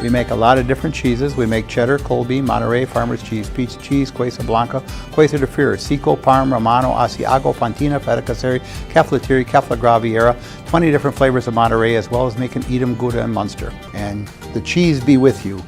We make a lot of different cheeses. We make cheddar, Colby, Monterey, Farmer's Cheese, Pizza Cheese, Quesa Blanca, Quesa de Fear, Seco, Parm, Romano, Asiago, Fontina, Feta Caseri, Caflateri, Cafla Graviera, 20 different flavors of Monterey, as well as making Edam, Gouda, and Munster. And the cheese be with you.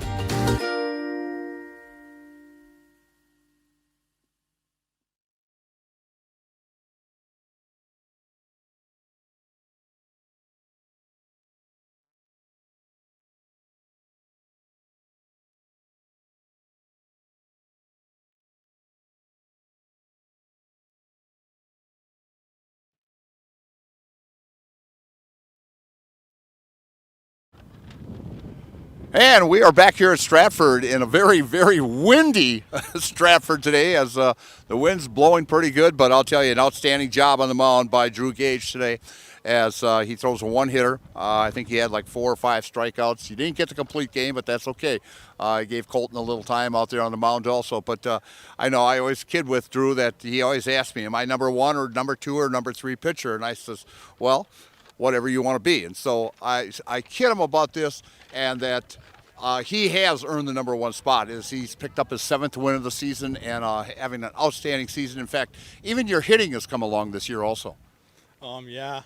And we are back here at Stratford in a very, very windy Stratford today, as the wind's blowing pretty good. But I'll tell you, an outstanding job on the mound by Drew Gage today, as he throws a one-hitter. I think he had like 4 or 5 strikeouts. He didn't get the complete game, but that's okay. He gave Colton a little time out there on the mound also. But I know I always kid with Drew that he always asks me, am I number 1 or number 2 or number 3 pitcher? And I says, well, whatever you want to be. And so I kid him about this, and that he has earned the number 1 spot, as he's picked up his 7th win of the season and having an outstanding season. In fact, even your hitting has come along this year also. Yeah,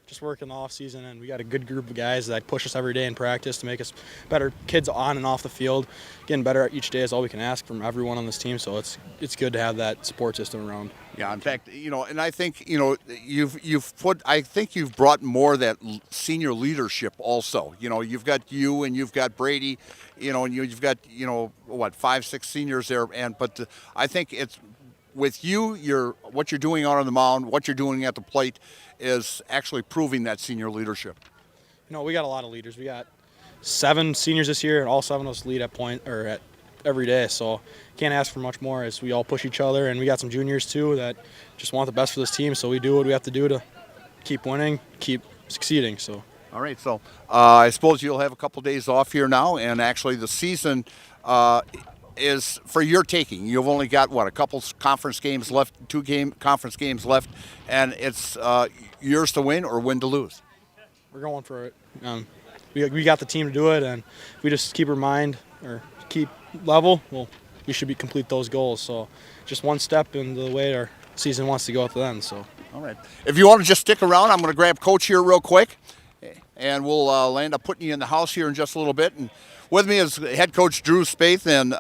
just working the off season, and we got a good group of guys that push us every day in practice to make us better kids on and off the field. Getting better each day is all we can ask from everyone on this team, so it's good to have that support system around. Yeah, in fact, and I think, you've brought more of that senior leadership also. You've got you and you've got Brady, and you've got, 5, 6 seniors there. But I think it's with you, what you're doing out on the mound, what you're doing at the plate is actually proving that senior leadership. We got a lot of leaders. We got 7 seniors this year, and all 7 of us lead at every day, so can't ask for much more, as we all push each other. And we got some juniors too that just want the best for this team, so we do what we have to do to keep winning, keep succeeding. So all right, so I suppose you'll have a couple days off here now, and actually the season is for your taking. You've only got a couple conference games left, 2 conference games left, and it's yours to win or win to lose. We're going for it. We got the team to do it, and if we just keep our mind or keep level, well, we should complete those goals. So just one step in the way our season wants to go at the end. So all right, if you want to just stick around, I'm going to grab Coach here real quick, and we'll land up putting you in the house here in just a little bit. And with me is head coach Drew Spaeth. And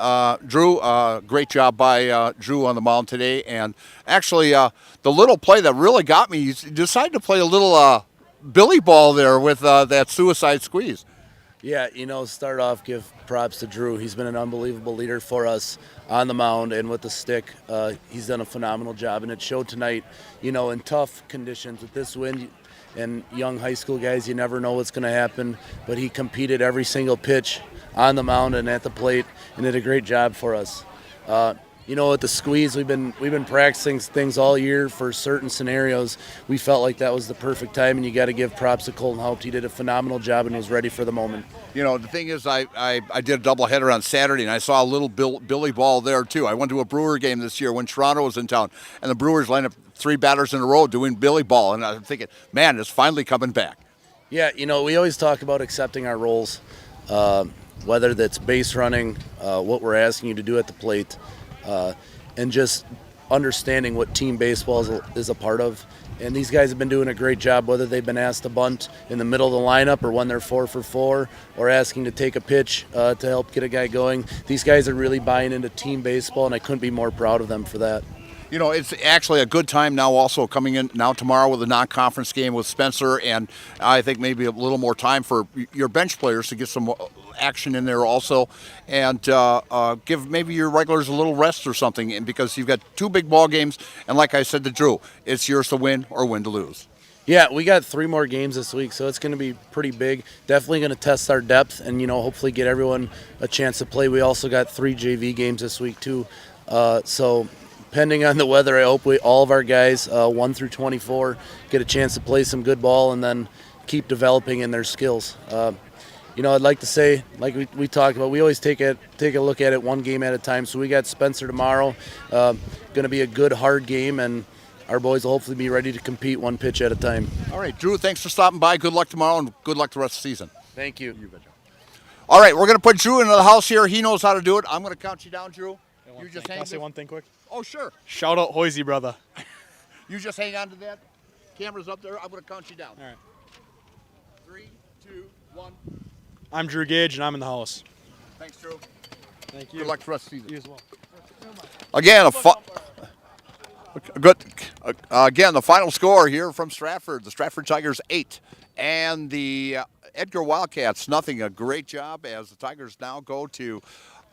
Drew, great job by Drew on the mound today. And actually, the little play that really got me, you decided to play a little billy ball there with that suicide squeeze. Yeah, start off, give props to Drew. He's been an unbelievable leader for us on the mound and with the stick. He's done a phenomenal job, and it showed tonight. In tough conditions with this wind and young high school guys, you never know what's going to happen. But he competed every single pitch on the mound and at the plate, and did a great job for us. With the squeeze, we've been practicing things all year for certain scenarios. We felt like that was the perfect time, and you got to give props to Colton Haupt. He did a phenomenal job and was ready for the moment. The thing is, I did a doubleheader on Saturday, and I saw a little billy ball there too. I went to a Brewer game this year when Toronto was in town, and the Brewers lined up 3 batters in a row doing billy ball, and I'm thinking, man, it's finally coming back. Yeah, we always talk about accepting our roles, whether that's base running, what we're asking you to do at the plate. And just understanding what team baseball is a part of. And these guys have been doing a great job, whether they've been asked to bunt in the middle of the lineup or when they're 4 for 4 or asking to take a pitch to help get a guy going. These guys are really buying into team baseball, and I couldn't be more proud of them for that. It's actually a good time now also coming in now tomorrow with a non-conference game with Spencer, and I think maybe a little more time for your bench players to get some action in there also, and give maybe your regulars a little rest or something, and because you've got 2 big ball games, and like I said to Drew, it's yours to win or win to lose. Yeah, we got 3 more games this week, so it's going to be pretty big. Definitely going to test our depth and, hopefully get everyone a chance to play. We also got 3 JV games this week too, so depending on the weather, I hope all of our guys, 1 through 24, get a chance to play some good ball and then keep developing in their skills. I'd like to say, like we talked about, we always take a look at it 1 game at a time. So we got Spencer tomorrow, going to be a good, hard game, and our boys will hopefully be ready to compete 1 pitch at a time. All right, Drew, thanks for stopping by. Good luck tomorrow, and good luck the rest of the season. Thank you. You betcha. All right, we're going to put Drew into the house here. He knows how to do it. I'm going to count you down, Drew. You just Can I say one thing quick? Oh, sure. Shout out Hoisey, brother. You just hang on to that. Camera's up there. I'm going to count you down. All right. 3, 2, 1. I'm Drew Gage, and I'm in the house. Thanks, Drew. Thank you. Good luck for the rest of the season. You as well. Again, Again, the final score here from Stratford. The Stratford Tigers 8 and the Edgar Wildcats nothing. A great job as the Tigers now go to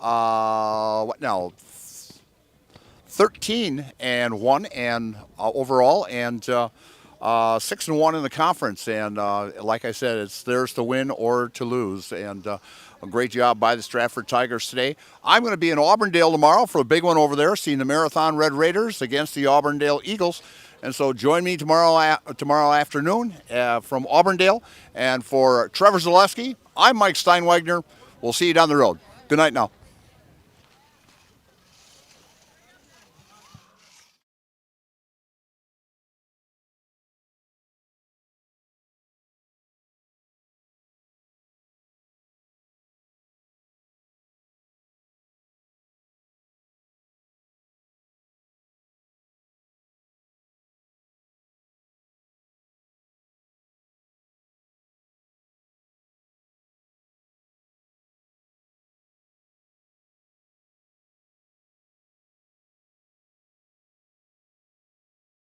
13-1 and overall, and 6-1 in the conference. And like I said, it's theirs to win or to lose. And a great job by the Stratford Tigers today. I'm going to be in Auburndale tomorrow for a big one over there, seeing the Marathon Red Raiders against the Auburndale Eagles. And so join me tomorrow afternoon from Auburndale. And for Trevor Zaleski, I'm Mike Steinwagner. We'll see you down the road. Good night now.